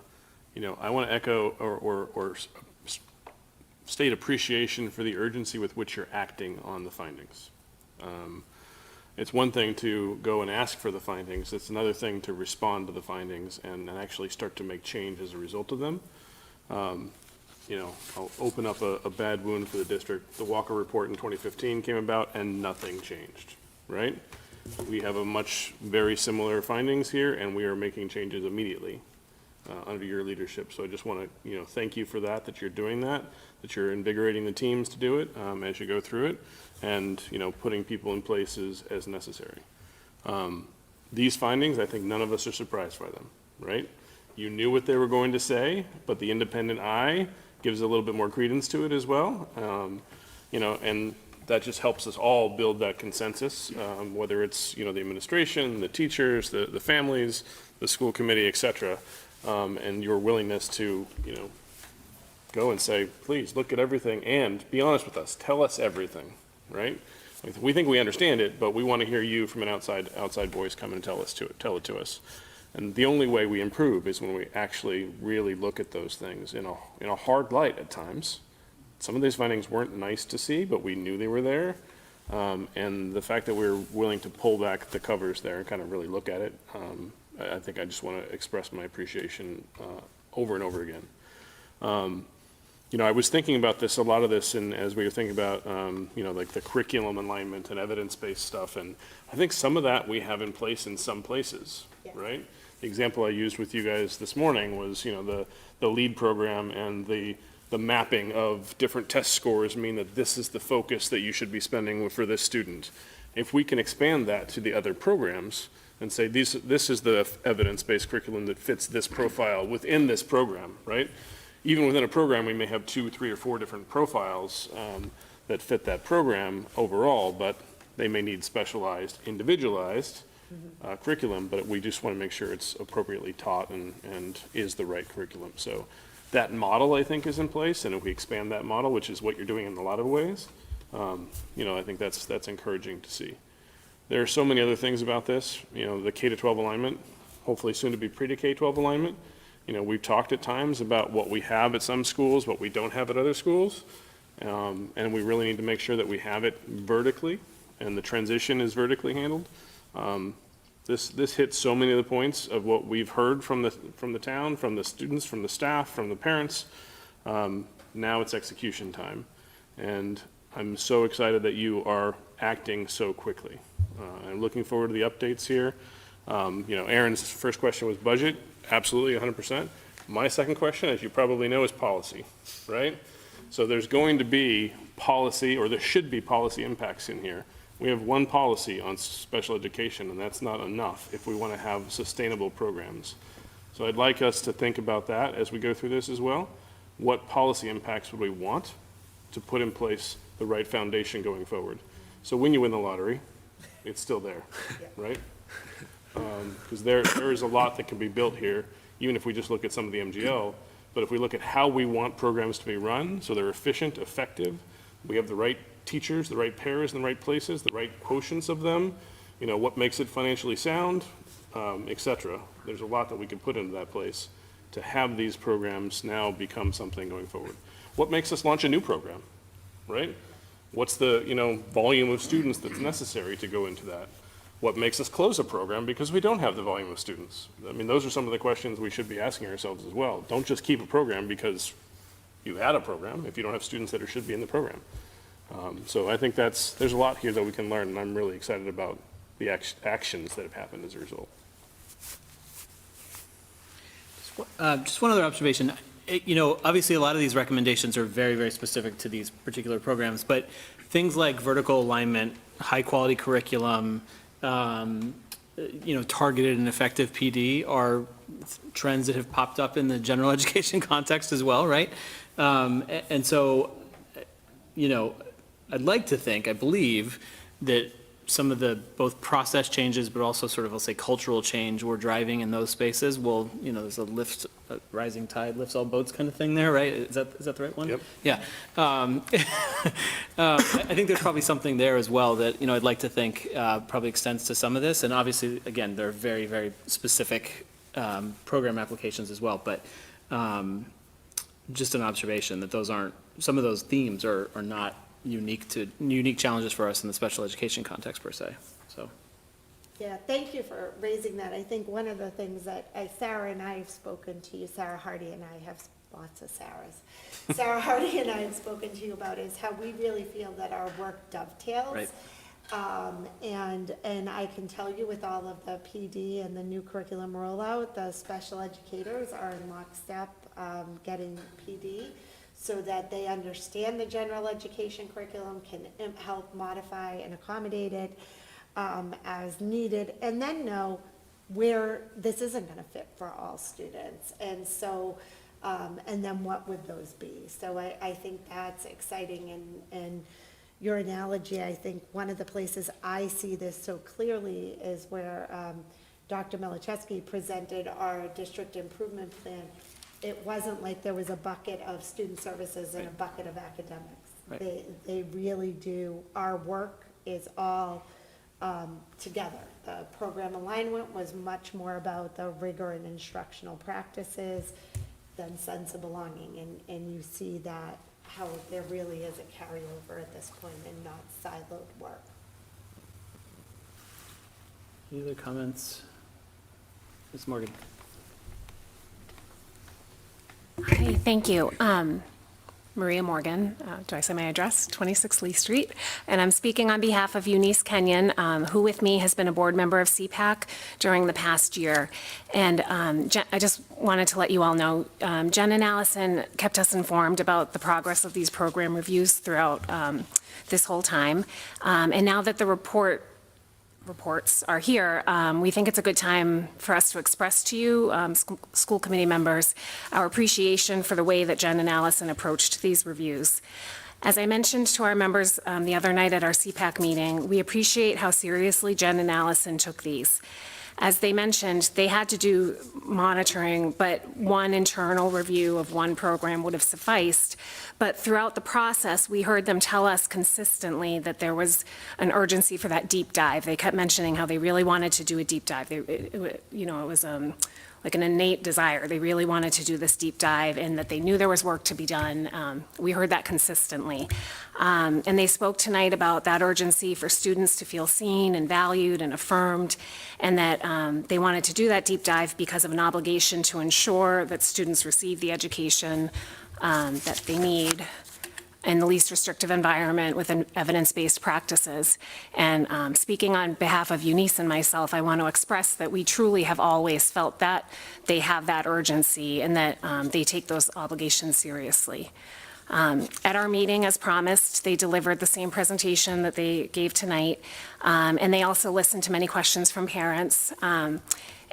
to, I want to echo or state appreciation for the urgency with which you're acting on the findings. It's one thing to go and ask for the findings. It's another thing to respond to the findings and actually start to make change as a result of them. I'll open up a bad wound for the district. The Walker Report in 2015 came about and nothing changed, right? We have very similar findings here, and we are making changes immediately under your leadership. So I just want to, thank you for that you're doing that you're invigorating the teams to do it as you go through it, and, putting people in places as necessary. These findings, I think none of us are surprised by them, right? You knew what they were going to say, but the independent eye gives a little bit more credence to it as well. And that just helps us all build that consensus, whether it's, the administration, the teachers, the families, the school committee, et cetera, and your willingness to, go and say, please look at everything and be honest with us. Tell us everything, right? We think we understand it, but we want to hear you from an outside voice come and tell it to us. And the only way we improve is when we actually really look at those things in a hard light at times. Some of these findings weren't nice to see, but we knew they were there. And the fact that we're willing to pull back the covers there and kind of really look at it, I think I just want to express my appreciation over and over again. I was thinking about a lot of this, and as we were thinking about, like the curriculum alignment and evidence-based stuff, and I think some of that we have in place in some places, right? The example I used with you guys this morning was, the LEAD program and the mapping of different test scores mean that this is the focus that you should be spending for this student. If we can expand that to the other programs and say, this is the evidence-based curriculum that fits this profile within this program, right? Even within a program, we may have 2, 3, or 4 different profiles that fit that program overall, but they may need specialized, individualized curriculum, but we just want to make sure it's appropriately taught and is the right curriculum. So that model, I think, is in place, and if we expand that model, which is what you're doing in a lot of ways, I think that's encouraging to see. There are so many other things about this, you know, the K-12 alignment, hopefully soon to be pre-K-12 alignment. You know, we've talked at times about what we have at some schools, what we don't have at other schools. And we really need to make sure that we have it vertically and the transition is vertically handled. This hits so many of the points of what we've heard from the town, from the students, from the staff, from the parents. Now it's execution time. And I'm so excited that you are acting so quickly. I'm looking forward to the updates here. You know, Aaron's first question was budget, absolutely 100%. My second question, as you probably know, is policy, right? So there's going to be policy, or there should be policy impacts in here. We have one policy on special education, and that's not enough if we want to have sustainable programs. So I'd like us to think about that as we go through this as well. What policy impacts would we want to put in place the right foundation going forward? So when you win the lottery, it's still there, right? Because there is a lot that can be built here, even if we just look at some of the MGL. But if we look at how we want programs to be run, so they're efficient, effective, we have the right teachers, the right pairs in the right places, the right quotients of them, you know, what makes it financially sound, et cetera. There's a lot that we can put into that place to have these programs now become something going forward. What makes us launch a new program, right? What's the, you know, volume of students that's necessary to go into that? What makes us close a program because we don't have the volume of students? I mean, those are some of the questions we should be asking ourselves as well. Don't just keep a program because you had a program if you don't have students that should be in the program. So I think there's a lot here that we can learn, and I'm really excited about the actions that have happened as a result. Just one other observation. You know, obviously, a lot of these recommendations are very, very specific to these particular programs, but things like vertical alignment, high-quality curriculum, you know, targeted and effective PD are trends that have popped up in the general education context as well, right? And so, you know, I'd like to think, I believe, that some of the both process changes, but also sort of, I'll say, cultural change we're driving in those spaces will, you know, there's a rising tide lifts all boats kind of thing there, right? Is that the right one? Yep. Yeah. I think there's probably something there as well that, you know, I'd like to think probably extends to some of this. And obviously, again, there are very, very specific program applications as well. But just an observation that some of those themes are not unique challenges for us in the special education context per se, so. Yeah, thank you for raising that. I think one of the things that Sarah and I have spoken to you, Sarah Hardy and I have lots of Sarahs. Sarah Hardy and I have spoken to you about is how we really feel that our work dovetails. Right. And I can tell you with all of the PD and the new curriculum rollout, the special educators are in lockstep getting PD so that they understand the general education curriculum, can help modify and accommodate it as needed, and then know where this isn't going to fit for all students. And so, and then what would those be? So I think that's exciting, and your analogy, I think one of the places I see this so clearly is where Dr. Milichewski presented our district improvement plan. It wasn't like there was a bucket of student services and a bucket of academics. Right. They really do. Our work is all together. The program alignment was much more about the rigor and instructional practices than sense of belonging. And you see that how there really is a carryover at this point and not siloed work. Any other comments? Ms. Morgan. Hi, thank you. Maria Morgan, do I say my address? 26 Lee Street. And I'm speaking on behalf of Eunice Kenyon, who with me has been a board member of CPAC during the past year. And I just wanted to let you all know, Jen and Allison kept us informed about the progress of these program reviews throughout this whole time. And now that the reports are here, we think it's a good time for us to express to you, school committee members, our appreciation for the way that Jen and Allison approached these reviews. As I mentioned to our members the other night at our CPAC meeting, we appreciate how seriously Jen and Allison took these. as they mentioned, they had to do monitoring, but one internal review of one program would have sufficed. But throughout the process, we heard them tell us consistently that there was an urgency for that deep dive. They kept mentioning how they really wanted to do a deep dive. It was like an innate desire. They really wanted to do this deep dive and that they knew there was work to be done. We heard that consistently. And they spoke tonight about that urgency for students to feel seen and valued and affirmed, and that they wanted to do that deep dive because of an obligation to ensure that students receive the education that they need in the least restrictive environment with evidence-based practices. And speaking on behalf of Eunice and myself, I want to express that we truly have always felt that they have that urgency and that they take those obligations seriously. At our meeting, as promised, they delivered the same presentation that they gave tonight, and they also listened to many questions from parents.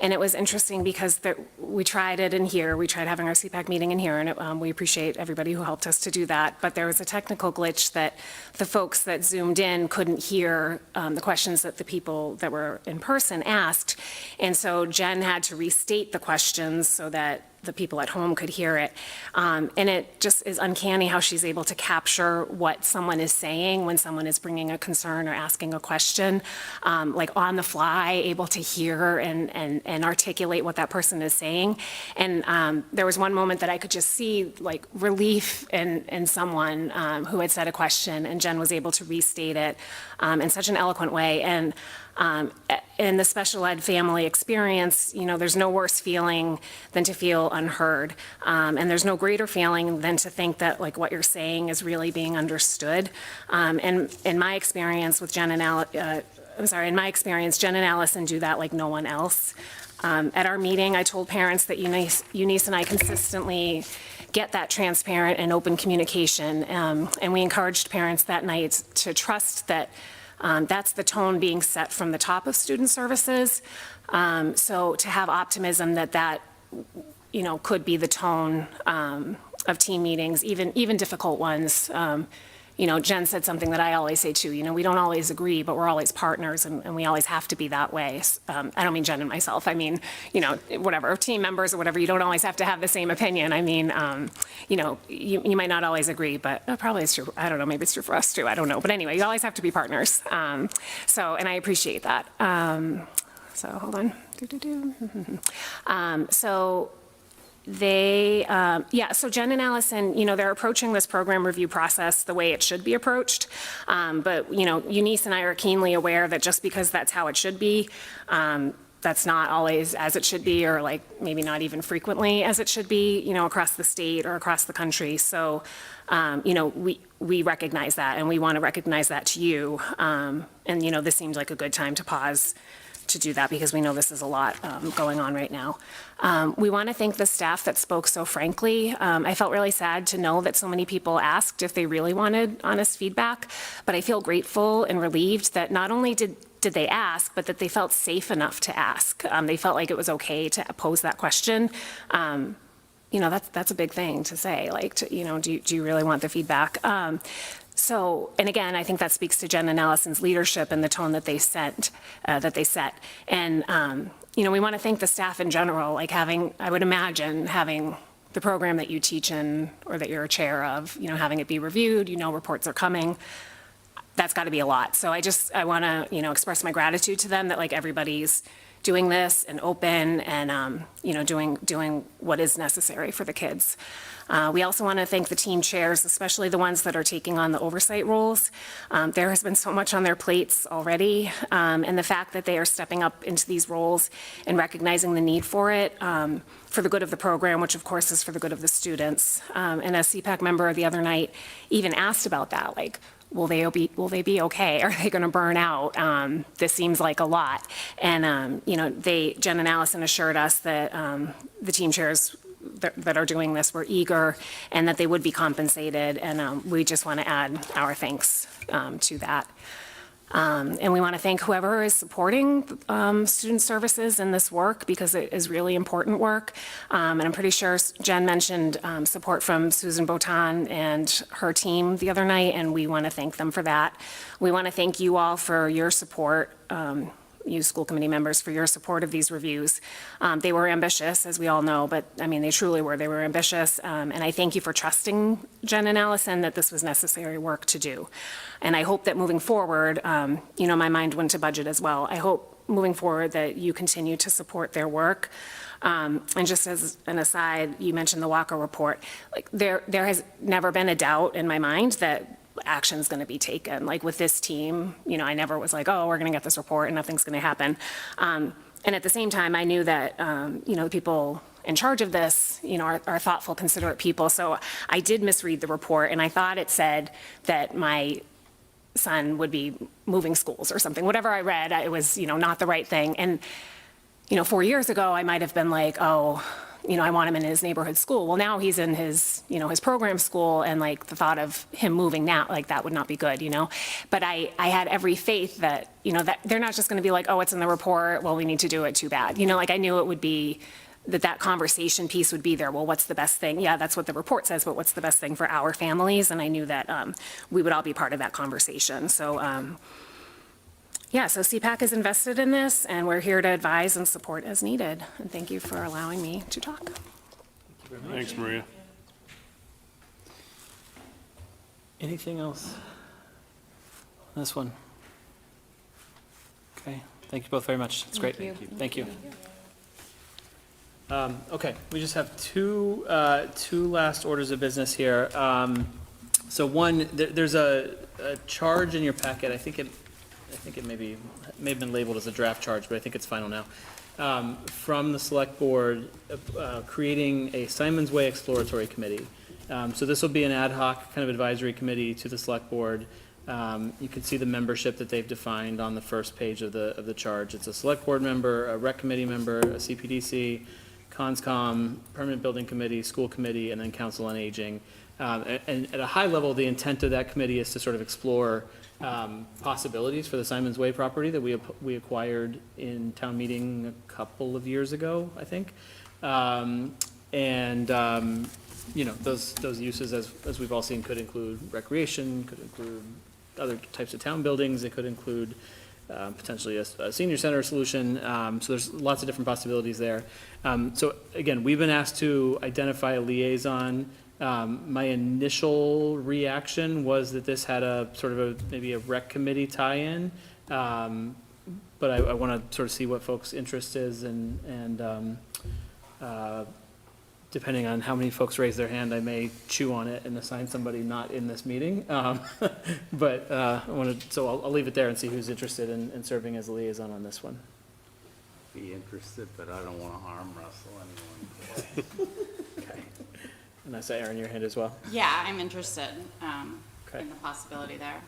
And it was interesting because we tried it in here, we tried having our CPAC meeting in here, and we appreciate everybody who helped us to do that. But there was a technical glitch that the folks that Zoomed in couldn't hear the questions that the people that were in person asked. And so Jen had to restate the questions so that the people at home could hear it. And it just is uncanny how she's able to capture what someone is saying when someone is bringing a concern or asking a question, like on the fly, able to hear and articulate what that person is saying. And there was one moment that I could just see like relief in someone who had said a question, and Jen was able to restate it in such an eloquent way. And in the special ed family experience, there's no worse feeling than to feel unheard. And there's no greater feeling than to think that like what you're saying is really being understood. And in my experience with Jen and Allison do that like no one else. At our meeting, I told parents that Eunice and I consistently get that transparent and open communication. And we encouraged parents that night to trust that that's the tone being set from the top of student services. So to have optimism that could be the tone of team meetings, even difficult ones. Jen said something that I always say too, we don't always agree, but we're always partners, and we always have to be that way. I don't mean Jen and myself. I mean, whatever, team members or whatever, you don't always have to have the same opinion. I mean, you might not always agree, but probably it's true. I don't know, maybe it's true for us too. I don't know. But anyway, you always have to be partners. And I appreciate that. So hold on. So Jen and Allison, they're approaching this program review process the way it should be approached. But, Eunice and I are keenly aware that just because that's how it should be, that's not always as it should be, or like maybe not even frequently as it should be, across the state or across the country. So, we recognize that, and we want to recognize that to you. And, this seems like a good time to pause to do that because we know this is a lot going on right now. We want to thank the staff that spoke so frankly. I felt really sad to know that so many people asked if they really wanted honest feedback, but I feel grateful and relieved that not only did they ask, but that they felt safe enough to ask. They felt like it was okay to pose that question. That's a big thing to say, like, do you really want the feedback? And again, I think that speaks to Jen and Allison's leadership and the tone that they set. And, we want to thank the staff in general, like I would imagine having the program that you teach in or that you're a chair of, having it be reviewed, reports are coming. That's got to be a lot. So I want to, express my gratitude to them that like everybody's doing this and open and, doing what is necessary for the kids. We also want to thank the team chairs, especially the ones that are taking on the oversight roles. There has been so much on their plates already, and the fact that they are stepping up into these roles and recognizing the need for it for the good of the program, which of course is for the good of the students. And a CPAC member the other night even asked about that, like, will they be okay? Are they going to burn out? This seems like a lot. And, Jen and Allison assured us that the team chairs that are doing this were eager and that they would be compensated. And we just want to add our thanks to that. And we want to thank whoever is supporting student services in this work because it is really important work. And I'm pretty sure Jen mentioned support from Susan Botan and her team the other night, and we want to thank them for that. We want to thank you all for your support. you school committee members for your support of these reviews. They were ambitious, as we all know, but I mean, they truly were. They were ambitious. And I thank you for trusting Jen and Allison that this was necessary work to do. And I hope that moving forward, my mind went to budget as well. I hope moving forward that you continue to support their work. And just as an aside, you mentioned the Walker report. Like there has never been a doubt in my mind that action's going to be taken. Like with this team, I never was like, oh, we're going to get this report and nothing's going to happen. And at the same time, I knew that, the people in charge of this, are thoughtful, considerate people. So I did misread the report, and I thought it said that my son would be moving schools or something. Whatever I read, it was, not the right thing. And 4 years ago, I might have been like, oh, I want him in his neighborhood school. Well, now he's in his, his program school, and like the thought of him moving now, like that would not be good, But I had every faith that, that they're not just going to be like, oh, it's in the report, well, we need to do it, too bad. Like I knew it would be, that conversation piece would be there. Well, what's the best thing? Yeah, that's what the report says, but what's the best thing for our families? And I knew that we would all be part of that conversation. So, so CPAC is invested in this, and we're here to advise and support as needed. And thank you for allowing me to talk. Thanks, Maria. Anything else on this one? Okay, thank you both very much. It's great. Thank you. Okay, we just have two last orders of business here. So one, there's a charge in your packet. I think it may have been labeled as a draft charge, but I think it's final now. From the select board, creating a Simon's Way Exploratory Committee. So this will be an ad hoc kind of advisory committee to the select board. You can see the membership that they've defined on the first page of the charge. It's a select board member, a rec committee member, a CPDC, CONSCOM, permanent building committee, school committee, and then council on aging. And at a high level, the intent of that committee is to sort of explore possibilities for the Simon's Way property that we acquired in town meeting a couple of years ago, I think. Those uses, as we've all seen, could include recreation, could include other types of town buildings. It could include potentially a senior center solution. So there's lots of different possibilities there. So again, we've been asked to identify a liaison. My initial reaction was that this had a sort of maybe a rec committee tie-in, but I want to sort of see what folks' interest is, and depending on how many folks raise their hand, I may chew on it and assign somebody not in this meeting. But I'll leave it there and see who's interested in serving as a liaison on this one. Be interested, but I don't want to arm wrestle anyone. Okay. And I say, Aaron, your hand as well. Yeah, I'm interested Okay. in the possibility there.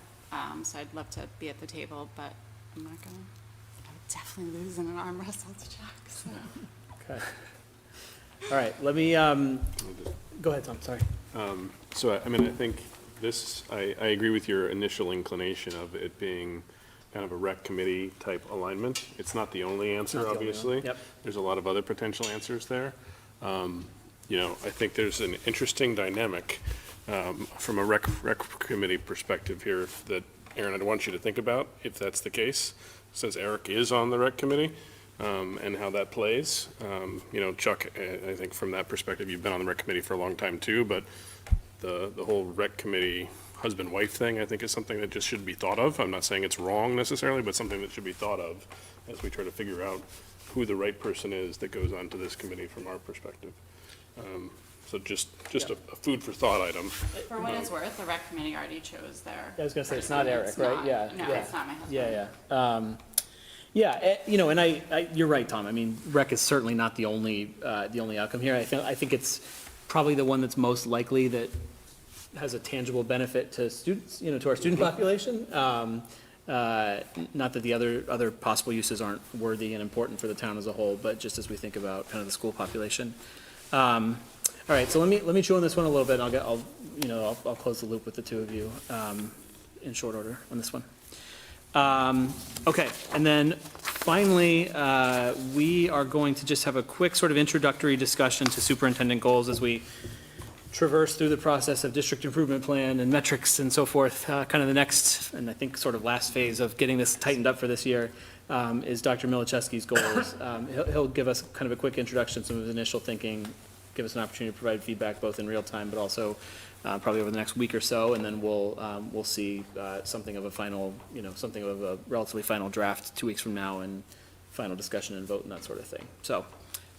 So I'd love to be at the table, but I'm not going to, I would definitely lose in an arm wrestle to Chuck. So. Okay. All right, let me, go ahead, Tom, sorry. I think this, I agree with your initial inclination of it being kind of a rec committee type alignment. It's not the only answer, obviously. Yep. There's a lot of other potential answers there. I think there's an interesting dynamic from a rec committee perspective here that, Aaron, I'd want you to think about, if that's the case, since Eric is on the rec committee, and how that plays. Chuck, I think from that perspective, you've been on the rec committee for a long time too, but the whole rec committee husband-wife thing, I think, is something that just should be thought of. I'm not saying it's wrong necessarily, but something that should be thought of as we try to figure out who the right person is that goes onto this committee from our perspective. So just a food for thought item. For what it's worth, the rec committee already chose their. I was going to say, it's not Eric, right? Yeah. No, it's not my husband. And you're right, Tom. I mean, rec is certainly not the only outcome here. I think it's probably the one that's most likely that has a tangible benefit to students, to our student population. Not that the other possible uses aren't worthy and important for the town as a whole, but just as we think about kind of the school population. All right, so let me chew on this one a little bit. I'll close the loop with the two of you in short order on this one. Okay, and then finally, we are going to just have a quick sort of introductory discussion to superintendent goals as we traverse through the process of district improvement plan and metrics and so forth, kind of the next, and I think sort of last phase of getting this tightened up for this year. is Dr. Milichewski's goals. He'll give us kind of a quick introduction, some of his initial thinking, give us an opportunity to provide feedback both in real time, but also probably over the next week or so, and then we'll see something of a final, something of a relatively final draft 2 weeks from now, and final discussion and vote and that sort of thing. So,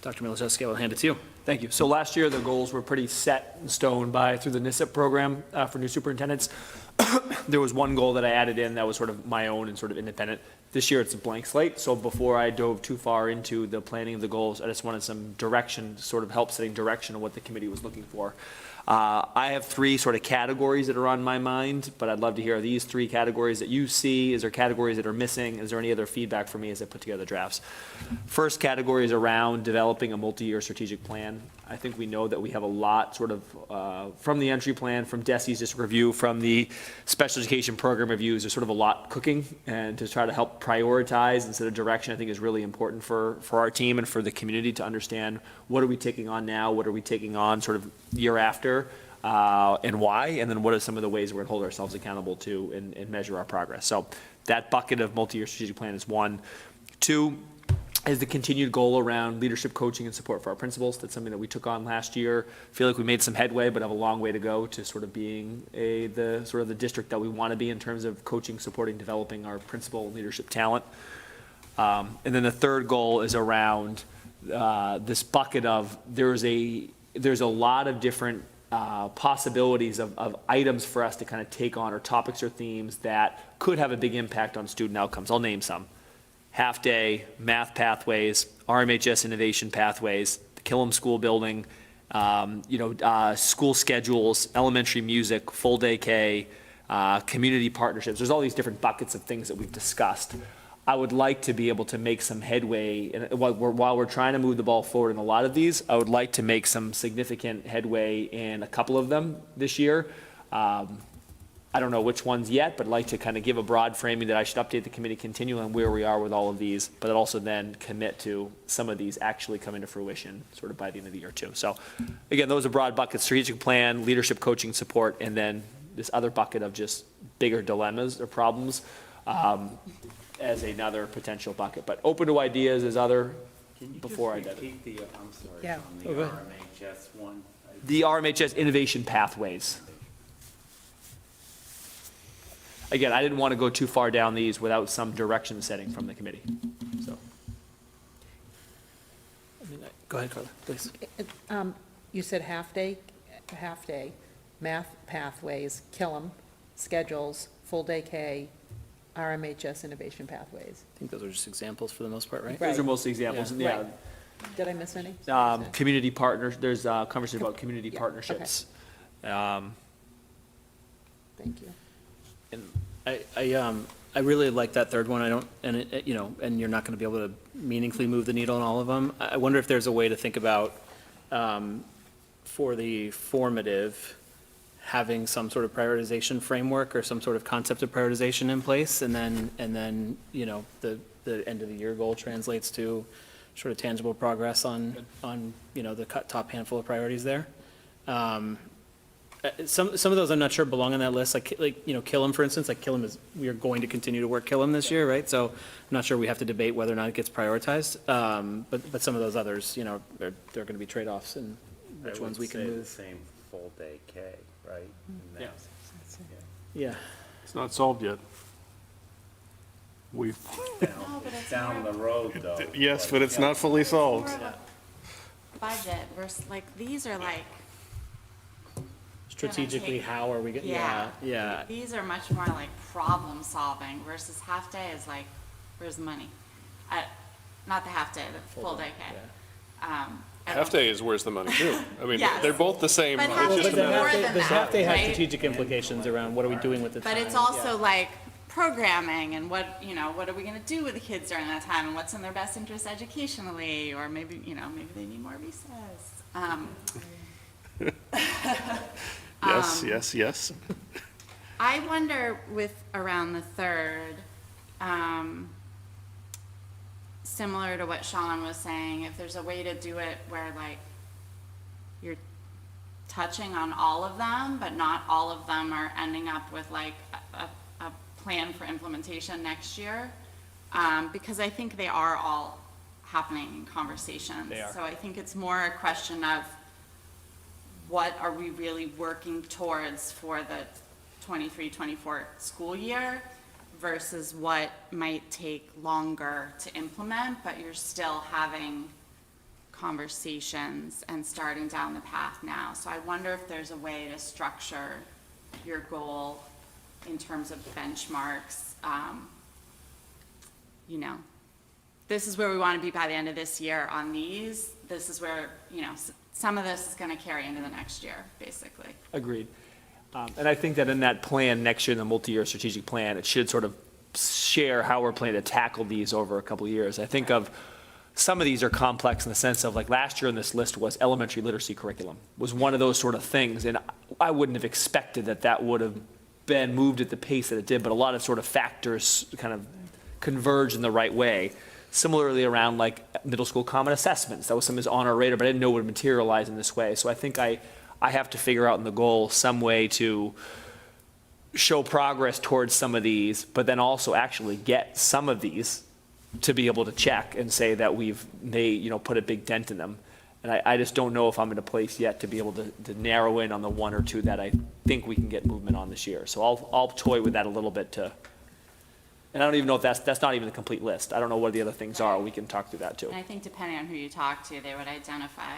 Dr. Milichewski, I'll hand it to you. Thank you. So last year, the goals were pretty set in stone through the NISIP program for new superintendents. There was one goal that I added in that was sort of my own and sort of independent. This year, it's a blank slate. So before I dove too far into the planning of the goals, I just wanted some direction, sort of help setting direction of what the committee was looking for. I have 3 sort of categories that are on my mind, but I'd love to hear these 3 categories that you see. Is there categories that are missing? Is there any other feedback for me as I put together drafts? First category is around developing a multi-year strategic plan. I think we know that we have a lot sort of from the entry plan, from DESI's district review, from the special education program reviews, there's sort of a lot cooking, and to try to help prioritize instead of direction, I think is really important for our team and for the community to understand what are we taking on now, what are we taking on sort of year after, and why, and then what are some of the ways we're going to hold ourselves accountable to and measure our progress. So that bucket of multi-year strategic plan is 1. 2 is the continued goal around leadership coaching and support for our principals. That's something that we took on last year. Feel like we made some headway, but have a long way to go to sort of being the district that we want to be in terms of coaching, supporting, developing our principal leadership talent. And then the third goal is around this bucket of there's a lot of different possibilities of items for us to kind of take on, or topics or themes that could have a big impact on student outcomes. I'll name some. Half-day, math pathways, RMHS innovation pathways, the Killam School building, school schedules, elementary music, full-day K, community partnerships. There's all these different buckets of things that we've discussed. I would like to be able to make some headway, and while we're trying to move the ball forward in a lot of these, I would like to make some significant headway in a couple of them this year. I don't know which ones yet, but I'd like to kind of give a broad framing that I should update the committee continually on where we are with all of these, but also then commit to some of these actually coming to fruition sort of by the end of the year too. So again, those are broad buckets: strategic plan, leadership coaching support, and then this other bucket of just bigger dilemmas or problems as another potential bucket. But open to ideas as other before I did it. Can you just repeat the, I'm sorry, Yeah. on the Oh, go ahead. RMHS one? The RMHS innovation pathways. Again, I didn't want to go too far down these without some direction setting from the committee, so. Go ahead, Carla, please. You said half-day, math pathways, Killam, schedules, full-day K, RMHS innovation pathways. I think those are just examples for the most part, right? Those are mostly examples, Yeah. yeah. Right. Did I miss any? Community partners, there's a conversation about community partnerships. Thank you. And I really like that third one. I don't, and and you're not going to be able to meaningfully move the needle in all of them. I wonder if there's a way to think about, for the formative, having some sort of prioritization framework or some sort of concept of prioritization in place, and then the end of the year goal translates to sort of tangible progress on the top handful of priorities there. Some of those I'm not sure belong on that list, like Killam, for instance. Like Killam we are going to continue to work Killam this year, right? So I'm not sure we have to debate whether or not it gets prioritized. But some of those others, there are going to be trade-offs and which ones we can I would move. say the same full-day K, right? And Yeah. Yeah. It's not solved yet. We've, No, but it's Down the road, though. yes, but it's not fully solved. more of a budget versus, like, these are like, Strategically, take- how are we getting? yeah. Yeah. These are much more like problem solving versus half day is like, where's the money? Not the half day, the full day K. I don't- Half-day is where's the money too. I mean, Yes. they're both the same. But it's half just day is a matter- more than The that, half-day has right? strategic implications around what are we doing with the time. But it's also like programming and what are we gonna do with the kids during that time and what's in their best interest educationally, or maybe they need more recess. Yes. I wonder around the third, similar to what Sean was saying, if there's a way to do it where like you're touching on all of them, but not all of them are ending up with like a plan for implementation next year. because I think they are all happening in conversations. They are. So I think it's more a question of what are we really working towards for the 23-24 school year versus what might take longer to implement, but you're still having conversations and starting down the path now. So I wonder if there's a way to structure your goal in terms of benchmarks. You know, this is where we want to be by the end of this year on these. This is where, you know, some of this is going to carry into the next year, basically. Agreed. And I think that in that plan next year, in the multi-year strategic plan, it should sort of share how we're planning to tackle these over a couple of years. I think of some of these are complex in the sense of, like, last year on this list was elementary literacy curriculum, was one of those sort of things. And I wouldn't have expected that that would have been moved at the pace that it did, but a lot of sort of factors kind of converge in the right way. Similarly around, like, middle school common assessments, that was something that's on our radar, but I didn't know it would materialize in this way. So I think I have to figure out in the goal some way to show progress towards some of these, but then also actually get some of these to be able to check and say that we've put a big dent in them. And I just don't know if I'm in a place yet to be able to narrow in on the one or two that I think we can get movement on this year. So I'll toy with that a little bit and I don't even know if that's not even the complete list. I don't know what the other things are. We can talk through that too. And I think depending on who you talk to, they would identify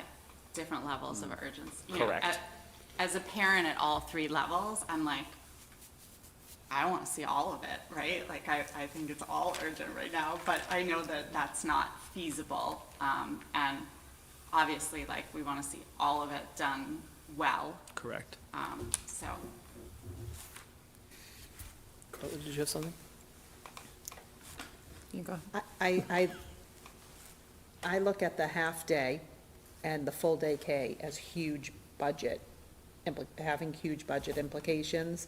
different levels of urgency. You know, Correct. As a parent at all three levels, I'm like, I want to see all of it, right? Like, I think it's all urgent right now, but I know that that's not feasible. And obviously, like, we want to see all of it done well. Correct. So. Carla, did you have something? You go. I look at the half-day and the full-day K as huge budget, having huge budget implications.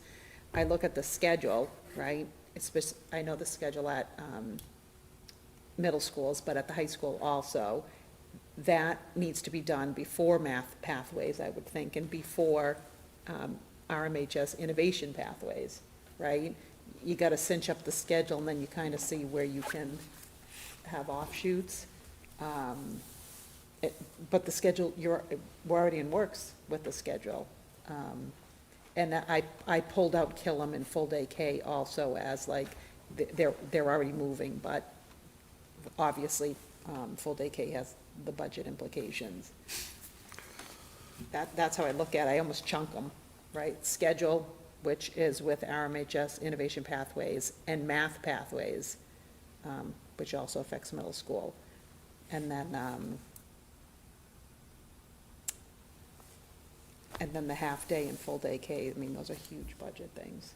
I look at the schedule, right? I know the schedule at middle schools, but at the high school also. That needs to be done before math pathways, I would think, and before RMHS innovation pathways, right? You got to cinch up the schedule, and then you kind of see where you can have offshoots. But the schedule, we're already in works with the schedule. And I pulled out Killam and full day K also as, like, they're already moving, but obviously, full day K has the budget implications. That's how I look at it. I almost chunk them, right? Schedule, which is with RMHS Innovation Pathways, and Math Pathways, which also affects middle school. And then the half-day and full-day K, I mean, those are huge budget things.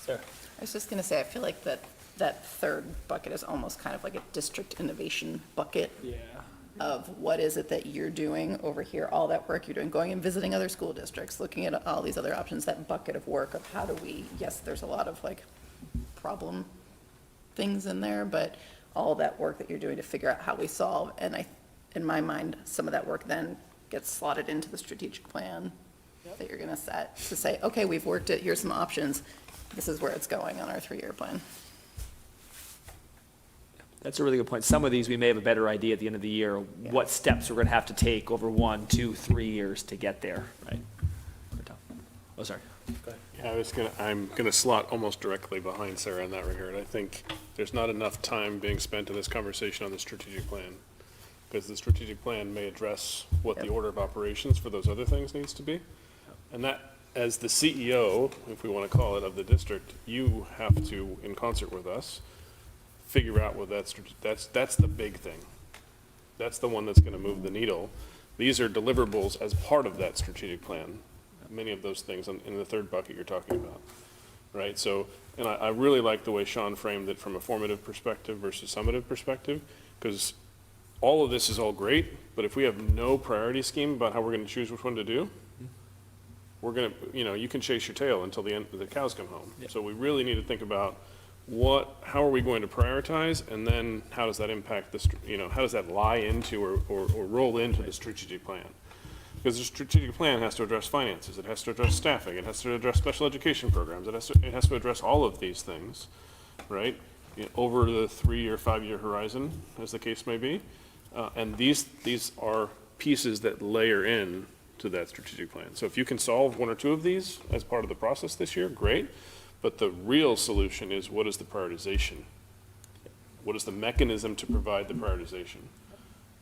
Sarah? I was just going to say, I feel like that third bucket is almost kind of like a district innovation bucket. Yeah. Of what is it that you're doing over here, all that work you're doing, going and visiting other school districts, looking at all these other options, that bucket of work of how do we, yes, there's a lot of, like, problem things in there, but all that work that you're doing to figure out how we solve, and in my mind, some of that work then gets slotted into the strategic plan that you're gonna set, to say, okay, we've worked it, here's some options, this is where it's going on our 3-year plan. That's a really good point. Some of these, we may have a better idea at the end of the year, what steps we're going to have to take over 1, 2, 3 years to get there, right? Oh, sorry. Go ahead. Yeah, I'm gonna slot almost directly behind Sarah in that regard. I think there's not enough time being spent in this conversation on the strategic plan, because the strategic plan may address what the order of operations for those other things needs to be. And that, as the CEO, if we want to call it, of the district, you have to, in concert with us, figure out what that's the big thing. That's the one that's going to move the needle. These are deliverables as part of that strategic plan. Many of those things in the third bucket you're talking about, right? So, and I really like the way Sean framed it from a formative perspective versus summative perspective, because all of this is all great, but if we have no priority scheme about how we're going to choose which one to do, we're going to, you can chase your tail until the end, the cows come home. So we really need to think about how are we going to prioritize, and then how does that impact how does that lie into or roll into the strategic plan? Because the strategic plan has to address finances, it has to address staffing, it has to address special education programs, it has to address all of these things. right? Over the 3 or 5 year horizon, as the case may be. And these are pieces that layer in to that strategic plan. So if you can solve 1 or 2 of these as part of the process this year, great. But the real solution is, what is the prioritization? What is the mechanism to provide the prioritization,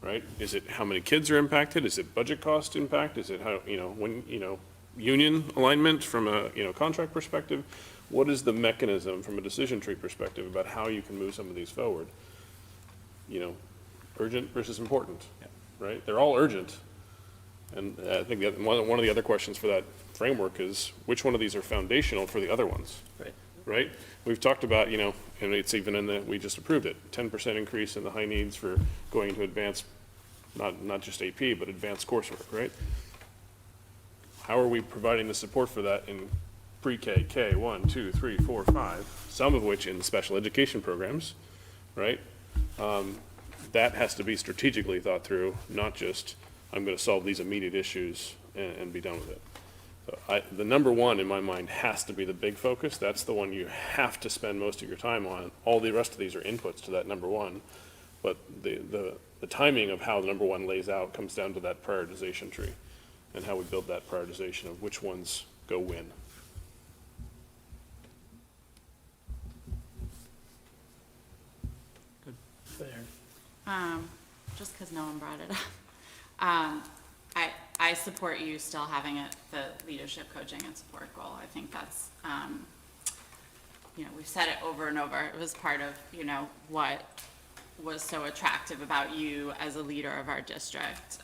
right? Is it how many kids are impacted? Is it budget cost impact? Is it how, union alignment from a, contract perspective? What is the mechanism from a decision tree perspective about how you can move some of these forward? Urgent versus important, right? They're all urgent. And I think that one of the other questions for that framework is, which one of these are foundational for the other ones? Right? We've talked about, and it's even we just approved it, 10% increase in the high needs for going into advanced, not just AP, but advanced coursework, right? How are we providing the support for that in pre-K, K, 1, 2, 3, 4, 5, some of which in special education programs, right? That has to be strategically thought through, not just, I'm going to solve these immediate issues and be done with it. So the number one in my mind has to be the big focus. That's the one you have to spend most of your time on. All the rest of these are inputs to that number one. But the timing of how the number one lays out comes down to that prioritization tree and how we build that prioritization of which ones go when. Just because no one brought it up. I support you still having the leadership, coaching, and support goal. I think that's, we've said it over and over. It was part of, what was so attractive about you as a leader of our district,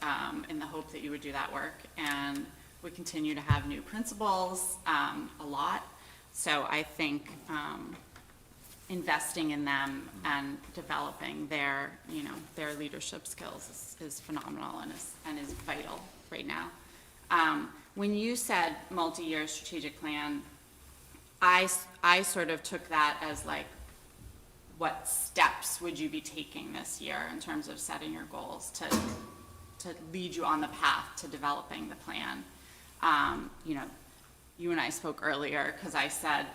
in the hope that you would do that work. And we continue to have new principals, a lot. So I think, investing in them and developing their, their leadership skills is phenomenal and is vital right now. When you said multi-year strategic plan, I sort of took that as like, what steps would you be taking this year in terms of setting your goals to lead you on the path to developing the plan? You and I spoke earlier because I said,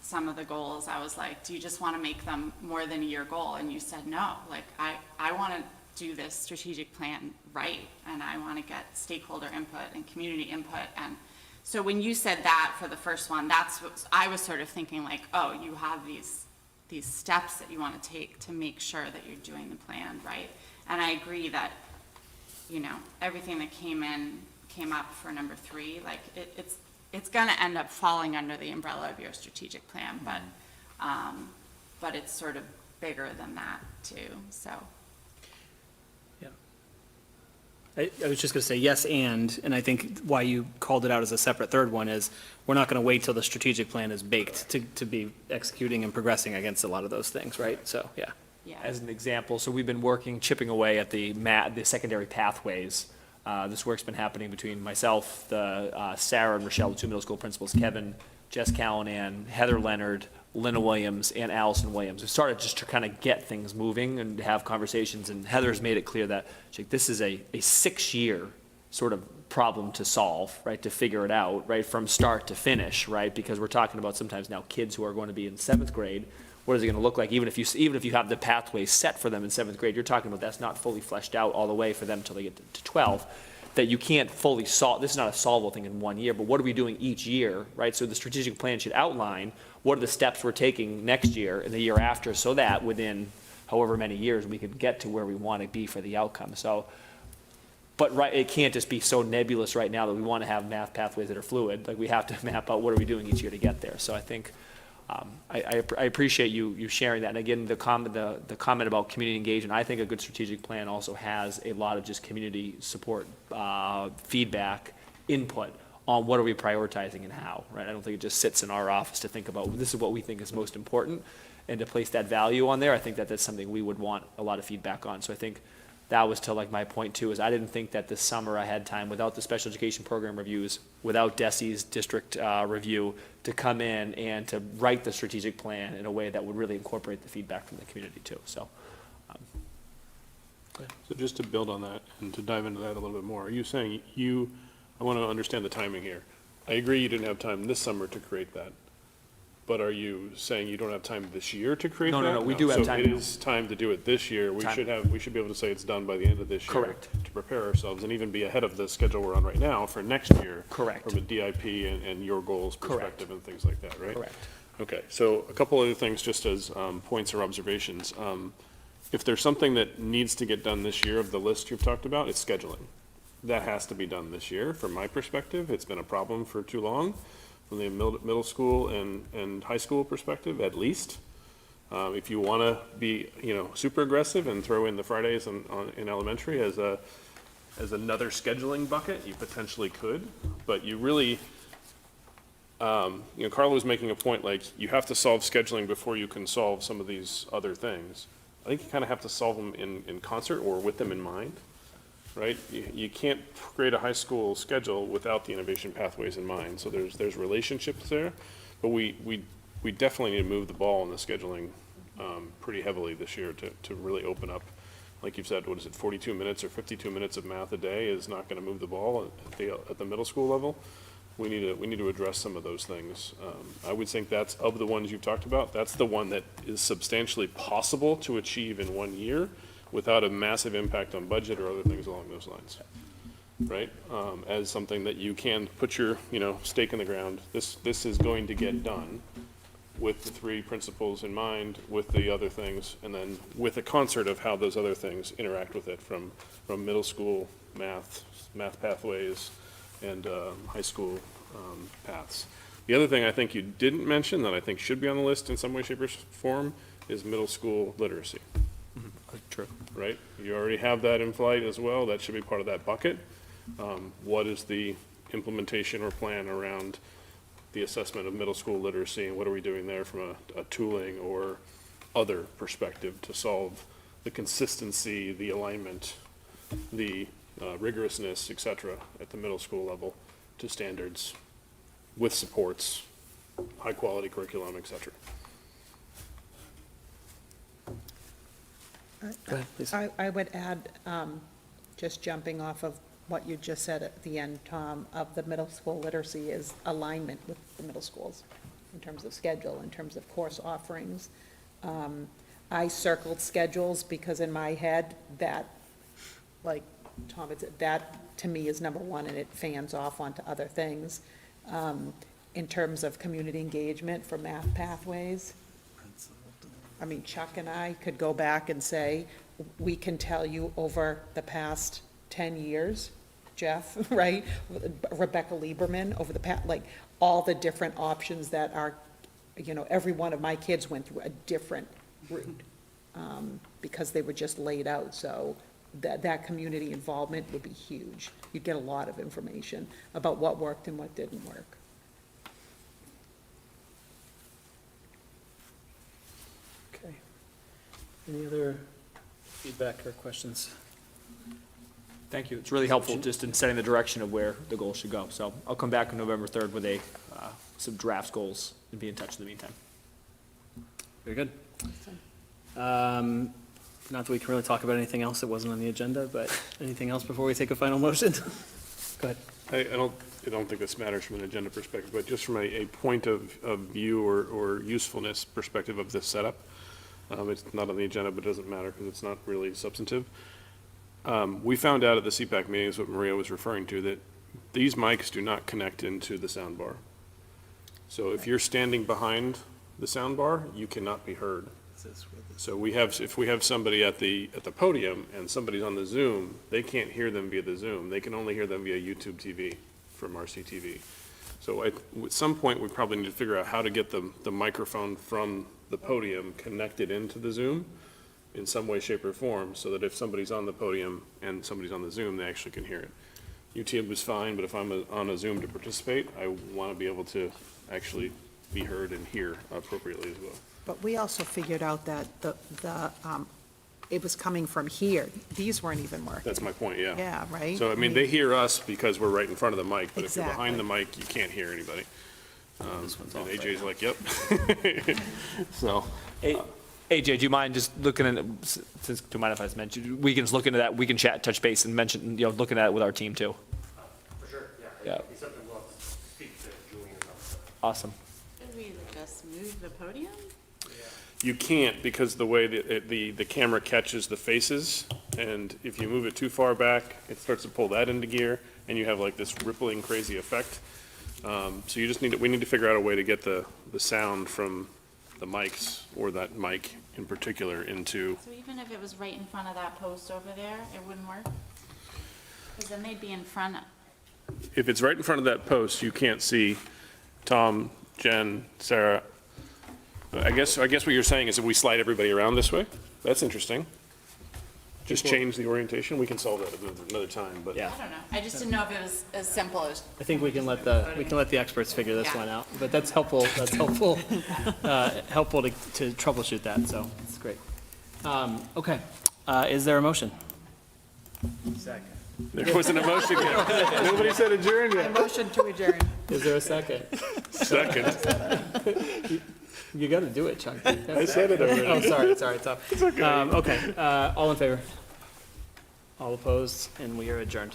some of the goals, I was like, do you just want to make them more than a year goal? And you said, no, like, I want to do this strategic plan right, and I want to get stakeholder input and community input. And so when you said that for the first one, that's what I was sort of thinking, like, oh, you have these steps that you want to take to make sure that you're doing the plan right. And I agree that, everything that came up for number 3, like, it's going to end up falling under the umbrella of your strategic plan, but it's sort of bigger than that too, so. Yeah. I was just going to say yes, and I think why you called it out as a separate third one is we're not going to wait till the strategic plan is baked to be executing and progressing against a lot of those things, right? So, yeah. As an example, so we've been chipping away at the secondary pathways. This work's been happening between myself, Sarah and Rochelle, the 2 middle school principals, Kevin, Jess Callanan, Heather Leonard, Lynna Williams, and Allison Williams. We started just to kind of get things moving and have conversations, and Heather's made it clear that this is a 6-year sort of problem to solve, right, to figure it out, right, from start to finish, right, because we're talking about sometimes now kids who are going to be in 7th grade. What is it going to look like? Even if you have the pathway set for them in 7th grade, you're talking about that's not fully fleshed out all the way for them until they get to 12. That you can't fully solve. This is not a solvable thing in 1 year, but what are we doing each year, right? So the strategic plan should outline what are the steps we're taking next year and the year after, so that within however many years we can get to where we want to be for the outcome. So, but right, it can't just be so nebulous right now that we want to have math pathways that are fluid. Like, we have to map out what are we doing each year to get there. So I think. I appreciate you sharing that. And again, the comment about community engagement, I think a good strategic plan also has a lot of just community support, feedback, input on what are we prioritizing and how, right? I don't think it just sits in our office to think about, this is what we think is most important, and to place that value on there. I think that that's something we would want a lot of feedback on. So I think that was to my point too, is I didn't think that this summer I had time without the special education program reviews, without DESI's district review, to come in and to write the strategic plan in a way that would really incorporate the feedback from the community too. So, So just to build on that and to dive into that a little bit more, are you saying I want to understand the timing here. I agree you didn't have time this summer to create that, But are you saying you don't have time this year to create that? No, we do have time So it now. is time to do it this year. We Time. should be able to say it's done by the end of this year. Correct. To prepare ourselves and even be ahead of the schedule we're on right now for next year. Correct. From a DIP and your goals Correct. perspective and things like that, right? Correct. Okay, so a couple other things just as points or observations. If there's something that needs to get done this year of the list you've talked about, it's scheduling. That has to be done this year, from my perspective. It's been a problem for too long, from the middle school and high school perspective, at least. If you want to be, super aggressive and throw in the Fridays in elementary as another scheduling bucket, you potentially could, but you really, Carla was making a point, like, you have to solve scheduling before you can solve some of these other things. I think you kind of have to solve them in concert or with them in mind, right? You can't create a high school schedule without the innovation pathways in mind, so there's relationships there, but we definitely need to move the ball in the scheduling pretty heavily this year to really open up. Like you've said, what is it, 42 minutes or 52 minutes of math a day is not going to move the ball at the middle school level. We need to address some of those things. I would think that's, of the ones you've talked about, that's the one that is substantially possible to achieve in 1 year without a massive impact on budget or other things along those lines, right? As something that you can put your, stake in the ground. This is going to get done with the 3 principles in mind, with the other things, and then with a concert of how those other things interact with it from middle school math pathways, and high school paths. The other thing I think you didn't mention that I think should be on the list in some way, shape, or form is middle school literacy. True. Right? You already have that in flight as well. That should be part of that bucket. What is the implementation or plan around the assessment of middle school literacy, and what are we doing there from a tooling or other perspective to solve the consistency, the alignment, the rigorousness, et cetera, at the middle school level to standards with supports, high quality curriculum, et cetera. Go ahead, please. I would add, just jumping off of what you just said at the end, Tom, of the middle school literacy is alignment with the middle schools in terms of schedule, in terms of course offerings. I circled schedules because in my head, that, like Tom, that to me is number one, and it fans off onto other things. In terms of community engagement for math pathways, I mean, Chuck and I could go back and say, we can tell you over the past 10 years, Jeff, right? Rebecca Lieberman, over the past, like, all the different options that are, every one of my kids went through a different route because they were just laid out. So that community involvement would be huge. You'd get a lot of information about what worked and what didn't work. Okay. Any other feedback or questions? Thank you. It's really helpful just in setting the direction of where the goals should go. So I'll come back on November 3rd with some drafts goals and be in touch in the meantime. Very good. Not that we can really talk about anything else that wasn't on the agenda, but anything else before we take a final motion? Go ahead. I don't think this matters from an agenda perspective, but just from a point of view or usefulness perspective of this setup. It's not on the agenda, but it doesn't matter because it's not really substantive. We found out at the CPAC meetings what Maria was referring to, that these mics do not connect into the sound bar. So if you're standing behind the sound bar, you cannot be heard. So if we have somebody at the podium and somebody's on the Zoom, they can't hear them via the Zoom. They can only hear them via YouTube TV from RCTV. So at some point, we probably need to figure out how to get the microphone from the podium connected into the Zoom in some way, shape, or form, so that if somebody's on the podium and somebody's on the Zoom, they actually can hear it. YouTube is fine, but if I'm on a Zoom to participate, I want to be able to actually be heard and hear appropriately as well. But we also figured out that it was coming from here. These weren't even working. That's my point, yeah. Yeah, right? So, I mean, they hear us because we're right in front of the mic, but if you're Exactly. behind the mic, you can't hear anybody. This one's And off right AJ's now. like, yep. So, AJ, do you mind just looking at, since, do you mind if I just mention, we can just look into that, we can touch base and mention, looking at it with our team too. For sure, yeah. Yeah. It's something we'll speak to Julian about. Awesome. Should we just move the podium? You can't because the way the camera catches the faces, and if you move it too far back, it starts to pull that into gear, and you have like this rippling crazy effect. So you just we need to figure out a way to get the sound from the mics, or that mic in particular, into, So even if it was right in front of that post over there, it wouldn't work? Because then they'd be in front of, if it's right in front of that post, you can't see Tom, Jen, Sarah. I guess what you're saying is if we slide everybody around this way, that's interesting. Just change the orientation, we can solve that another time, but. Yeah. I don't know. I just didn't know if it was as simple as. I think we can let the experts figure this Yeah. one out, but that's helpful, helpful to troubleshoot that, so it's great. Okay, is there a motion? There wasn't a motion yet. Nobody said adjourn yet. Motion to adjourn. Is there a second? Second. You gotta do it, Chuck. I said it already. Oh, sorry, it's up. It's okay. Okay, all in favor? All opposed, and we are adjourned.